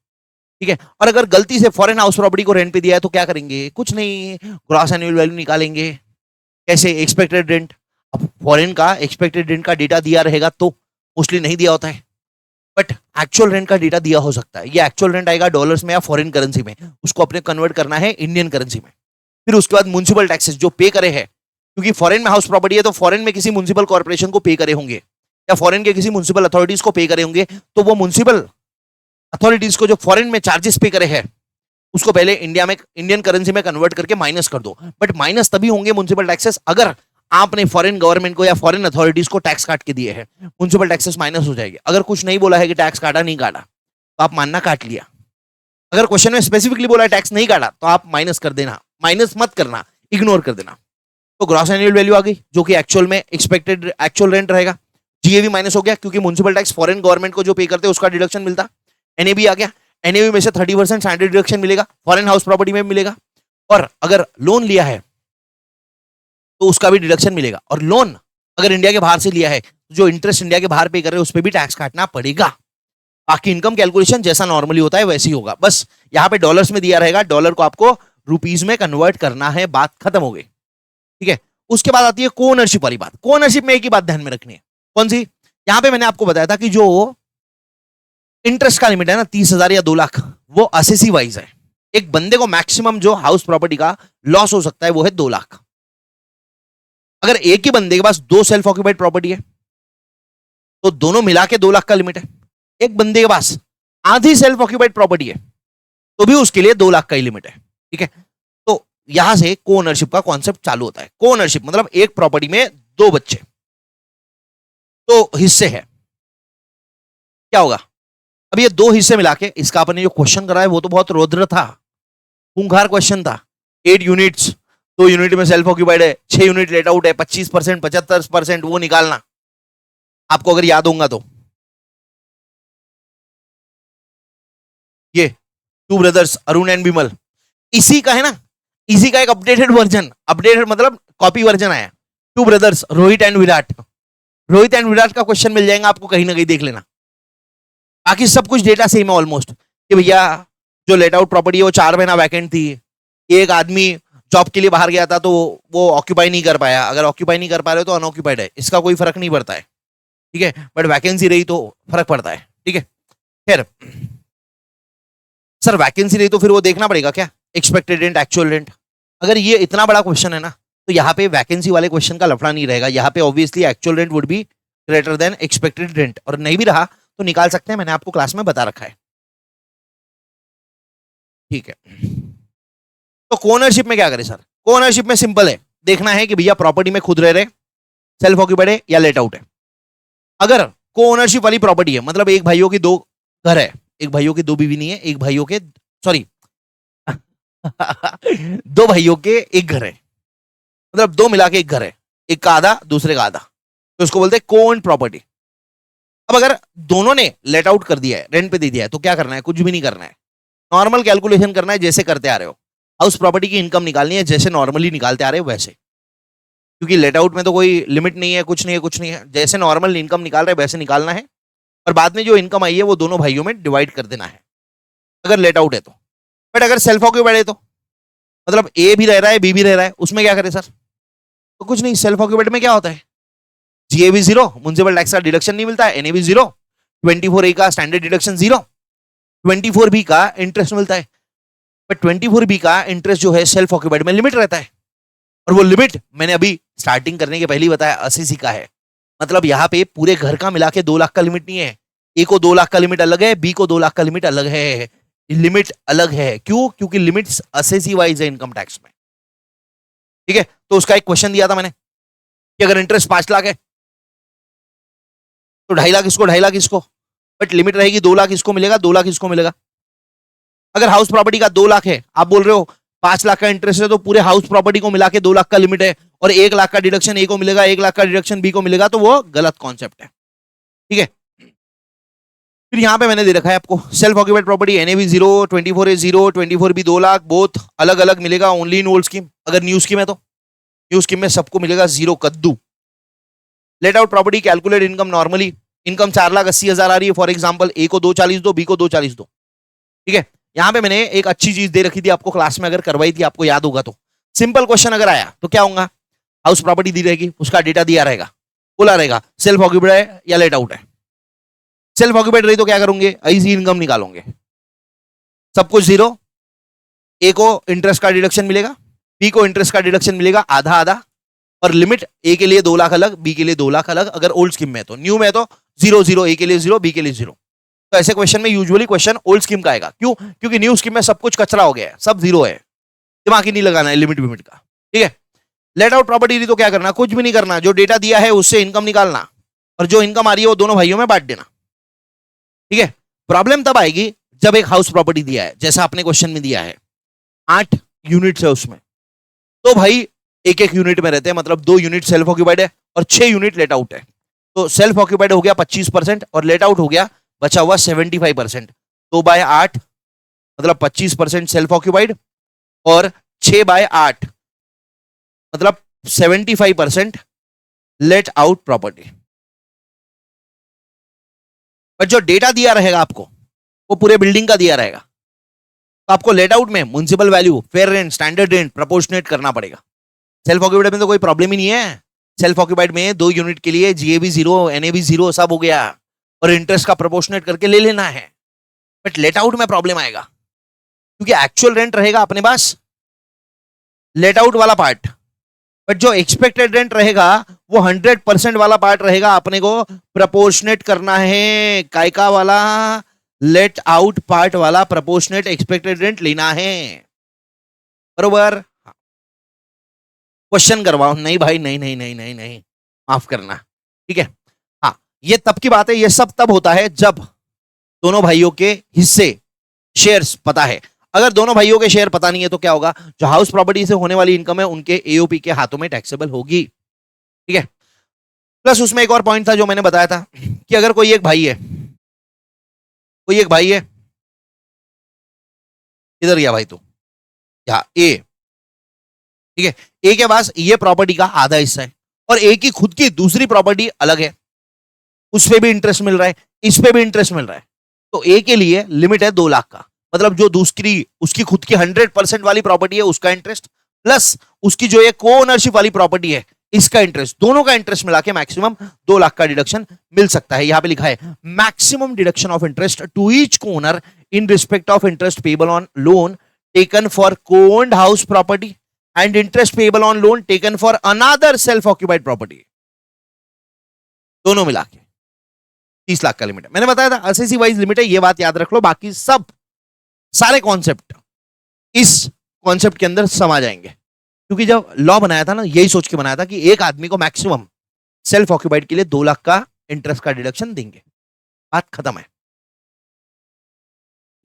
ठीक है। और अगर गलती से फॉरेन हाउस प्रॉपर्टी को रेंट पे दिया है तो क्या करेंगे, कुछ नहीं, ग्रॉस एनुअल वैल्यू निकालेंगे। कैसे? Expected rent. अब फॉरेन का एक्सपेक्टेड रेंट का डेटा दिया रहेगा तो मोस्टली नहीं दिया होता है, बट एक्चुअल रेंट का डेटा दिया हो सकता है। ये एक्चुअल रेंट आएगा डॉलर्स में या फॉरेन करेंसी में, उसको अपने कन्वर्ट करना है इंडियन करेंसी में। फिर उसके बाद म्युनिसिपल टैक्सेस जो पे करे हैं, क्योंकि फॉरेन में हाउस प्रॉपर्टी है तो फॉरेन में किसी म्युनिसिपल कॉर्पोरेशन को पे करे होंगे या फॉरेन के किसी म्युनिसिपल अथॉरिटीज को पे करे होंगे, तो वो म्युनिसिपल अथॉरिटीज को जो फॉरेन में चार्जेस पे करे हैं उसको पहले इंडिया में इंडियन करेंसी में कन्वर्ट करके माइनस कर दो। बट माइनस तभी होंगे म्युनिसिपल टैक्सेस अगर आपने फॉरेन गवर्नमेंट को या फॉरेन अथॉरिटीज को टैक्स काट के दिए हैं, म्युनिसिपल टैक्सेस माइनस हो जाएंगे। अगर कुछ नहीं बोला है कि टैक्स काटा नहीं काटा तो आप मानना काट लिया। अगर क्वेश्चन में स्पेसिफिकली बोला है टैक्स नहीं काटा तो आप माइनस कर देना, माइनस मत करना, इग्नोर कर देना। तो ग्रॉस एनुअल वैल्यू आ गई जो कि एक्चुअल में एक्सपेक्टेड एक्चुअल रेंट रहेगा। जीएवी माइनस हो गया क्योंकि म्युनिसिपल टैक्स फॉरेन गवर्नमेंट को जो पे करते हैं उसका डिडक्शन मिलता। एनएबी आ गया, एनएबी में से 30% स्टैंडर्ड डिडक्शन मिलेगा, फॉरेन हाउस प्रॉपर्टी में मिलेगा। और अगर लोन लिया है तो उसका भी डिडक्शन मिलेगा। और लोन अगर इंडिया के बाहर से लिया है तो जो इंटरेस्ट इंडिया के बाहर पे कर रहे हैं उस पर भी टैक्स काटना पड़ेगा। बाकी इनकम कैलकुलेशन जैसा नॉर्मली होता है वैसे ही होगा, बस यहाँ पे डॉलर्स में दिया रहेगा, डॉलर को आपको रुपीज में कन्वर्ट करना है, बात खत्म हो गई, ठीक है। उसके बाद आती है को ओनरशिप वाली बात। को ओनरशिप में एक ही बात ध्यान में रखनी है, कौन सी? यहां पे मैंने आपको बताया था कि जो इंटरेस्ट का लिमिट है ना 30,000 या 2 लाख, वो असेसी वाइज है। एक बंदे को मैक्सिमम जो हाउस प्रॉपर्टी का लॉस हो सकता है वो है 2 लाख। अगर एक ही बंदे के पास 2 सेल्फ ऑक्यूपाइड प्रॉपर्टी है तो दोनों मिला के 2 लाख का लिमिट है। एक बंदे के पास आधी सेल्फ ऑक्यूपाइड प्रॉपर्टी है तो भी उसके लिए 2 लाख का ही लिमिट है। ठीक है, तो यहां से को ओनरशिप का कॉन्सेप्ट चालू होता है। को ओनरशिप मतलब एक प्रॉपर्टी में 2 बच्चे, तो हिस्से हैं, क्या होगा? अब ये 2 हिस्से मिला के इसका आपने जो क्वेश्चन करा है वो तो बहुत रौद्र था, खूंखार क्वेश्चन था। 8 यूनिट्स, 2 यूनिट में सेल्फ ऑक्यूपाइड है, 6 यूनिट लेट आउट है, 25%, 75% वो निकालना, आपको अगर याद होगा तो। ये 2 ब्रदर्स अरुण एंड विमल, इसी का है ना, इसी का एक अपडेटेड वर्जन, अपडेटेड मतलब कॉपी वर्जन आया। 2 brothers Rohit and Virat, Rohit and Virat का क्वेश्चन मिल जाएगा आपको कहीं ना कहीं, देख लेना। बाकी सब कुछ डेटा सेम है ऑलमोस्ट, कि भैया जो लेट आउट प्रॉपर्टी है वो 4 महीना वैकेंट थी, एक आदमी जॉब के लिए बाहर गया था तो वो ऑक्यूपाई नहीं कर पाया, अगर ऑक्यूपाई नहीं कर पा रहे हो तो अनऑक्यूपाइड है, इसका कोई फर्क नहीं पड़ता है। ठीक है, बट वैकेंसी रही तो फर्क पड़ता है। ठीक है, खैर सर वैकेंसी रही तो फिर वो देखना पड़ेगा क्या, एक्सपेक्टेड रेंट, एक्चुअल रेंट। अगर ये इतना बड़ा क्वेश्चन है ना तो यहाँ पे वैकेंसी वाले क्वेश्चन का लफड़ा नहीं रहेगा, यहाँ पे obviously actual rent would be greater than expected rent, और नहीं भी रहा तो निकाल सकते हैं, मैंने आपको क्लास में बता रखा है। ठीक है, तो कोनरशिप में क्या करें सर? कोनरशिप में सिंपल है, देखना है कि भैया प्रॉपर्टी में खुद रह रहे, सेल्फ ऑक्यूपाइड है या लेट आउट है। अगर को ओनरशिप वाली प्रॉपर्टी है मतलब एक भाइयों की 2 घर है, एक भाइयों की 2 बीवी नहीं है, एक भाइयों के सॉरी 2 भाइयों के एक घर है, मतलब 2 मिला के एक घर है, एक का आधा दूसरे का आधा, तो उसको बोलते हैं को ओन्ड प्रॉपर्टी। अब अगर दोनों ने लेट आउट कर दिया है, रेंट पे दे दिया है, तो क्या करना है? कुछ भी नहीं करना है, नॉर्मल कैलकुलेशन करना है जैसे करते आ रहे हो। हाउस प्रॉपर्टी की इनकम निकालनी है जैसे नॉर्मली निकालते आ रहे हो वैसे, क्योंकि लेट आउट में तो कोई लिमिट नहीं है, कुछ नहीं है, कुछ नहीं है, जैसे नॉर्मल इनकम निकाल रहे वैसे निकालना है, और बाद में जो इनकम आई है वो दोनों भाइयों में डिवाइड कर देना है, अगर लेट आउट है तो। बट अगर सेल्फ ऑक्यूपाइड है तो मतलब ए भी रह रहा है बी भी रह रहा है, उसमें क्या करें सर? तो कुछ नहीं, सेल्फ ऑक्यूपाइड में क्या होता है, जीएबी 0, म्युनिसिपल टैक्स का डिडक्शन नहीं मिलता है, एनएबी 0, 24A का स्टैंडर्ड डिडक्शन 0, 24B का इंटरेस्ट मिलता है। बट 24B का इंटरेस्ट जो है सेल्फ ऑक्यूपाइड में लिमिट रहता है, और वो लिमिट मैंने अभी स्टार्टिंग करने के पहले ही बताया 80 का है। मतलब यहाँ पे पूरे घर का मिला के 2 लाख का लिमिट नहीं है, ए को 2 लाख का लिमिट अलग है, बी को 2 लाख का लिमिट अलग है, लिमिट अलग है। क्यों? क्योंकि लिमिट्स असेसी वाइज है इनकम टैक्स में। ठीक है, तो उसका एक क्वेश्चन दिया था मैंने कि अगर इंटरेस्ट 5 लाख है तो 2.5 लाख इसको, 2.5 लाख इसको, बट लिमिट रहेगी 2 लाख इसको मिलेगा, 2 लाख इसको मिलेगा। अगर हाउस प्रॉपर्टी का 2 लाख है, आप बोल रहे हो 5 लाख का इंटरेस्ट है तो पूरे हाउस प्रॉपर्टी को मिला के 2 लाख का लिमिट है, और 1 लाख का डिडक्शन ए को मिलेगा, 1 लाख का डिडक्शन बी को मिलेगा, तो वो गलत कॉन्सेप्ट है। ठीक है, फिर यहां पे मैंने दे रखा है आपको self occupied property, NAB 0, 24A 0, 24B 2 lakh, both अलग अलग मिलेगा ओनली इन ओल्ड स्कीम। अगर न्यू स्कीम है तो न्यू स्कीम में सबको मिलेगा 0 कद्दू। Late out property calculate income normally, income 4,80,000 आ रही है फॉर एग्जांपल, ए को 240 दो, बी को 240 दो। ठीक है, यहां पे मैंने एक अच्छी चीज दे रखी थी आपको क्लास में, अगर करवाई थी आपको याद होगा तो। सिंपल क्वेश्चन अगर आया तो क्या होगा, हाउस प्रॉपर्टी दी रहेगी, उसका डेटा दिया रहेगा, बोला रहेगा सेल्फ ऑक्यूपाइड है या लेट आउट है। सेल्फ ऑक्यूपाइड रही तो क्या करोगे, ऐसी इनकम निकालोगे, सब कुछ 0, ए को इंटरेस्ट का डिडक्शन मिलेगा, बी को इंटरेस्ट का डिडक्शन मिलेगा आधा आधा, और लिमिट ए के लिए 2 लाख अलग, बी के लिए 2 लाख अलग, अगर ओल्ड स्कीम में तो। न्यू में तो 0 0, ए के लिए 0, बी के लिए 0। तो ऐसे क्वेश्चन में यूजुअली क्वेश्चन ओल्ड स्कीम का आएगा। क्यों? क्योंकि न्यू स्कीम में सब कुछ कचरा हो गया है, सब 0 है, दिमाग ही नहीं लगाना है लिमिट विमिट का। ठीक है, लेट आउट प्रॉपर्टी तो क्या करना, कुछ भी नहीं करना, जो डेटा दिया है उससे इनकम निकालना, और जो इनकम आ रही है वो दोनों भाइयों में बांट देना। ठीक है, प्रॉब्लम तब आएगी जब एक हाउस प्रॉपर्टी दिया है, जैसा आपने क्वेश्चन में दिया है 8 यूनिट्स है उसमें, तो भाई एक एक यूनिट में रहते हैं, मतलब 2 यूनिट सेल्फ ऑक्यूपाइड है और 6 यूनिट लेट आउट है। तो सेल्फ ऑक्यूपाइड हो गया 25% और लेट आउट हो गया बचा हुआ 75%। 2/8 मतलब 25% सेल्फ ऑक्यूपाइड, और 6/8 मतलब 75% लेट आउट प्रॉपर्टी। पर जो डेटा दिया रहेगा आपको वो पूरे बिल्डिंग का दिया रहेगा, तो आपको लेट आउट में municipal value, fair rent, standard rent proportionate करना पड़ेगा। सेल्फ ऑक्यूपाइड में तो कोई प्रॉब्लम ही नहीं है, सेल्फ ऑक्यूपाइड में 2 यूनिट के लिए जीएबी 0, एनएबी 0 सब हो गया, और इंटरेस्ट का प्रोपोर्शनेट करके ले लेना है। बट लेट आउट में प्रॉब्लम आएगा, क्योंकि एक्चुअल रेंट रहेगा अपने पास लेट आउट वाला पार्ट, बट जो एक्सपेक्टेड रेंट रहेगा वो 100% वाला पार्ट रहेगा। अपने को प्रपोर्शनेट करना है, काय का वाला, लेट आउट पार्ट वाला प्रपोर्शनेट एक्सपेक्टेड रेंट लेना है, बरोबर। क्वेश्चन करवाओ, नहीं भाई नहीं नहीं नहीं नहीं नहीं, माफ करना, ठीक है। हाँ, ये तब की बात है, ये सब तब होता है जब दोनों भाइयों के हिस्से, शेयर्स पता है। अगर दोनों भाइयों के शेयर पता नहीं है तो क्या होगा, जो हाउस प्रॉपर्टी से होने वाली इनकम है उनके एओपी के हाथों में टैक्सेबल होगी, ठीक है। प्लस उसमें एक और पॉइंट था जो मैंने बताया था कि अगर कोई एक भाई है, कोई एक भाई है, इधर गया भाई तू, या ए, ठीक है, ए के पास ये प्रॉपर्टी का आधा हिस्सा है और ए की खुद की दूसरी प्रॉपर्टी अलग है, उस पे भी इंटरेस्ट मिल रहा है, इस पे भी इंटरेस्ट मिल रहा है, तो ए के लिए लिमिट है 2 लाख का। मतलब जो दूसरी उसकी खुद की 100% वाली प्रॉपर्टी है उसका इंटरेस्ट, प्लस उसकी जो ये को ओनरशिप वाली प्रॉपर्टी है इसका इंटरेस्ट, दोनों का इंटरेस्ट मिला के मैक्सिमम 2 लाख का डिडक्शन मिल सकता है। यहां पे लिखा है maximum deduction of interest to each co owner in respect of interest payable on loan taken for co owned house property and interest payable on loan taken for another self occupied property, दोनों मिला के 30 लाख का limit है। मैंने बताया था SSC wise limit है, ये बात याद रख लो, बाकी सब सारे कॉन्सेप्ट इस कॉन्सेप्ट के अंदर समा जाएंगे। क्योंकि जब लॉ बनाया था ना, यही सोच के बनाया था कि एक आदमी को मैक्सिमम सेल्फ ऑक्यूपाइड के लिए 2 लाख का इंटरेस्ट का डिडक्शन देंगे, बात खत्म है,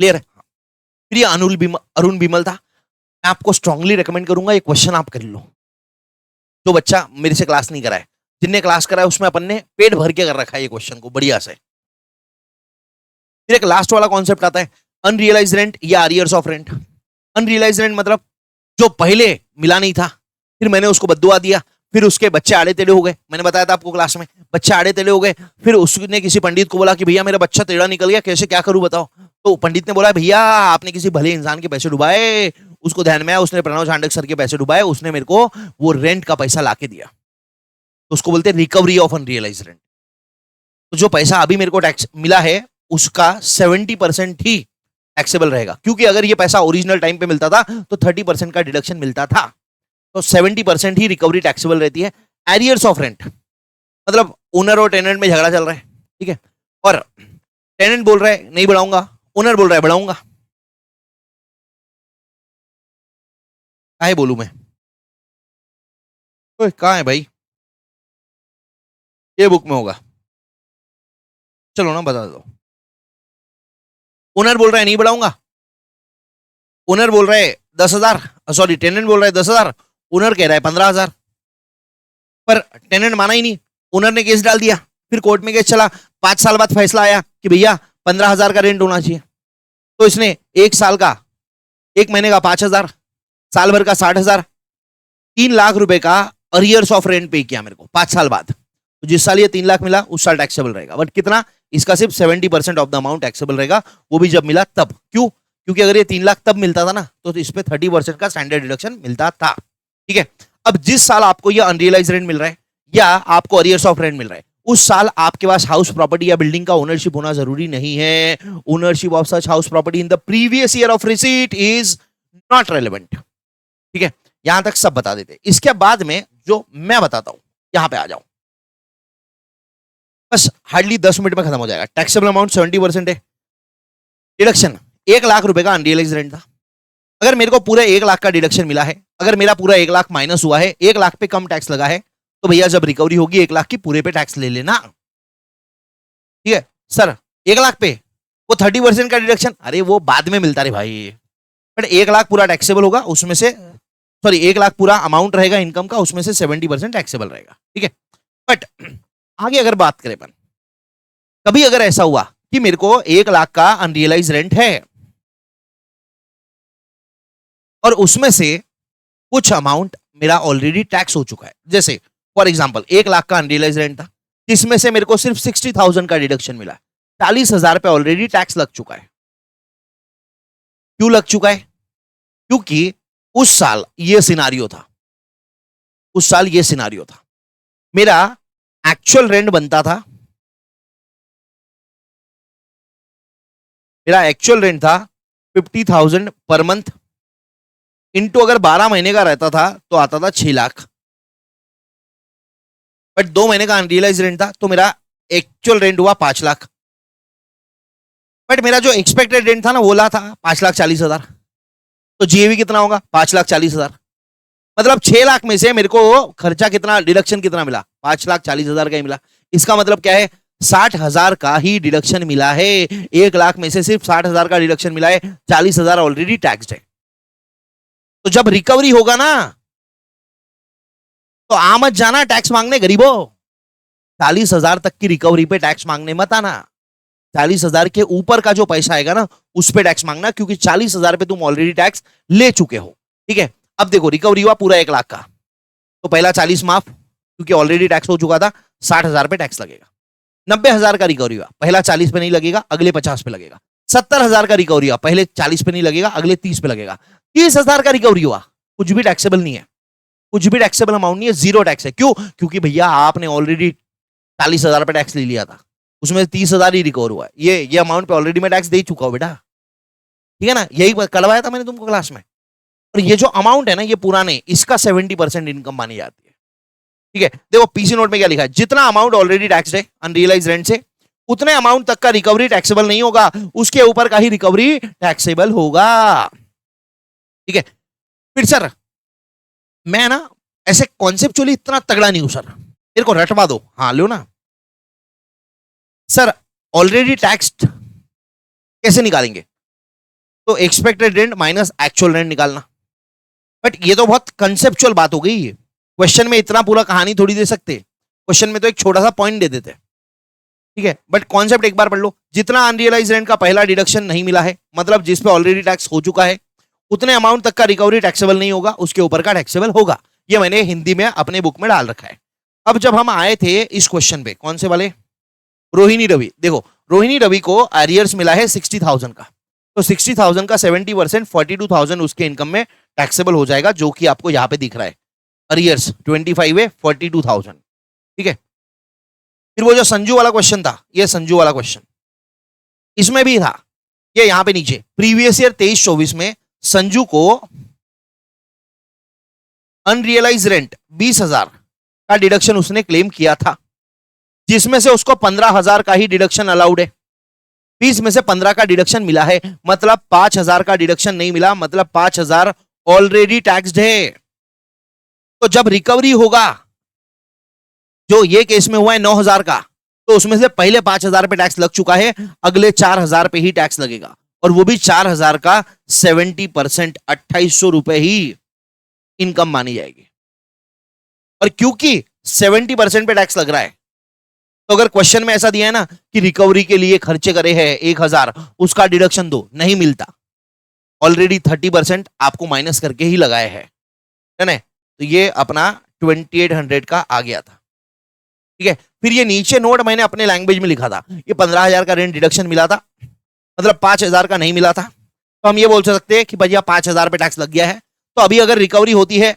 क्लियर है। फिर ये अरुण बिमल था, मैं आपको स्ट्रांगली रेकमेंड करूंगा ये क्वेश्चन आप कर लो। जो बच्चा मेरे से क्लास नहीं करा है, जिनने क्लास करा है उसमें अपन ने पेट भर के कर रखा है ये क्वेश्चन को बढ़िया से। फिर एक लास्ट वाला कॉन्सेप्ट आता है अनरियलाइज रेंट या arrears of rent. Unrealise rent मतलब जो पहले मिला नहीं था, फिर मैंने उसको बद्दुआ दिया, फिर उसके बच्चे आड़े टेढ़े हो गए, मैंने बताया था आपको क्लास में, बच्चे आड़े टेढ़े हो गए, फिर उसने किसी पंडित को बोला कि भैया मेरा बच्चा टेढ़ा निकल गया, कैसे क्या करूं बताओ। तो पंडित ने बोला भैया आपने किसी भले इंसान के पैसे डुबाए, उसको ध्यान में आया, उसने प्रणव चांडक सर के पैसे डुबाए, उसने मेरे को वो रेंट का पैसा लाके दिया, तो उसको बोलते हैं रिकवरी ऑफ अनरियलाइज रेंट। तो जो पैसा अभी मेरे को टैक्स मिला है उसका 70% ही टैक्सेबल रहेगा, क्योंकि अगर ये पैसा ओरिजिनल टाइम पे मिलता था तो 30% का डिडक्शन मिलता था, तो 70% ही रिकवरी टैक्सेबल रहती है। एरियर्स ऑफ रेंट मतलब ओनर और टेनेंट में झगड़ा चल रहा है, ठीक है, और टेनेंट बोल रहा है नहीं बढ़ाऊंगा, ओनर बोल रहा है बढ़ाऊंगा, काहे बोलूं मैं, कहाँ है भाई, ये बुक में होगा, चलो ना बता दो। ओनर बोल रहा है नहीं बढ़ाऊंगा, ओनर बोल रहा है 10,000, सॉरी टेनेंट बोल रहा है 10,000, ओनर कह रहा है 15,000, पर टेनेंट माना ही नहीं, ओनर ने केस डाल दिया, फिर कोर्ट में केस चला, 5 साल बाद फैसला आया कि भैया 15,000 का रेंट होना चाहिए, तो इसने 1 साल का, 1 महीने का 5,000, साल भर का 60,000, 3 लाख रुपए का अरियर्स ऑफ रेंट पे किया मेरे को 5 साल बाद। तो जिस साल ये 3 लाख मिला उस साल टैक्सेबल रहेगा, बट कितना, इसका सिर्फ 70% ऑफ द अमाउंट टैक्सेबल रहेगा, वो भी जब मिला तब। क्यों, क्योंकि अगर ये 3 लाख तब मिलता था ना तो इस पे 30% का स्टैंडर्ड डिडक्शन मिलता था, ठीक है। अब जिस साल आपको ये अनरियलाइज रेंट मिल रहा है या आपको अरियर्स ऑफ रेंट मिल रहा है, उस साल आपके पास हाउस प्रॉपर्टी या बिल्डिंग का ओनरशिप होना जरूरी नहीं है। Ownership of such house property in the previous year of receipt is not relevant, ठीक है। यहां तक सब बता देते, इसके बाद में जो मैं बताता हूं, यहां पे आ जाऊं, बस हार्डली 10 मिनट में खत्म हो जाएगा। टैक्सेबल अमाउंट 70% है, डिडक्शन 1 लाख रुपए का अनरियलाइज रेंट था, अगर मेरे को पूरा 1 लाख का डिडक्शन मिला है, अगर मेरा पूरा 1 लाख माइनस हुआ है, 1 लाख पे कम टैक्स लगा है, तो भैया जब रिकवरी होगी 1 लाख की पूरे पे टैक्स ले लेना, ठीक है। सर 1 लाख पे वो 30% का डिडक्शन, अरे वो बाद में मिलता रे भाई, बट 1 लाख पूरा टैक्सेबल होगा, उसमें से सॉरी 1 लाख पूरा अमाउंट रहेगा इनकम का, उसमें से 70% टैक्सेबल रहेगा, ठीक है। बट आगे अगर बात करें अपन, कभी अगर ऐसा हुआ कि मेरे को 1 लाख का अनरियलाइज रेंट है और उसमें से कुछ अमाउंट मेरा ऑलरेडी टैक्स हो चुका है, जैसे फॉर एग्जांपल 1 लाख का अनरियलाइज रेंट था, जिसमें से मेरे को सिर्फ 60,000 का डिडक्शन मिला, 40,000 पे ऑलरेडी टैक्स लग चुका है। क्यों लग चुका है, क्योंकि उस साल ये सिनारियो था, उस साल ये सिनारियो था, मेरा एक्चुअल रेंट बनता था, मेरा एक्चुअल रेंट था 50,000 पर मंथ इंटू अगर 12 महीने का रहता था तो आता था 6 लाख, बट 2 महीने का अनरियलाइज रेंट था तो मेरा एक्चुअल रेंट हुआ 5 लाख, बट मेरा जो एक्सपेक्टेड रेंट था ना वो ला था 5,40,000, तो जीएवी कितना होगा 5,40,000, मतलब 6 लाख में से मेरे को खर्चा कितना, डिडक्शन कितना मिला, 5,40,000 का ही मिला। इसका मतलब क्या है, 60,000 का ही डिडक्शन मिला है, 1 लाख में से सिर्फ 60,000 का डिडक्शन मिला है, 40,000 ऑलरेडी टैक्स्ड है। तो जब रिकवरी होगा ना तो आ मत जाना टैक्स मांगने गरीबों, 40,000 तक की रिकवरी पे टैक्स मांगने मत आना, 40,000 के ऊपर का जो पैसा आएगा ना उस पे टैक्स मांगना, क्योंकि 40,000 पे तुम ऑलरेडी टैक्स ले चुके हो। ठीक है, अब देखो रिकवरी हुआ पूरा 1 लाख का, तो पहला 40 माफ क्योंकि ऑलरेडी टैक्स हो चुका था, 60,000 पे टैक्स लगेगा। 90,000 का रिकवरी हुआ, पहला 40 पे नहीं लगेगा, अगले 50 पे लगेगा। 70,000 का रिकवरी हुआ, पहले 40 पे नहीं लगेगा, अगले 30 पे लगेगा। 30,000 का रिकवरी हुआ, कुछ भी टैक्सेबल नहीं है, कुछ भी टैक्सेबल अमाउंट नहीं है, जीरो टैक्स है। क्यों? क्योंकि भैया आपने ऑलरेडी 40,000 पे टैक्स ले लिया था, उसमें 30,000 ही रिकवर हुआ है, ये अमाउंट पे ऑलरेडी मैं टैक्स दे चुका हूं बेटा। ठीक है ना, यही करवाया था मैंने तुमको क्लास में। और ये जो अमाउंट है ना ये पुराने, इसका 70% इनकम मानी जाती है। ठीक है, देखो पीसी नोट में क्या लिखा है, जितना अमाउंट ऑलरेडी टैक्स्ड है अनरियलाइज रेंट से, उतने अमाउंट तक का रिकवरी टैक्सेबल नहीं होगा, उसके ऊपर का ही रिकवरी टैक्सेबल होगा। ठीक है, फिर सर मैं ना ऐसे कॉन्सेप्चुअली इतना तगड़ा नहीं हूं सर, मेरे को रटवा दो, हाँ लो ना सर। ऑलरेडी टैक्स्ड कैसे निकालेंगे? तो expected rent minus actual rent निकालना। बट ये तो बहुत कंसेप्चुअल बात हो गई है, क्वेश्चन में इतना पूरा कहानी थोड़ी दे सकते, क्वेश्चन में तो एक छोटा सा पॉइंट दे देते। ठीक है, बट कॉन्सेप्ट एक बार पढ़ लो, जितना अनरियलाइज रेंट का पहला डिडक्शन नहीं मिला है, मतलब जिस पे ऑलरेडी टैक्स हो चुका है, उतने अमाउंट तक का रिकवरी टैक्सेबल नहीं होगा, उसके ऊपर का टैक्सेबल होगा। ये मैंने हिंदी में अपने बुक में डाल रखा है। अब जब हम आए थे इस क्वेश्चन पे, कौन से वाले, रोहिणी रवि, देखो रोहिणी रवि को अरियर्स मिला है 60,000 का, तो 60,000 का 70% 42,000 उसके इनकम में टैक्सेबल हो जाएगा, जो कि आपको यहां पे दिख रहा है, अरियर्स 25 है 42,000। ठीक है, फिर वो जो संजू वाला क्वेश्चन था, ये संजू वाला क्वेश्चन इसमें भी था, ये यहां पे नीचे प्रीवियस ईयर 23-24 में संजू को अनरियलाइज रेंट 20,000 का डिडक्शन उसने क्लेम किया था, जिसमें से उसको 15,000 का ही डिडक्शन अलाउड है। 20 में से 15 का डिडक्शन मिला है, मतलब 5,000 का डिडक्शन नहीं मिला, मतलब 5,000 ऑलरेडी टैक्स्ड है। तो जब रिकवरी होगा, जो ये केस में हुआ है 9,000 का, तो उसमें से पहले 5,000 पे टैक्स लग चुका है, अगले 4,000 पे ही टैक्स लगेगा, और वो भी 4,000 का 70%, 2,800 रुपए ही इनकम मानी जाएगी। और क्योंकि 70% पे टैक्स लग रहा है, तो अगर क्वेश्चन में ऐसा दिया है ना कि रिकवरी के लिए खर्चे करे हैं 1,000, उसका डिडक्शन दो, नहीं मिलता, ऑलरेडी 30% आपको माइनस करके ही लगाए है ना, तो ये अपना 2800 का आ गया था। ठीक है, फिर ये नीचे नोट मैंने अपने लैंग्वेज में लिखा था, ये 15,000 का रेंट डिडक्शन मिला था, मतलब 5,000 का नहीं मिला था, तो हम ये बोल सकते हैं कि भैया 5,000 पे टैक्स लग गया है, तो अभी अगर रिकवरी होती है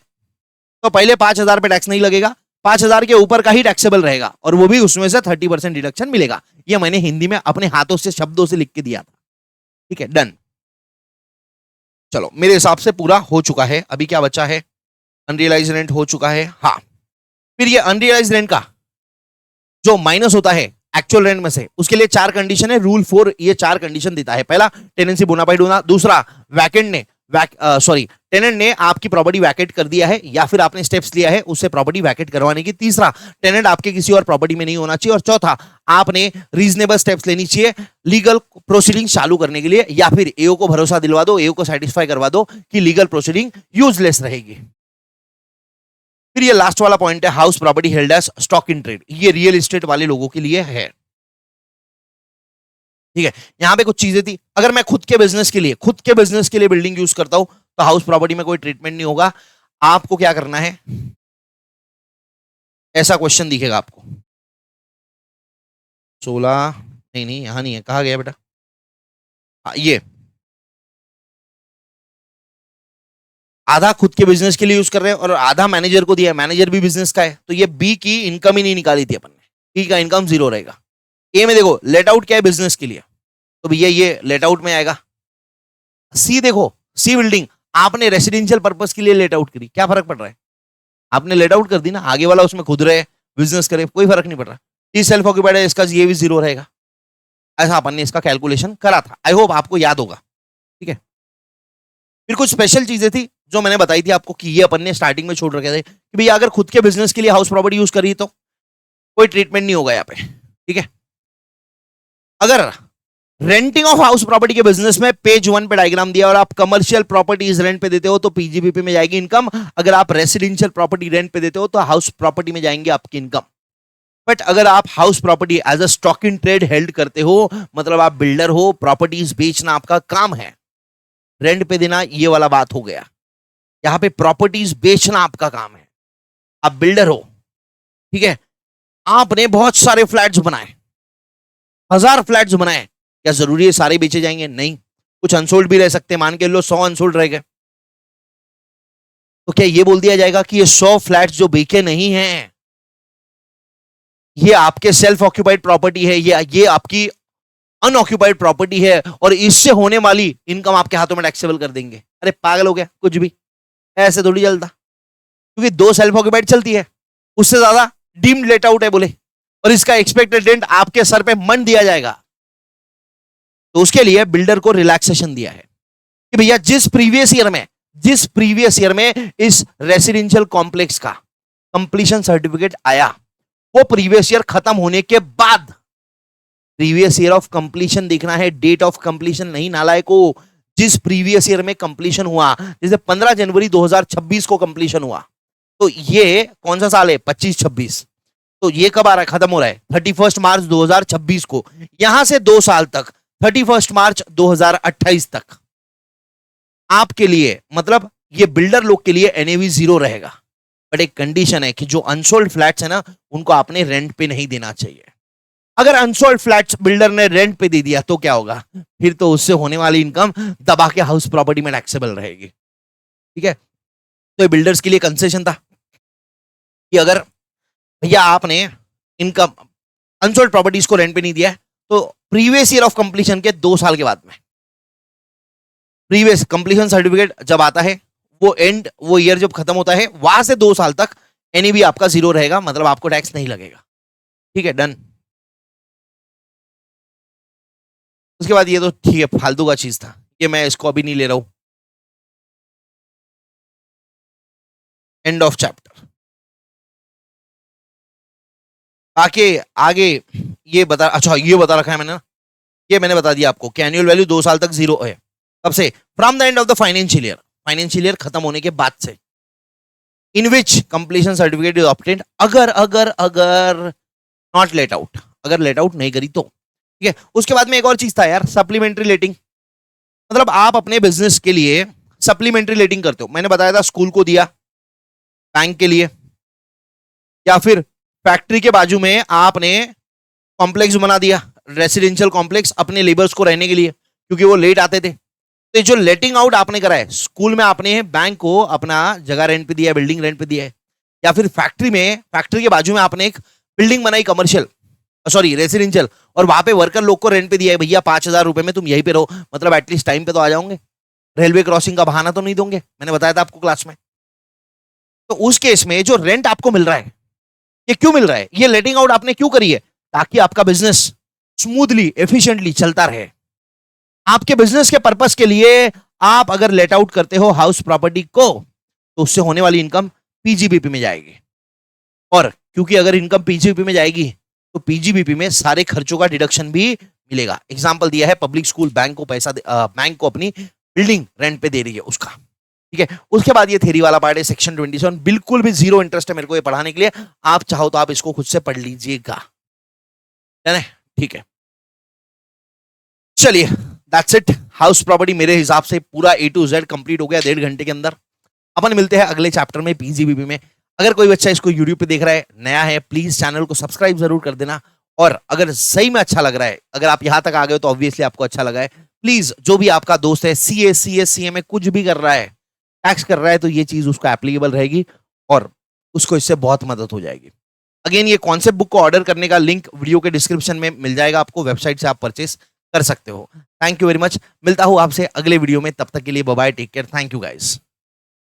तो पहले 5,000 पे टैक्स नहीं लगेगा, 5,000 के ऊपर का ही टैक्सेबल रहेगा, और वो भी उसमें से 30% डिडक्शन मिलेगा। ये मैंने हिंदी में अपने हाथों से शब्दों से लिख के दिया था। ठीक है, डन। चलो मेरे हिसाब से पूरा हो चुका है, अभी क्या बचा है, अनरियलाइज रेंट हो चुका है, हाँ। फिर ये अनरियलाइज रेंट का जो माइनस होता है एक्चुअल रेंट में से, उसके लिए 4 कंडीशन है, रूल 4 ये 4 कंडीशन देता है। पहला, टेनेंसी बोनाफाइड होना, दूसरा टेनेंट ने आपकी प्रॉपर्टी वैकेट कर दिया है या फिर आपने स्टेप्स लिया है उससे प्रॉपर्टी वैकेट करवाने की, तीसरा टेनेंट आपके किसी और प्रॉपर्टी में नहीं होना चाहिए, और चौथा आपने रीजनेबल स्टेप्स लेनी चाहिए लीगल प्रोसीडिंग चालू करने के लिए, या फिर एओ को भरोसा दिलवा दो, एओ को सेटिस्फाई करवा दो कि लीगल प्रोसीडिंग यूजलेस रहेगी। फिर ये लास्ट वाला पॉइंट है, house property held as stock in trade, ये रियल एस्टेट वाले लोगों के लिए है। ठीक है, यहां पे कुछ चीजें थी, अगर मैं खुद के बिजनेस के लिए बिल्डिंग यूज करता हूं तो हाउस प्रॉपर्टी में कोई ट्रीटमेंट नहीं होगा। आपको क्या करना है, ऐसा क्वेश्चन दिखेगा आपको 16, नहीं यहां नहीं है, कहा गया बेटा, ये आधा खुद के बिजनेस के लिए यूज कर रहे हैं और आधा मैनेजर को दिया है, मैनेजर भी बिजनेस का है, तो ये बी की इनकम ही नहीं निकाली थी अपन ने, बी का इनकम 0 रहेगा। ए में देखो लेट आउट क्या है बिजनेस के लिए, तो भैया ये लेट आउट में आएगा, सी देखो, सी बिल्डिंग आपने रेसिडेंशियल पर्पस के लिए लेट आउट करी, क्या फर्क पड़ रहा है? आपने लेट आउट कर दी ना, आगे वाला उसमें खुद रहे, बिजनेस करे, कोई फर्क नहीं पड़ रहा। ये सेल्फ ऑक्यूपाइड है, इसका ये भी जीरो रहेगा। ऐसा अपन ने इसका कैलकुलेशन करा था, आई होप आपको याद होगा। ठीक है, फिर कुछ स्पेशल चीजें थी जो मैंने बताई थी आपको कि ये अपन ने स्टार्टिंग में छोड़ रखे थे कि भैया अगर खुद के बिजनेस के लिए हाउस प्रॉपर्टी यूज करी तो कोई ट्रीटमेंट नहीं होगा यहाँ पे। ठीक है, अगर रेंटिंग ऑफ हाउस प्रॉपर्टी के बिजनेस में पेज 1 पे डायग्राम दिया और आप कमर्शियल प्रॉपर्टीज रेंट पे देते हो तो पीजीबीपी में जाएगी इनकम। अगर आप रेसिडेंशियल प्रॉपर्टी रेंट पे देते हो तो हाउस प्रॉपर्टी में जाएंगे आपकी इनकम। बट अगर आप house property as a stock in trade held करते हो, मतलब आप बिल्डर हो, प्रॉपर्टीज बेचना आपका काम है, रेंट पे देना ये वाला बात हो गया। यहां पे प्रॉपर्टीज बेचना आपका काम है, आप बिल्डर हो। ठीक है, आपने बहुत सारे फ्लैट्स बनाए, 1000 फ्लैट्स बनाए, क्या जरूरी है सारे बेचे जाएंगे? नहीं, कुछ अनसोल्ड भी रह सकते हैं। मान के लो 100 अनसोल्ड रह गए, तो क्या ये बोल दिया जाएगा कि ये 100 फ्लैट्स जो बेचे नहीं हैं ये आपके सेल्फ ऑक्यूपाइड प्रॉपर्टी है, ये आपकी अनऑक्यूपाइड प्रॉपर्टी है और इससे होने वाली इनकम आपके हाथों में टैक्सेबल कर देंगे? अरे पागल हो गया, कुछ भी ऐसे थोड़ी चलता। क्योंकि 2 सेल्फ ऑक्यूपाइड चलती है, उससे ज्यादा डीम्ड लेट आउट है बोले, और इसका एक्सपेक्टेड रेंट आपके सर पे मन दिया जाएगा। तो उसके लिए बिल्डर को रिलैक्सेशन दिया है कि भैया जिस प्रीवियस ईयर में इस रेसिडेंशियल कॉम्प्लेक्स का कंप्लीशन सर्टिफिकेट आया, वो प्रीवियस ईयर खत्म होने के बाद, प्रीवियस ईयर ऑफ कंप्लीशन देखना है, डेट ऑफ कंप्लीशन नहीं नालायको। जिस प्रीवियस ईयर में कंप्लीशन हुआ, जैसे 15 जनवरी 2026 को कंप्लीशन हुआ, तो ये कौन सा साल है? 25-26। तो ये कब आ रहा है, खत्म हो रहा है 31 मार्च 2026 को। यहां से 2 साल तक 31 मार्च 2028 तक आपके लिए, मतलब ये बिल्डर लोग के लिए एनएवी 0 रहेगा। बट एक कंडीशन है कि जो अनसोल्ड फ्लैट्स है ना, उनको आपने रेंट पे नहीं देना चाहिए। अगर अनसोल्ड फ्लैट्स बिल्डर ने रेंट पे दे दिया तो क्या होगा? फिर तो उससे होने वाली इनकम दबा के हाउस प्रॉपर्टी में टैक्सेबल रहेगी। ठीक है, तो ये बिल्डर्स के लिए कंसेशन था कि अगर भैया आपने इनकम अनसोल्ड प्रॉपर्टीज को रेंट पे नहीं दिया है, तो प्रीवियस ईयर ऑफ कंप्लीशन के 2 साल के बाद में, प्रीवियस कंप्लीशन सर्टिफिकेट जब आता है, वो ईयर जब खत्म होता है, वहां से 2 साल तक एनईबी आपका 0 रहेगा, मतलब आपको टैक्स नहीं लगेगा। ठीक है, डन। उसके बाद ये तो ठीक है, फालतू का चीज था, ये मैं इसको अभी नहीं ले रहा हूं। End of chapter. आगे ये बता, अच्छा ये बता रखा है मैंने ना, ये मैंने बता दिया आपको कि एनुअल वैल्यू 2 साल तक 0 है। कब से? From the end of the financial year खत्म होने के बाद से। इन विच कंप्लीशन सर्टिफिकेट इज ऑब्टेन्ड, अगर नॉट लेट आउट, अगर लेट आउट नहीं करी तो। ठीक है, उसके बाद में एक और चीज था यार, सप्लीमेंट्री लेटिंग। मतलब आप अपने बिजनेस के लिए सप्लीमेंट्री लेटिंग करते हो। मैंने बताया था, स्कूल को दिया, बैंक के लिए, या फिर फैक्ट्री के बाजू में आपने कॉम्प्लेक्स बना दिया, रेसिडेंशियल कॉम्प्लेक्स, अपने लेबर्स को रहने के लिए, क्योंकि वो लेट आते थे। तो जो लेटिंग आउट आपने करा है, स्कूल में आपने बैंक को अपना जगह रेंट पे दिया है, बिल्डिंग रेंट पे दिया है, या फिर फैक्ट्री के बाजू में आपने एक बिल्डिंग बनाई कमर्शियल, सॉरी रेसिडेंशियल, और वहां पे वर्कर लोग को रेंट पे दिया है, भैया 5000 रुपए में तुम यहीं पे रहो, मतलब एटलीस्ट टाइम पे तो आ जाओगे, रेलवे क्रॉसिंग का बहाना तो नहीं दोगे। मैंने बताया था आपको क्लास में। तो उस केस में जो रेंट आपको मिल रहा है, ये क्यों मिल रहा है? ये लेटिंग आउट आपने क्यों करी है? ताकि आपका बिजनेस स्मूथली एफिशिएंटली चलता रहे। आपके बिजनेस के पर्पस के लिए आप अगर लेट आउट करते हो हाउस प्रॉपर्टी को, तो उससे होने वाली इनकम पीजीबीपी में जाएगी। और क्योंकि अगर इनकम पीजीबीपी में जाएगी तो पीजीबीपी में सारे खर्चों का डिडक्शन भी मिलेगा। एग्जांपल दिया है, पब्लिक स्कूल बैंक को बैंक को अपनी बिल्डिंग रेंट पे दे रही है उसका। ठीक है, उसके बाद ये थ्योरी वाला पार्ट है, सेक्शन 27, बिल्कुल भी 0 इंटरेस्ट है मेरे को ये पढ़ाने के लिए। आप चाहो तो आप इसको खुद से पढ़ लीजिएगा, है ना? ठीक है, चलिए, दैट्स इट। हाउस प्रॉपर्टी मेरे हिसाब से पूरा A to Z कंप्लीट हो गया 1.5 घंटे के अंदर। अपन मिलते हैं अगले चैप्टर में, पीजीबीपी में। अगर कोई बच्चा इसको यूट्यूब पे देख रहा है, नया है, प्लीज चैनल को सब्सक्राइब जरूर कर देना। और अगर सही में अच्छा लग रहा है, अगर आप यहां तक आ गए हो तो ऑब्वियसली आपको अच्छा लगा है, प्लीज जो भी आपका दोस्त है CA में कुछ भी कर रहा है, टैक्स कर रहा है, तो ये चीज उसको एप्लीकेबल रहेगी और उसको इससे बहुत मदद हो जाएगी। अगेन, ये कॉन्सेप्ट बुक को ऑर्डर करने का लिंक वीडियो के डिस्क्रिप्शन में मिल जाएगा आपको, वेबसाइट से आप परचेस कर सकते हो। Thank you very much. मिलता हूँ आपसे अगले वीडियो में, तब तक के लिए bye bye, take care, thank you guys.